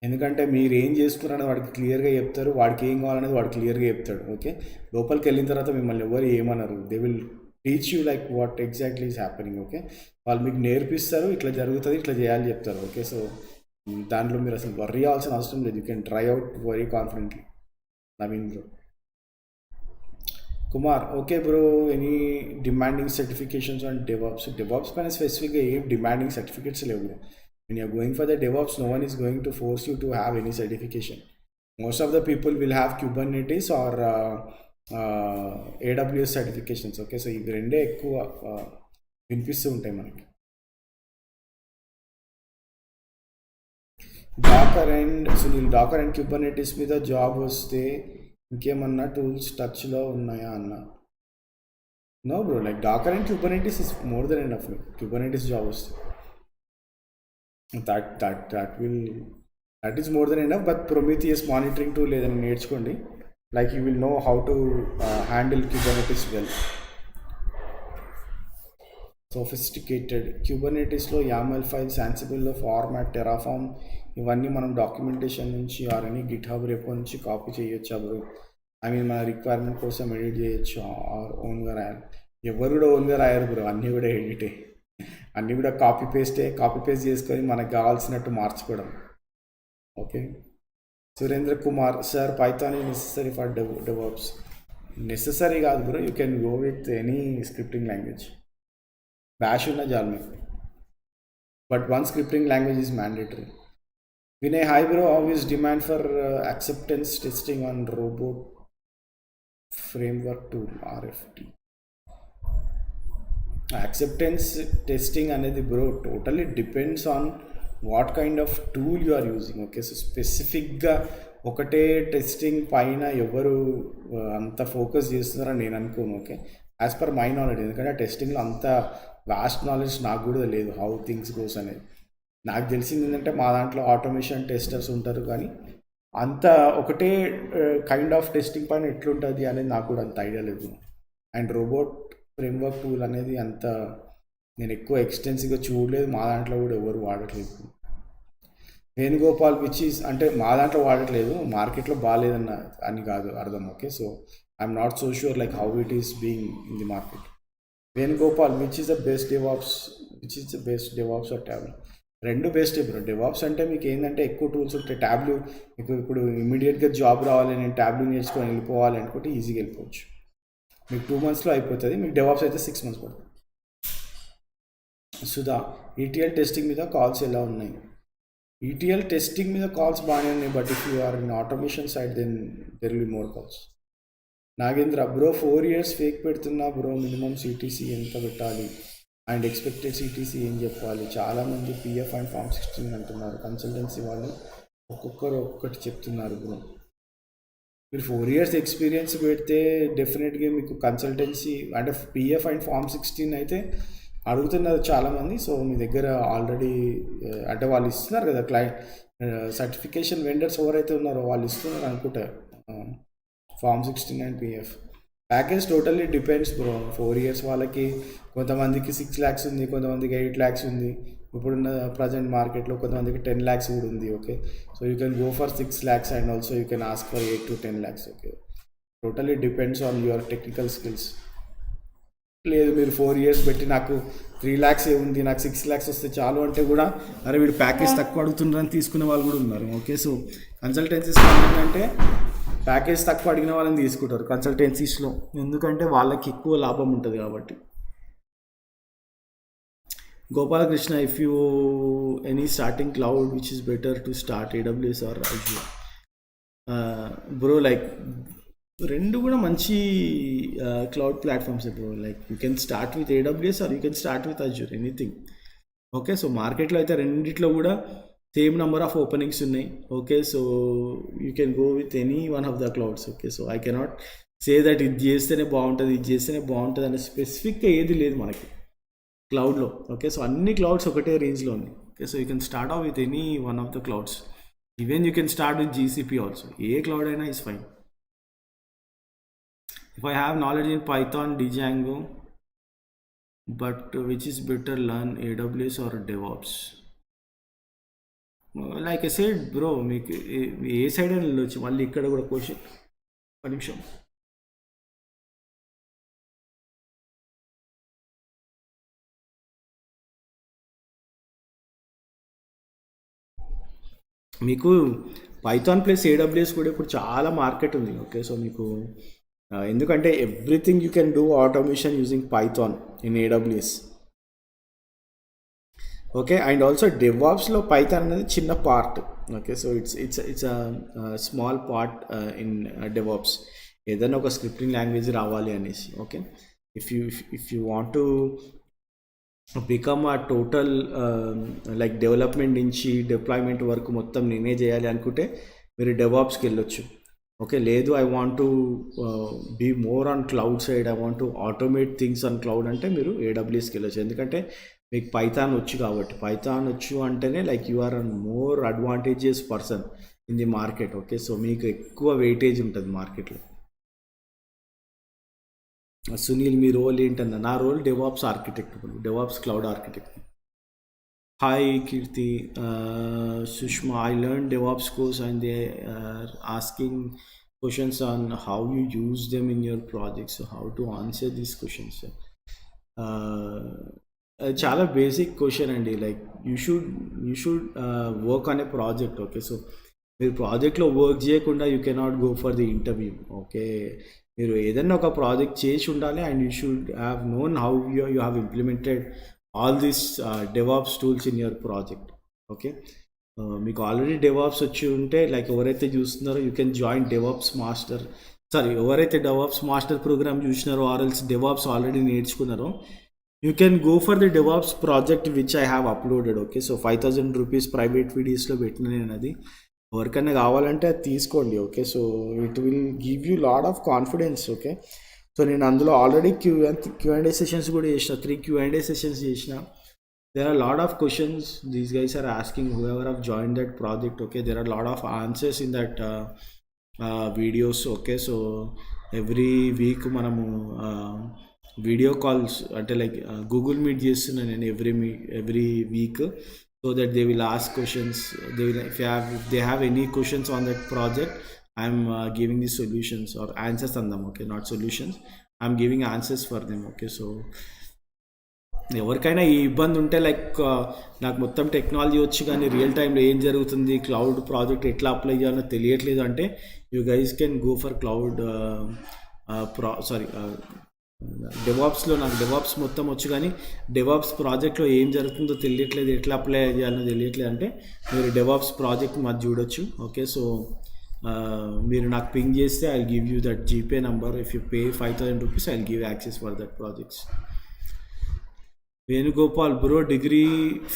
ఎందుకంటే మీరు ఏం చేసుకున్నారని వాడికి క్లియర్గా చెప్తారు, వాడికి ఏం కావాలనేది వాడు క్లియర్గా చెప్తాడు. ఓకే, లోపలికి వెళ్ళిన తర్వాత మిమ్మల్ని ఎవరు ఏమన్నారు, they will teach you like what exactly is happening. Okay, వాళ్ళు మీకు నేర్పిస్తారు, ఇట్లా జరుగుతుంది, ఇట్లా చేయాలి చెప్తారు. ఓకే, సో దాంట్లో మీరు అసలు వర్రీ అవ్వాల్సిన అవసరం లేదు. You can try out very confidently. Naveen bro. Kumar, okay bro, any demanding certifications on DevOps? DevOps పైన స్పెసిఫిక్గా ఏం డిమాండింగ్ సర్టిఫికేట్స్ లేవు. When you are going for the DevOps, no one is going to force you to have any certification. Most of the people will have Kubernetes or AWS certifications. Okay, so ఇవి రెండే ఎక్కువ వినిపిస్తూ ఉంటాయి మనకి. Docker and Kubernetes మీద job వస్తే ఇంకేమన్నా tools టచ్లో ఉన్నాయా అన్న? No bro, like Docker and Kubernetes is more than enough. Kubernetes job వస్తే that is more than enough. But Prometheus monitoring tool ఏదైనా నేర్చుకోండి, like you will know how to handle Kubernetes well. Sophisticated Kubernetesలో YAML files, Ansibleలో format, Terraform, ఇవన్నీ మనం documentation నుంచి or any Git hub రేపు నుంచి కాపీ చేయొచ్చు బ్రో. ఐ మీన్ మన రిక్వైర్మెంట్ కోసం ఎడిట్ చేయొచ్చు ఆర్ ఓన్గా రాయాలి. ఎవరు కూడా ఓన్గా రాయరు బ్రో, అన్నీ కూడా ఎడిటే, అన్నీ కూడా కాపీ పేస్ట్ చేసుకొని మనకు కావాల్సినట్టు మార్చుకోవడం. Okay, Surendra Kumar, sir Python is necessary for DevOps? Necessary కాదు bro, you can go with any scripting language. Bash ఉన్న చాలు మీకు, but one scripting language is mandatory. Vinay, hi bro, how is demand for acceptance testing on robot framework tool RFT? Acceptance testing అనేది bro totally depends on what kind of tool you are using. Okay, so స్పెసిఫిక్గా ఒకటే testing పైన ఎవరు అంత focus చేస్తున్నారని నేను అనుకోను. Okay, as per my knowledge, ఎందుకంటే టెస్టింగ్లో అంత వాస్ట్ నాలెడ్జ్ నాకు కూడా లేదు, హౌ థింగ్స్ గోస్ అనేది. నాకు తెలిసింది ఏంటంటే మా దాంట్లో ఆటోమేషన్ టెస్టర్స్ ఉంటారు, కానీ అంత ఒకటే కైండ్ ఆఫ్ టెస్టింగ్ పైన ఎట్లుంటుంది అనేది నాకు కూడా అంత ఐడియా లేదు. అండ్ రోబోట్ ఫ్రేమ్వర్క్ టూల్ అనేది అంత నేను ఎక్కువ ఎక్స్టెన్సివ్గా చూడలేదు, మా దాంట్లో కూడా ఎవరు వాడట్లేదు. వేణుగోపాల్, విచ్ ఈజ్ అంటే మా దాంట్లో వాడట్లేదు, మార్కెట్లో బాగాలేదన్న అని కాదు అర్థం. Okay, so I'm not so sure like how it is being in the market. Venugopal, which is the best DevOps or Tableau? రెండు బెస్ట్ ఇప్పుడు. డెవాప్స్ అంటే మీకు ఏంటంటే ఎక్కువ టూల్స్ ఉంటాయి. టాబ్లూ మీకు ఇప్పుడు ఇమీడియట్గా జాబ్ రావాలి, నేను టాబ్లూ నేర్చుకొని వెళ్ళిపోవాలి అనుకుంటే ఈజీగా వెళ్ళిపోవచ్చు, మీకు 2 monthsలో అయిపోతుంది. మీకు డెవాప్స్ అయితే 6 months పడుతుంది. సుధా, ETL టెస్టింగ్ మీద కాల్స్ ఎలా ఉన్నాయి? ETL టెస్టింగ్ మీద కాల్స్ బాగానే ఉన్నాయి, but if you are in automation side then there will be more calls. Nagendra, bro 4 years fake పెడుతున్నా బ్రో, మినిమం CTC ఎంత పెట్టాలి అండ్ ఎక్స్పెక్టెడ్ CTC ఏం చెప్పాలి? చాలామంది PF అండ్ Form 16 అంటున్నారు, కన్సల్టెన్సీ వాళ్ళు ఒక్కొక్కరు ఒక్కొక్కటి చెప్తున్నారు బ్రో. మీరు 4 years ఎక్స్పీరియన్స్ పెడితే డెఫినెట్గా మీకు కన్సల్టెన్సీ అంటే పిఎఫ్ అండ్ ఫార్మ్ 16 అయితే అడుగుతున్నారు చాలామంది. సో మీ దగ్గర ఆల్రెడీ అంటే వాళ్ళు ఇస్తున్నారు కదా క్లయింట్ సర్టిఫికేషన్ వెండర్స్ ఎవరైతే ఉన్నారో వాళ్ళు ఇస్తున్నారు అనుకుంటా form 16 and PF. Package totally depends bro. 4 years వాళ్ళకి కొంతమందికి 6 lakhs ఉంది, కొంతమందికి 8 lakhs ఉంది. ఇప్పుడున్న ప్రజెంట్ మార్కెట్లో కొంతమందికి 10 lakhs కూడా ఉంది. Okay, so you can go for 6 lakhs and also you can ask for 8 to 10 lakhs. Okay, totally depends on your technical skills. లేదు మీరు 4 years పెట్టి నాకు 3 lakhs ఉంది, నాకు 6 lakhs వస్తే చాలు అంటే కూడా అరే వీడు ప్యాకేజ్ తక్కువ అడుగుతున్నారని తీసుకునే వాళ్ళు కూడా ఉన్నారు. ఓకే, సో కన్సల్టెన్సీస్ ఏంటంటే ప్యాకేజ్ తక్కువ అడిగిన వాళ్ళని తీసుకుంటారు కన్సల్టెన్సీస్లో, ఎందుకంటే వాళ్ళకి ఎక్కువ లాభం ఉంటుంది కాబట్టి. Gopalakrishna, if you any starting cloud which is better to start AWS or Azure? Bro like రెండు కూడా మంచి cloud platforms bro. Like you can start with AWS or you can start with Azure, anything. Okay, so మార్కెట్లో అయితే రెండిట్లో కూడా same number of openings ఉన్నాయి. Okay, so you can go with any one of the clouds. Okay, so I cannot say that ఇది చేస్తేనే బాగుంటుంది, ఇది చేస్తేనే బాగుంటుంది అనే స్పెసిఫిక్గా ఏది లేదు మనకి క్లౌడ్లో. ఓకే, సో అన్ని క్లౌడ్స్ ఒకటే రేంజ్లో ఉన్నాయి. Okay, so you can start off with any one of the clouds. Even you can start with GCP also. ఏ క్లౌడ్ అయినా is fine. If I have knowledge in Python, Django, but which is better, learn AWS or DevOps? Like I said, bro, మీకు ఏ side అని వెళ్ళొచ్చు. మళ్ళీ ఇక్కడ కూడా question, ఒక నిమిషం. మీకు పైథాన్ ప్లస్ ఏడబ్ల్యూఎస్ కూడా ఇప్పుడు చాలా మార్కెట్ ఉంది. ఓకే, సో మీకు ఎందుకంటే everything you can do automation using Python in AWS. Okay, and also డెవాప్స్లో పైథాన్ అనేది చిన్న part. Okay, so it's small part in DevOps. ఏదైనా ఒక స్క్రిప్టింగ్ లాంగ్వేజ్ రావాలి అనేసి. Okay, if you want to become a total like development నుంచి deployment వరకు మొత్తం నేనే చేయాలి అనుకుంటే మీరు డెవాప్స్కి వెళ్ళొచ్చు. ఓకే, లేదు I want to be more on cloud side, I want to automate things on cloud అంటే మీరు ఏడబ్ల్యూఎస్కి వెళ్ళొచ్చు. ఎందుకంటే మీకు పైథాన్ వచ్చు కాబట్టి. పైథాన్ వచ్చు అంటేనే like you are an more advantageous person in the market. Okay, so మీకు ఎక్కువ వెయిటేజ్ ఉంటుంది మార్కెట్లో. సునీల్, మీ రోల్ ఏంటన్నా? నా role DevOps architect, DevOps cloud architect. Hi Keerthi, Sushma, I learn DevOps course and they are asking questions on how you use them in your projects, how to answer these questions. చాలా basic question అండి. Like you should work on a project. Okay, so మీరు ప్రాజెక్ట్లో work చేయకుండా you cannot go for the interview. Okay, మీరు ఏదైనా ఒక project చేసి ఉండాలి and you should have known how you have implemented all these DevOps tools in your project. Okay, మీకు already DevOps వచ్చి ఉంటే లైక్ ఎవరైతే చూస్తున్నారో you can join DevOps master, ఎవరైతే డెవాప్స్ మాస్టర్ ప్రోగ్రామ్ చూసినారో ఆర్ఎల్స్ డెవాప్స్ ఆల్రెడీ నేర్చుకున్నారో you can go for the DevOps project which I have uploaded. Okay, so 5,000 rupees private వీడియోస్లో పెట్టిన నేను అది. ఎవరికైనా కావాలంటే అది తీసుకోండి. Okay, so it will give you lot of confidence. Okay, so నేను అందులో ఆల్రెడీ క్యూఎండ్ఏ సెషన్స్ కూడా చేసిన, 3 క్యూఎండ్ఏ సెషన్స్ చేసిన. There are lot of questions these guys are asking whoever have join that project. Okay, there are lot of answers in that videos. Okay, so every week మనము video calls అంటే like Google Meet చేస్తున్నాను నేను every week. So that they will ask questions, if they have any questions on that project, I am giving the solutions or answers on them. Okay, not solutions, I am giving answers for them. Okay, so ఎవరికైనా ఈ ఇబ్బంది ఉంటే like నాకు మొత్తం technology వచ్చి కానీ real టైంలో ఏం జరుగుతుంది, క్లౌడ్ ప్రాజెక్ట్ ఎట్లా అప్లై చేయాలో తెలియట్లేదు అంటే you guys can go for cloud డెవాప్స్లో. నాకు డెవాప్స్ మొత్తం వచ్చు కానీ డెవాప్స్ ప్రాజెక్ట్లో ఏం జరుగుతుందో తెలియట్లేదు, ఎట్లా అప్లై చేయాలో తెలియట్లేదు అంటే మీరు డెవాప్స్ ప్రాజెక్ట్ మాది చూడొచ్చు. ఓకే, సో మీరు నాకు పింగ్ చేస్తే I give you that GPay number. If you pay 5,000 rupees I give access for that projects. Venugopal, bro degree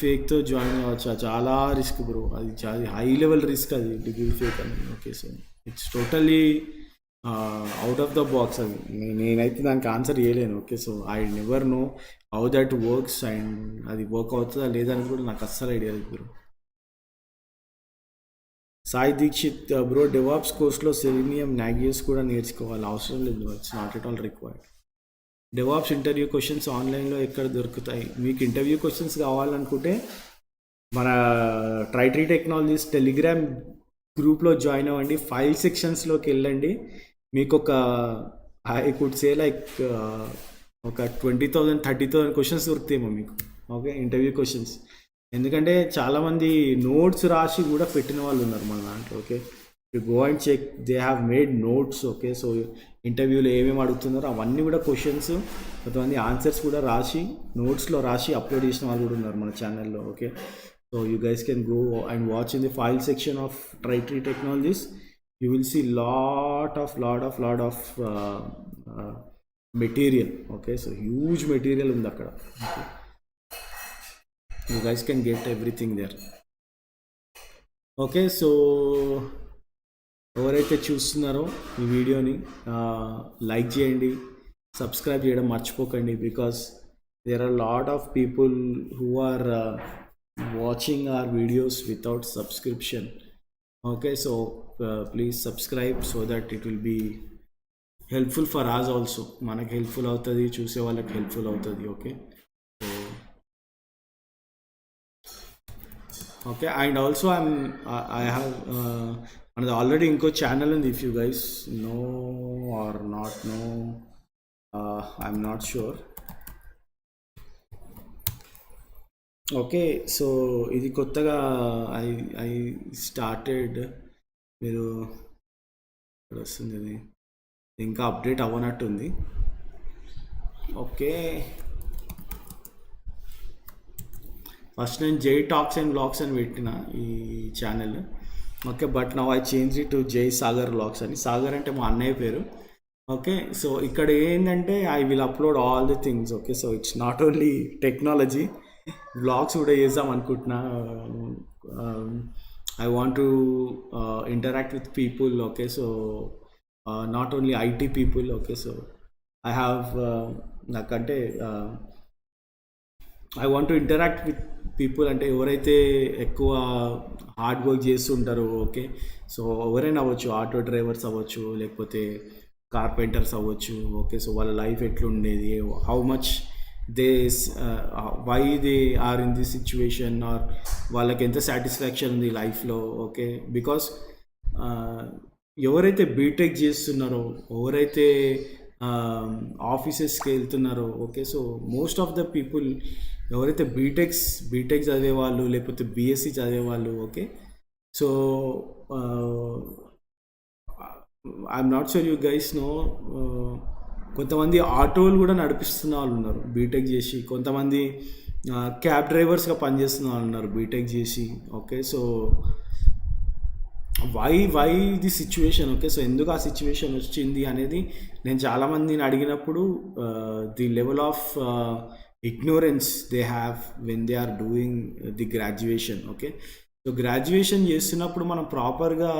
ఫేక్తో జాయిన్ అవ్వచ్చా? చాలా రిస్క్ బ్రో, అది చాలా హై లెవెల్ రిస్క్ అది డిగ్రీ ఫేక్ అనేది. Okay, so it's totally out of the box అది నేనైతే దానికి ఆన్సర్ చేయలేను. Okay, so I never know how that works and అది వర్క్ అవుతుందా లేదా అని కూడా నాకు అస్సలు ఐడియా లేదు bro. Sai Dikshit bro, DevOps కోర్స్లో సెలీనియం నాగియస్ కూడా నేర్చుకోవాలి, అవసరం లేదు, it's not at all required. DevOps interview questions ఆన్లైన్లో ఎక్కడ దొరుకుతాయి? మీకు ఇంటర్వ్యూ క్వశ్చన్స్ కావాలనుకుంటే మన ట్రైట్రీ టెక్నాలజీస్ టెలిగ్రామ్ గ్రూప్లో జాయిన్ అవ్వండి. ఫైల్ సెక్షన్స్లోకి వెళ్ళండి. మీకు ఒక ఐ కుడ్ సే లైక్ ఒక 20,000 30,000 క్వశ్చన్స్ దొరుకుతాయేమో మీకు. Okay, interview questions. ఎందుకంటే చాలామంది నోట్స్ రాసి కూడా పెట్టిన వాళ్ళు ఉన్నారు మన దాంట్లో. Okay, you go and check, they have made notes. Okay, so ఇంటర్వ్యూలో ఏమేమి అడుగుతున్నారో అవన్నీ కూడా క్వశ్చన్స్, కొంతమంది ఆన్సర్స్ కూడా రాసి నోట్స్లో రాసి అప్లోడ్ చేసిన వాళ్ళు కూడా ఉన్నారు మన ఛానల్లో. Okay, so you guys can go and watch in the file section of ట్రైట్రీ technologies. You will see lot of material. Okay, so huge material ఉంది అక్కడ. Okay, you guys can get everything there. Okay, so ఎవరైతే చూస్తున్నారో ఈ వీడియోని like చేయండి, subscribe చేయడం మర్చిపోకండి. Because there are lot of people who are watching our videos without subscription. Okay, so please subscribe so that it will be helpful for us also. మనకు helpful అవుతుంది, చూసే వాళ్ళకి హెల్ప్ఫుల్ అవుతుంది. Okay, so okay, and also I have మనది already ఇంకో channel ఉంది. If you guys know or not know, I'm not sure. Okay, so ఇది కొత్తగా ఐ స్టార్టెడ్, మీరు ఇక్కడ వస్తుంది, ఇది ఇంకా అప్డేట్ అవ్వనట్టుంది. ఓకే, ఫస్ట్ నేను జై టాక్స్ అండ్ వ్లాగ్స్ అని పెట్టిన ఈ channel. Okay, but now I change it to జై సాగర్ వ్లాగ్స్ అని. సాగర్ అంటే మా అన్నయ్య పేరు. ఓకే, సో ఇక్కడ ఏంటంటే I will upload all the things. Okay, so it's not only technology, vlogs కూడా చేద్దాం అనుకుంటున్నా. I want to interact with people. Okay, so not only IT people. Okay, so I have నాకంటే I want to interact with people అంటే ఎవరైతే ఎక్కువ hard work చేస్తుంటారో. Okay, so ఎవరైనా అవ్వచ్చు, ఆటో డ్రైవర్స్ అవ్వచ్చు, లేకపోతే కార్పెంటర్స్ అవ్వచ్చు. ఓకే, సో వాళ్ళ లైఫ్ ఎట్లుండేది, how much they why they are in this situation, are వాళ్ళకి ఎంత సాటిస్ఫాక్షన్ ఉంది లైఫ్లో. ఓకే, బికాస్ ఎవరైతే బీటెక్ చేస్తున్నారో, ఎవరైతే ఆఫీసెస్కి వెళ్తున్నారో. Okay, so most of the people ఎవరైతే బీటెక్ చదివేవాళ్ళు, లేకపోతే బీఎస్సీ చదివేవాళ్ళు. Okay, so I'm not sure you guys know, కొంతమంది ఆటోలు కూడా నడిపిస్తున్న వాళ్ళు ఉన్నారు బీటెక్ చేసి, కొంతమంది క్యాబ్ డ్రైవర్స్గా పనిచేస్తున్న వాళ్ళు ఉన్నారు బీటెక్ చేసి. Okay, so why the situation. Okay, so ఎందుకు ఆ సిచ్యువేషన్ వచ్చింది అనేది నేను చాలామందిని అడిగినప్పుడు the level of ignorance they have when they are doing the graduation. Okay, so graduation చేస్తున్నప్పుడు మనం ప్రాపర్గా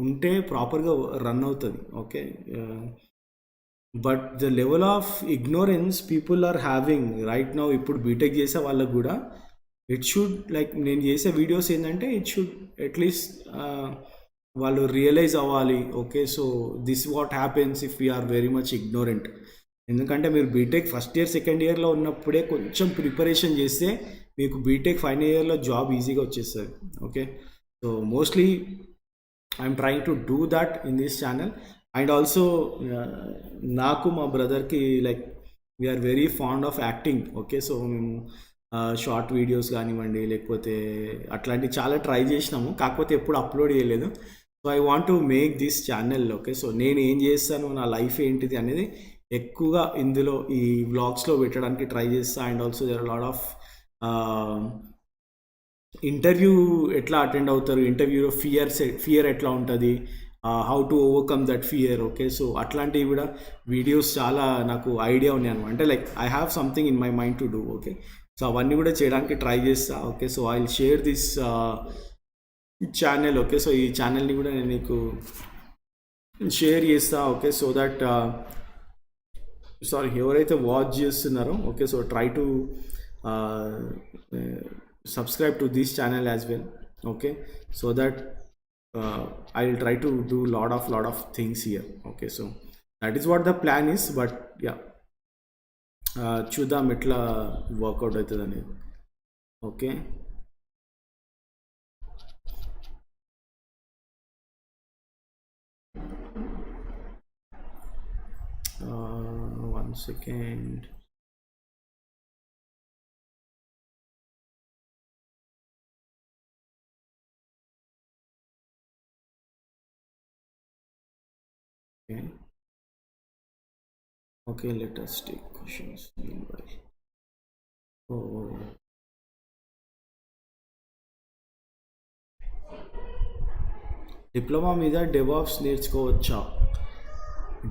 ఉంటే ప్రాపర్గా రన్ అవుతుంది. Okay, but the level of ignorance people are having right now, ఇప్పుడు బీటెక్ చేసే వాళ్ళకు కూడా ఇట్ షుడ్ లైక్, నేను చేసే వీడియోస్ ఏంటంటే ఇట్ షుడ్ అట్లీస్ట్ వాళ్ళు రియలైజ్ అవ్వాలి. Okay, so this what happens if we're very much ignorant. ఎందుకంటే మీరు బీటెక్ ఫస్ట్ ఇయర్ సెకండ్ ఇయర్లో ఉన్నప్పుడే కొంచెం ప్రిపరేషన్ చేస్తే మీకు బీటెక్ ఫైనల్ ఇయర్లో జాబ్ ఈజీగా వచ్చేస్తుంది. Okay, so mostly I'm trying to do that in this channel. And also నాకు మా బ్రదర్కి like we're very fond of acting. Okay, so మేము షార్ట్ వీడియోస్ కానివ్వండి, లేకపోతే అట్లాంటివి చాలా ట్రై చేసినాము, కాకపోతే ఎప్పుడు అప్లోడ్ చేయలేదు. So I want to make this channel. Okay, so నేను ఏం చేస్తాను, నా లైఫ్ ఏంటిది అనేది ఎక్కువగా ఇందులో ఈ వ్లాగ్స్లో పెట్టడానికి ట్రై చేస్తా. And also there are lot of interview ఎట్లా అటెండ్ అవుతారు, ఇంటర్వ్యూలో ఫియర్ ఎట్లా ఉంటుంది, how to overcome that fear. Okay, so అట్లాంటివి కూడా వీడియోస్ చాలా నాకు ఐడియా ఉన్నాయి అనమాట. అంటే like I have something in my mind to do. Okay, so అవన్నీ కూడా చేయడానికి ట్రై చేస్తా. Okay, so I will share this channel. Okay, so ఈ ఛానల్ని కూడా నేను నీకు షేర్ చేస్తా. ఓకే, సో దట్ సారీ, ఎవరైతే వాచ్ చేస్తున్నారో, okay, so try to subscribe to this channel as well. Okay, so that I will try to do lot of things here. Okay, so that is what the plan is. But yeah, చూద్దాం ఎట్లా work out అవుతుంది అనేది. Okay, one second. Okay. Okay, let us take questions meanwhile. Oh, diploma మీద DevOps నేర్చుకోవచ్చా?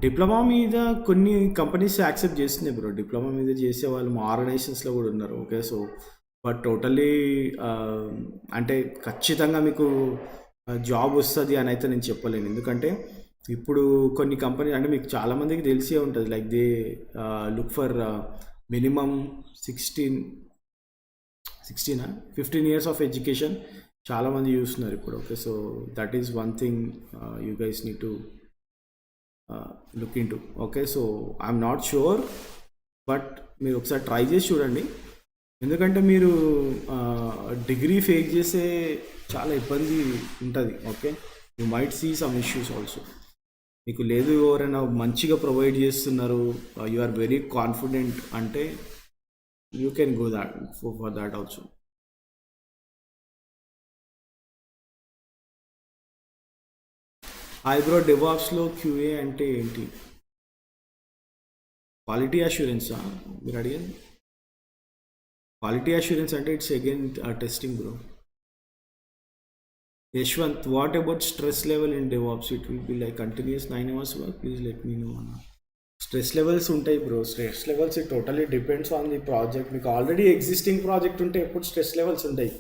Diploma మీద కొన్ని companies accept చేస్తున్నాయి bro. Diploma మీద చేసే వాళ్ళు మా ఆర్గనైజేషన్స్లో కూడా ఉన్నారు. ఓకే, సో బట్ టోటలీ అంటే ఖచ్చితంగా మీకు జాబ్ వస్తుంది అని అయితే నేను చెప్పలేను. ఎందుకంటే ఇప్పుడు కొన్ని కంపెనీ అంటే మీకు చాలామందికి తెలిసే ఉంటుంది, like they look for minimum 15 years of education చాలామంది చూస్తున్నారు ఇప్పుడు. Okay, so that is one thing you guys need to look in to. Okay, so I'm not sure, but మీరు ఒకసారి ట్రై చేసి చూడండి. ఎందుకంటే మీరు డిగ్రీ ఫేక్ చేసే చాలా ఇబ్బంది ఉంటుంది. Okay, you might see some issues also. మీకు లేదు ఎవరైనా మంచిగా ప్రొవైడ్ చేస్తున్నారు, యు ఆర్ వెరీ కాన్ఫిడెంట్ అంటే you can go that for that also. Hi bro డెవాప్స్లో క్యూఏ అంటే ఏంటి? క్వాలిటీ అష్యూరెన్సా మీరు అడిగేది? క్వాలిటీ అష్యూరెన్స్ అంటే it's again testing bro. Yashwant, what about stress level in DevOps? It will be like continuous 9 hours work, please let me know అన్న. Stress levels ఉంటాయి bro. Stress levels it totally depends on the project. మీకు already existing project ఉంటే ఎప్పుడు stress levels ఉంటాయి.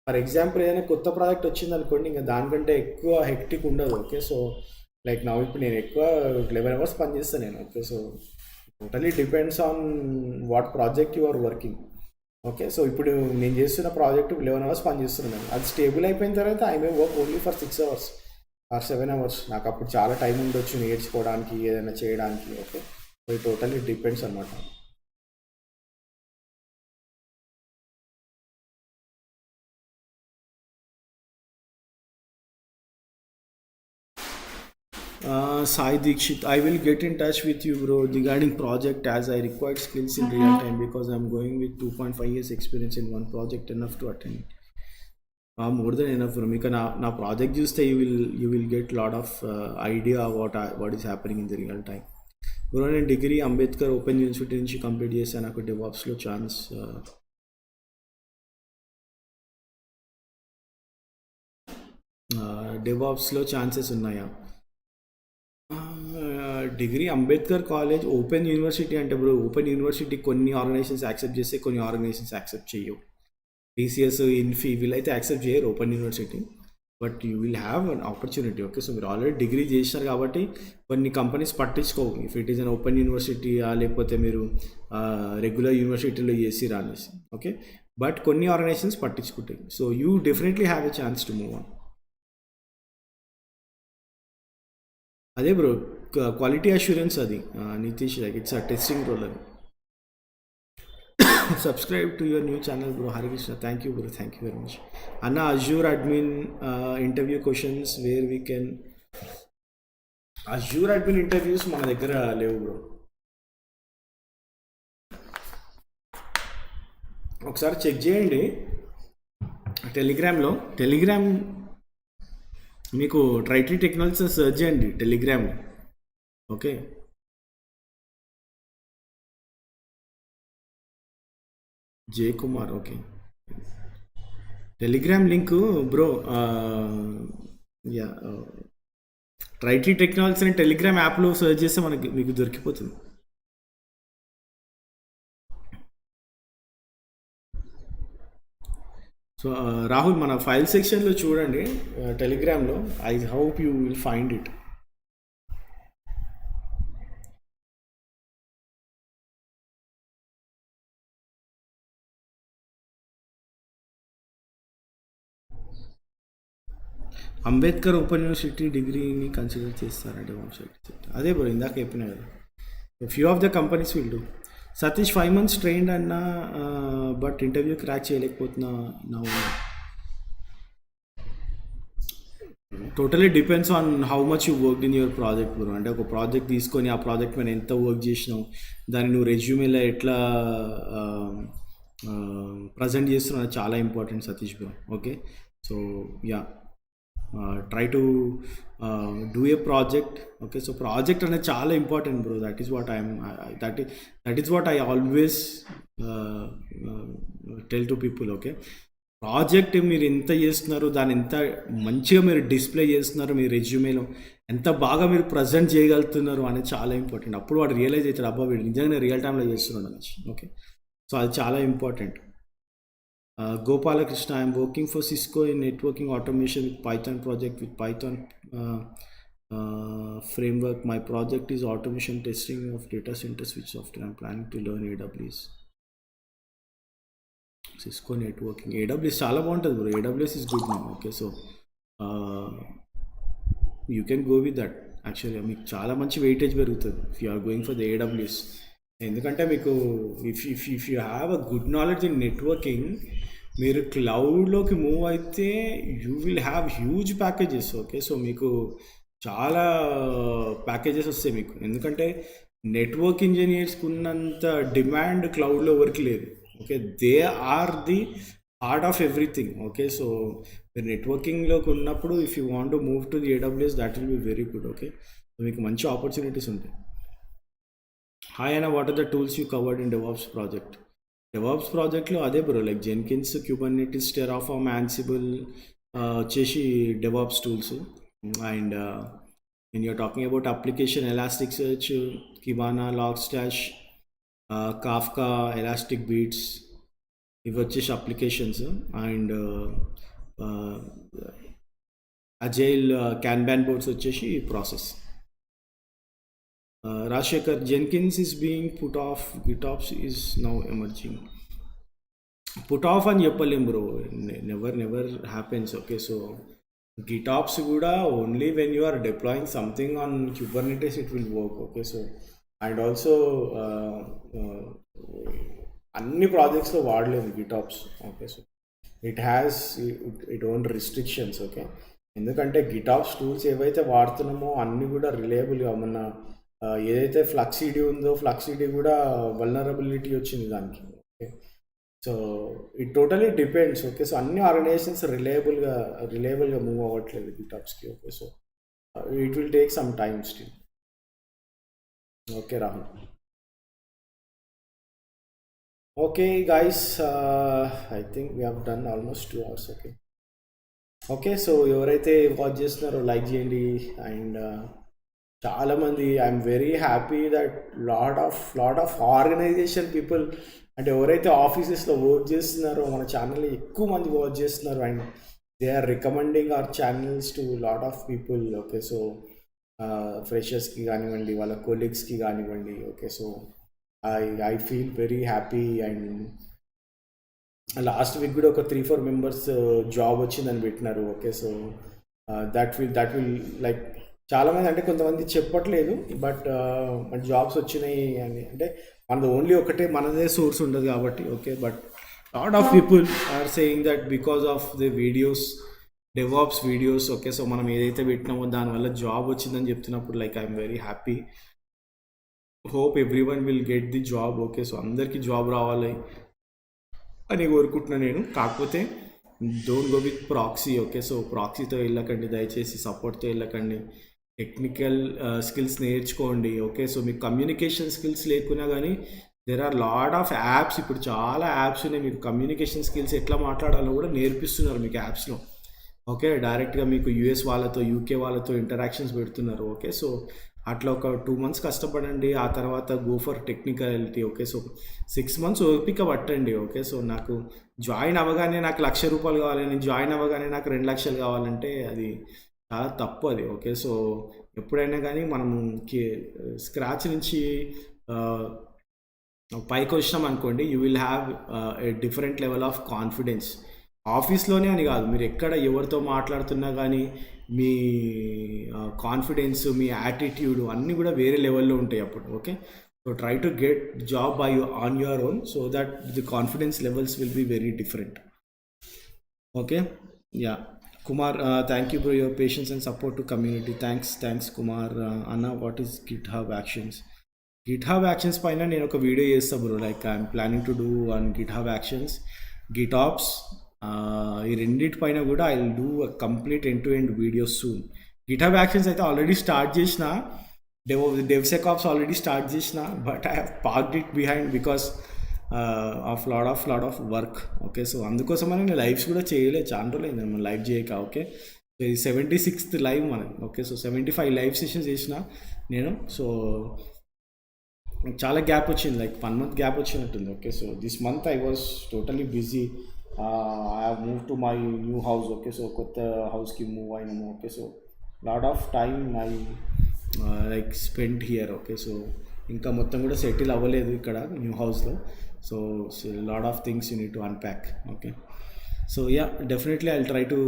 For example ఏదైనా కొత్త project వచ్చింది అనుకోండి, ఇంకా దానికంటే ఎక్కువ హెక్టిక్ ఉండదు. ఓకే, సో లైక్ నా ఇప్పుడు నేను ఎక్కువ 11 hours పనిచేస్తాను నేను. Okay, so totally depends on what project you are working. Okay, so ఇప్పుడు నేను చేస్తున్న ప్రాజెక్ట్ 11 hours పనిచేస్తున్నాను. అది స్టేబుల్ అయిపోయిన తర్వాత I may work only for 6 hours or 7 hours. నాకు అప్పుడు చాలా టైం ఉండొచ్చు నేర్చుకోవడానికి, ఏదైనా చేయడానికి. ఓకే, సో ఇది టోటలీ డిపెండ్స్ అనమాట. Sai Dikshit, I will get in touch with you, bro, regarding project as I required skills in real time because I'm going with 2.5 years experience in one project, enough to attend. More than enough, bro. మీకు నా project చూస్తే you will get lot of idea what is happening in the real time. Bro, నేను degree Ambedkar open university నుంచి complete చేశాను. నాకు డెవాప్స్లో chance, డెవాప్స్లో chances ఉన్నాయా? Degree Ambedkar college open university అంటే bro, open university కొన్ని ఆర్గనైజేషన్స్ యాక్సెప్ట్ చేస్తే కొన్ని ఆర్గనైజేషన్స్ యాక్సెప్ట్ చేయవు. టీసీఎస్, ఇన్ఫీ వీళ్ళైతే యాక్సెప్ట్ చేయరు open university, but you will have an opportunity. Okay, so మీరు ఆల్రెడీ డిగ్రీ చేసినారు కాబట్టి కొన్ని కంపెనీస్ పట్టించుకోవు if it is an open university, లేకపోతే మీరు రెగ్యులర్ యూనివర్సిటీలో చేసి రానేసి. ఓకే, బట్ కొన్ని ఆర్గనైజేషన్స్ పట్టించుకుంటాయి. So you definitely have a chance to move on. అదే బ్రో, క్వాలిటీ అష్యూరెన్స్ అది Nitish, like it's a testing role అది. Subscribe to your new channel bro. Harikrishna, thank you bro, thank you very much అన్న. Azure admin interview questions where we can. Azure admin interviews మన దగ్గర లేవు bro. ఒకసారి check చేయండి Telegram మీకు ట్రైటీ technologies search చేయండి Telegram. Okay, Jay Kumar. Okay, Telegram link bro. Yeah, ట్రైటీ టెక్నాలజీస్ అని టెలిగ్రామ్ యాప్లో సెర్చ్ చేస్తే మీకు దొరికిపోతుంది. సో రాహుల్, మన ఫైల్ సెక్షన్లో చూడండి టెలిగ్రామ్లో. I hope you will find it. Ambedkar open university డిగ్రీని కన్సిడర్ చేస్తారా డెవాప్స్ ఆర్కిటెక్ట్? అదే బ్రో ఇందాక చెప్పిన కదా, few of the companies will do. Satish 5 months trained అన్నా, బట్ ఇంటర్వ్యూ క్రాక్ చేయలేకపోతున్నా నా. Totally depends on how much you work in your project bro. అంటే ఒక ప్రాజెక్ట్ తీసుకొని ఆ ప్రాజెక్ట్ మీద ఎంత వర్క్ చేసినావు, దాన్ని నువ్వు రెజ్యూమేలో ఎట్లా ప్రజెంట్ చేస్తున్నావు అది చాలా important Satish bro. Okay, so yeah, try to do a project. Okay, so project అనేది చాలా important bro. That is what I'm that is what I always tell to people. Okay, project మీరు ఎంత చేస్తున్నారు, దాన్ని ఎంత మంచిగా మీరు డిస్ప్లే చేస్తున్నారు, మీ రెజ్యూమేలో ఎంత బాగా మీరు ప్రజెంట్ చేయగలుగుతున్నారు అనేది చాలా ఇంపార్టెంట్. అప్పుడు వాడు రియలైజ్ అవుతాడు, అబ్బా వీడు నిజంగా రియల్ టైంలో చేస్తున్నాడు అనేసి. ఓకే, సో అది చాలా important. Gopalakrishna, I'm working for Cisco in networking automation with Python project with Python framework. My project is automation testing of data centers, which software I'm planning to learn AWS. Cisco networking, AWS చాలా బాగుంటుంది bro. AWS is good now. Okay, so you can go with that. యాక్చువల్గా మీకు చాలా మంచి weightage పెరుగుతుంది if you are going for the AWS. ఎందుకంటే మీకు if you have a good knowledge in networking, మీరు క్లౌడ్లోకి మూవ్ అయితే you will have huge packages. Okay, so మీకు చాలా ప్యాకేజెస్ వస్తాయి మీకు. ఎందుకంటే నెట్వర్క్ ఇంజనీర్స్కి ఉన్నంత డిమాండ్ క్లౌడ్లో ఎవరికి లేదు. Okay, they are the heart of everything. Okay, so మీరు నెట్వర్కింగ్లోకి ఉన్నప్పుడు if you want to move to the AWS, that will be very good. Okay, మీకు మంచి ఆపర్చునిటీస్ ఉంటాయి. హాయ్ అన్న, what are the tools you covered in DevOps project? DevOps ప్రాజెక్ట్లో అదే bro, like Jenkins, Kubernetes, Terraform, Ansible వచ్చేసి DevOps tools. And when you're talking about application, Elasticsearch, Kibana, Logstash, Kafka, Elastic Beats, ఇవి వచ్చేసి applications. And agile క్యాన్బాన్ boards వచ్చేసి process. Rajasekhar, Jenkins is being put off, GitOps is now emerging. Put off అని చెప్పలేం bro, never happens. Okay, so GitOps కూడా only when you are deploying something on Kubernetes it will work. Okay, so and also అన్ని ప్రాజెక్ట్స్లో వాడలేదు GitOps. Okay, so it has it own restrictions. Okay, ఎందుకంటే GitOps tools ఏవైతే వాడుతున్నామో అన్నీ కూడా రిలయబుల్గా, మన ఏదైతే ఫ్లక్సీడీ ఉందో ఫ్లక్సీడీ కూడా వల్నరబిలిటీ వచ్చింది దానికి. Okay, so it totally depends. Okay, so అన్ని ఆర్గనైజేషన్స్ రిలయబుల్గా మూవ్ అవ్వట్లేదు గిటాప్స్కి. Okay, so it will take some time still. Okay Rahul. Okay guys, I think we have done almost 2 hours. Okay okay, so ఎవరైతే watch చేస్తున్నారో like చేయండి. And చాలామంది, I'm very happy that lot of organisation people, అంటే ఎవరైతే ఆఫీసెస్లో work చేస్తున్నారో మన ఛానల్ని ఎక్కువ మంది వాచ్ చేస్తున్నారు. And they are recommending our channels to lot of people. Okay, so ఫ్రెషర్స్కి కానివ్వండి, వాళ్ళ కొలీగ్స్కి కానివ్వండి. Okay, so I feel very happy. And last week కూడా ఒక 3-4 members జాబ్ వచ్చిందని పెట్టినారు. Okay, so that will like చాలామంది, అంటే కొంతమంది చెప్పట్లేదు, బట్ జాబ్స్ వచ్చినాయి అని. అంటే మనది ఓన్లీ ఒకటే, మనదే సోర్స్ ఉండదు కాబట్టి. Okay, but lot of people are saying that because of the videos, DevOps videos. Okay, so మనం ఏదైతే పెట్టినామో దానివల్ల జాబ్ వచ్చిందని చెప్తున్నప్పుడు like I'm very happy. Hope everyone will get the job. Okay, so అందరికీ job రావాలి అని కోరుకుంటున్నాను నేను. కాకపోతే don't go with proxy. Okay, so ప్రాక్సీతో వెళ్ళకండి, దయచేసి సపోర్ట్తో వెళ్ళకండి. టెక్నికల్ స్కిల్స్ నేర్చుకోండి. ఓకే, సో మీకు కమ్యూనికేషన్ స్కిల్స్ లేకున్నా కానీ there are lot of apps, ఇప్పుడు చాలా యాప్స్ ఉన్నాయి మీకు కమ్యూనికేషన్ స్కిల్స్ ఎట్లా మాట్లాడాలో కూడా నేర్పిస్తున్నారు మీకు యాప్స్లో. ఓకే, డైరెక్ట్గా మీకు యూఎస్ వాళ్ళతో, యూకే వాళ్ళతో ఇంటరాక్షన్స్ పెడుతున్నారు. ఓకే, సో అట్లా ఒక 2 months కష్టపడండి, ఆ తర్వాత go for technicality. Okay, so 6 months ఓపిక పట్టండి. ఓకే, సో నాకు జాయిన్ అవ్వగానే నాకు ₹1,00,000 కావాలి, నేను జాయిన్ అవ్వగానే నాకు 2,00,000 కావాలంటే అది చాలా తప్పు అది. ఓకే, సో ఎప్పుడైనా కానీ మనము స్క్రాచ్ నుంచి పైకి వచ్చినాం అనుకోండి, you will have a different level of confidence. ఆఫీస్లోనే అని కాదు, మీరు ఎక్కడ ఎవరితో మాట్లాడుతున్నా కానీ మీ కాన్ఫిడెన్స్, మీ యాటిట్యూడ్ అన్నీ కూడా వేరే లెవెల్లో ఉంటాయి అప్పుడు. Okay, so try to get job by on your own so that the confidence levels will be very different. Okay, yeah Kumar, thank you for your patience and support to community. Thanks Kumar. అన్న what is GitHub actions? GitHub actions పైన నేను ఒక video చేస్తాను bro. Like I'm planning to do on GitHub actions, GitOps, ఈ రెండింటి పైన కూడా I will do a complete end to end videos soon. Git hub actions అయితే already start చేసిన, DevSecOps ఆల్రెడీ స్టార్ట్ చేసిన, but I have parked it behind because of lot of work. Okay, so అందుకోసమని నేను lives కూడా చేయలేదు, చాలా రోజులు మనం లైవ్ చేయక. ఓకే, సో ఇది 76th లైవ్ మనకి. ఓకే, సో 75 లైవ్ సెషన్స్ చేసిన నేను. సో చాలా గ్యాప్ వచ్చింది, లైక్ 1 month గ్యాప్ వచ్చినట్టుంది. Okay, so this month I was totally busy. I have move to my new house. Okay, so కొత్త హౌస్కి మూవ్ అయినాము. Okay, so lot of time I like spend here. Okay, so ఇంకా మొత్తం కూడా settle అవ్వలేదు ఇక్కడ new హౌస్లో. So lot of things you need to unpack. Okay, so yeah definitely I will try to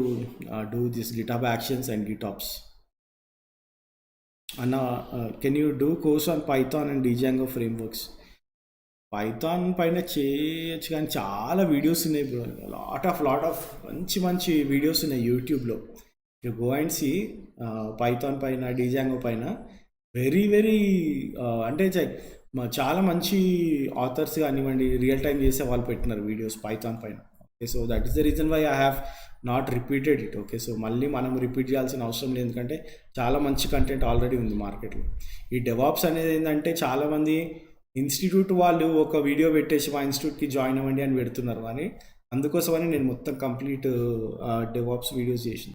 do this GitHub actions and గిటాప్స్. అన్న, can you do course on Python and Django frameworks? Python పైన చేయొచ్చు కానీ చాలా videos ఉన్నాయి bro, lot of మంచి videos ఉన్నాయి యూట్యూబ్లో. You go and see Python పైన, Django పైన వెరీ అంటే చాలా మంచి ఆథర్స్ కానివ్వండి, రియల్ టైం చేసే వాళ్ళు పెట్టినారు వీడియోస్ పైథాన్ పైన. Okay, so that is the reason why I have not repeated it. Okay, so మళ్ళీ మనం రిపీట్ చేయాల్సిన అవసరం లేదు, ఎందుకంటే చాలా మంచి కంటెంట్ ఆల్రెడీ ఉంది మార్కెట్లో. ఈ డెవాప్స్ అనేది ఏంటంటే చాలామంది ఇన్స్టిట్యూట్ వాళ్ళు ఒక వీడియో పెట్టేసి మా ఇన్స్టిట్యూట్కి జాయిన్ అవ్వండి అని పెడుతున్నారు, కానీ అందుకోసమని నేను మొత్తం కంప్లీట్ డెవాప్స్ వీడియోస్ చేసిన.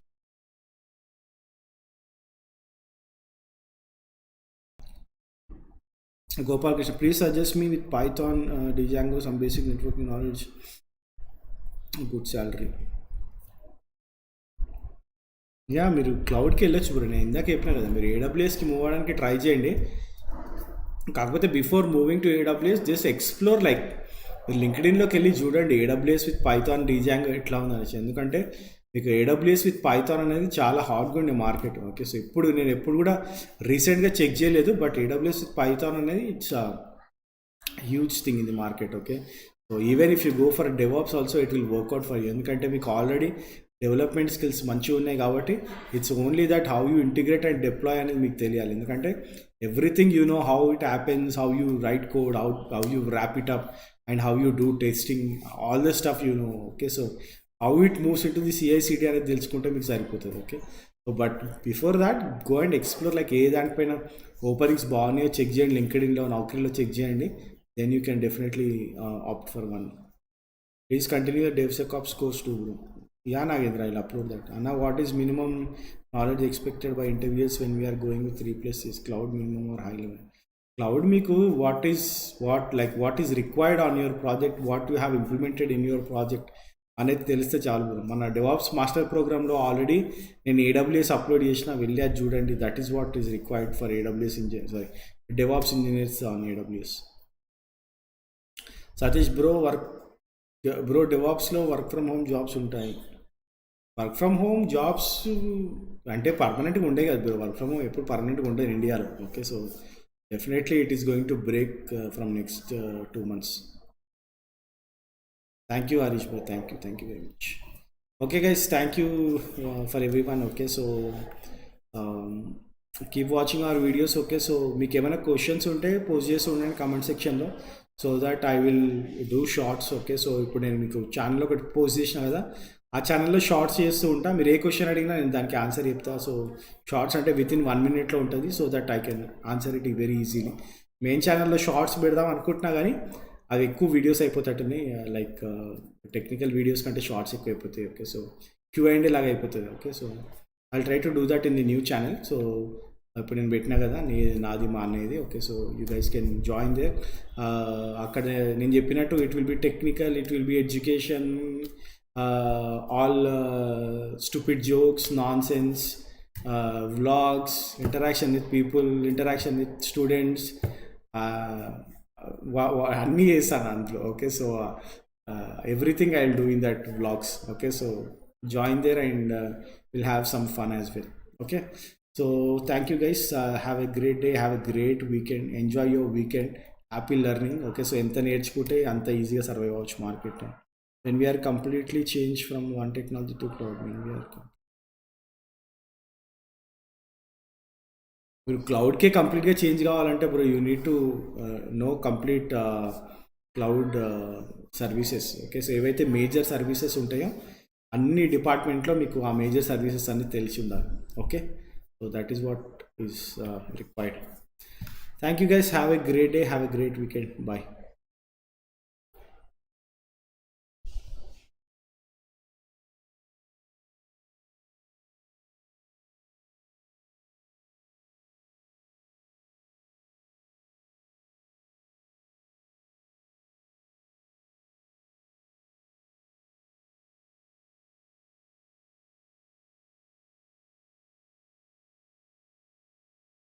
Gopal Krishna, please suggest me with Python, Django, some basic networking knowledge, good salary. Yeah, మీరు క్లౌడ్కి వెళ్ళొచ్చు బ్రో, నేను ఇందాక చెప్పినా కదా, మీరు AWSకి మూవ్ అవ్వడానికి ట్రై చేయండి. కాకపోతే before moving to AWS just explore, like మీరు లింక్డ్ఇన్లోకి వెళ్ళి చూడండి AWS విత్ పైథాన్ Django ఎట్లా ఉందనేసి, ఎందుకంటే మీకు AWS విత్ పైథాన్ అనేది చాలా హాట్గా ఉండే మార్కెట్. ఓకే, సో నేను ఎప్పుడు కూడా రీసెంట్గా చెక్ చేయలేదు, బట్ AWS విత్ పైథాన్ అనేది it's huge thing in the market. Okay, so even if you go for DevOps also it will work out for you, ఎందుకంటే మీకు ఆల్రెడీ డెవలప్మెంట్ స్కిల్స్ మంచిగా ఉన్నాయి కాబట్టి it's only that how you integrate and deploy అనేది మీకు తెలియాలి. ఎందుకంటే everything you know how it happens, how you write code, how you wrap it up and how you do testing, all the stuff you know. Okay, so how it moves in to the CI/CD అనేది తెలుసుకుంటే మీకు సరిపోతుంది. Okay, so but before that go and explore, like ఏ దానిపైన openings బాగున్నాయో check చేయండి, లింక్డ్ఇన్లో, నౌకరీలో చెక్ చేయండి, then you can definitely opt for one. Please continue the DevSecOps course too bro. Yeah, Nagendra, I'll upload that. Anna, what is minimum knowledge expected by interviewers when we are going with 3+ is cloud minimum or high level? Cloud meeku what is required on your project, what you have implemented in your project అనేది తెలిస్తే చాలు bro. మన DevOps master ప్రోగ్రామ్లో already నేను AWS upload చేసిన, వెళ్ళి అది చూడండి. That is what is required for AWS DevOps engineers on AWS. Satish bro డెవాప్స్లో వర్క్ ఫ్రమ్ హోమ్ జాబ్స్ ఉంటాయి? వర్క్ ఫ్రమ్ హోమ్ జాబ్స్ అంటే పర్మనెంట్గా ఉండే కదా బ్రో, వర్క్ ఫ్రమ్ హోమ్ ఎప్పుడు పర్మనెంట్గా ఉండేది ఇండియాలో. Okay, so definitely it is going to break from next 2 months. Thank you Harish bro, thank you very much. Okay guys, thank you for everyone. Okay, so keep watching our videos. Okay, so మీకు ఏమైనా questions ఉంటే post చేసి ఉండండి comment సెక్షన్లో, so that I will do shorts. Okay, so ఇప్పుడు నేను మీకు ఛానల్లో ఒకటి పోస్ట్ చేసిన కదా, ఆ ఛానల్లో షార్ట్స్ చేస్తూ ఉంటా. మీరు ఏ క్వశ్చన్ అడిగినా నేను దానికి ఆన్సర్ చెప్తా. సో షార్ట్స్ అంటే విత్ ఇన్ 1 minute ఉంటుంది, so that I can answer it very easily. Main ఛానల్లో షార్ట్స్ పెడదాం అనుకుంటున్నా కానీ అవి ఎక్కువ వీడియోస్ అయిపోతాయి, లైక్ టెక్నికల్ వీడియోస్ కంటే షార్ట్స్ ఎక్కువ అయిపోతాయి. ఓకే, సో Q&A లాగా అయిపోతుంది. Okay, so I try to do that in the new channel. So ఇప్పుడు నేను పెట్టినా కదా, నాది మా అన్నది. Okay, so you guys can join there. అక్కడ నేను చెప్పినట్టు it will be technical, it will B education, all stupid jokes, nonsense, vlogs, interaction with people, interaction with students, అన్నీ చేస్తాను అందులో. Okay, so everything I'll do in that vlogs. Okay, so join there and we'll have some fun as well. Okay, so thank you guys. Have a great day, have a great weekend, enjoy your weekend, happy learning. Okay, so ఎంత నేర్చుకుంటే అంత ఈజీగా survive అవ్వచ్చు market. When we are completely changed from one technology to cloud, when we are మీరు క్లౌడ్కే కంప్లీట్గా change కావాలంటే bro you need to no complete cloud services. Okay, so ఏవైతే major services ఉంటాయో అన్ని డిపార్ట్మెంట్లో మీకు ఆ మేజర్ సర్వీసెస్ అన్ని తెలిసి ఉండాలి. Okay, so that is what is required. Thank you guys, have a great day, have a great weekend, bye.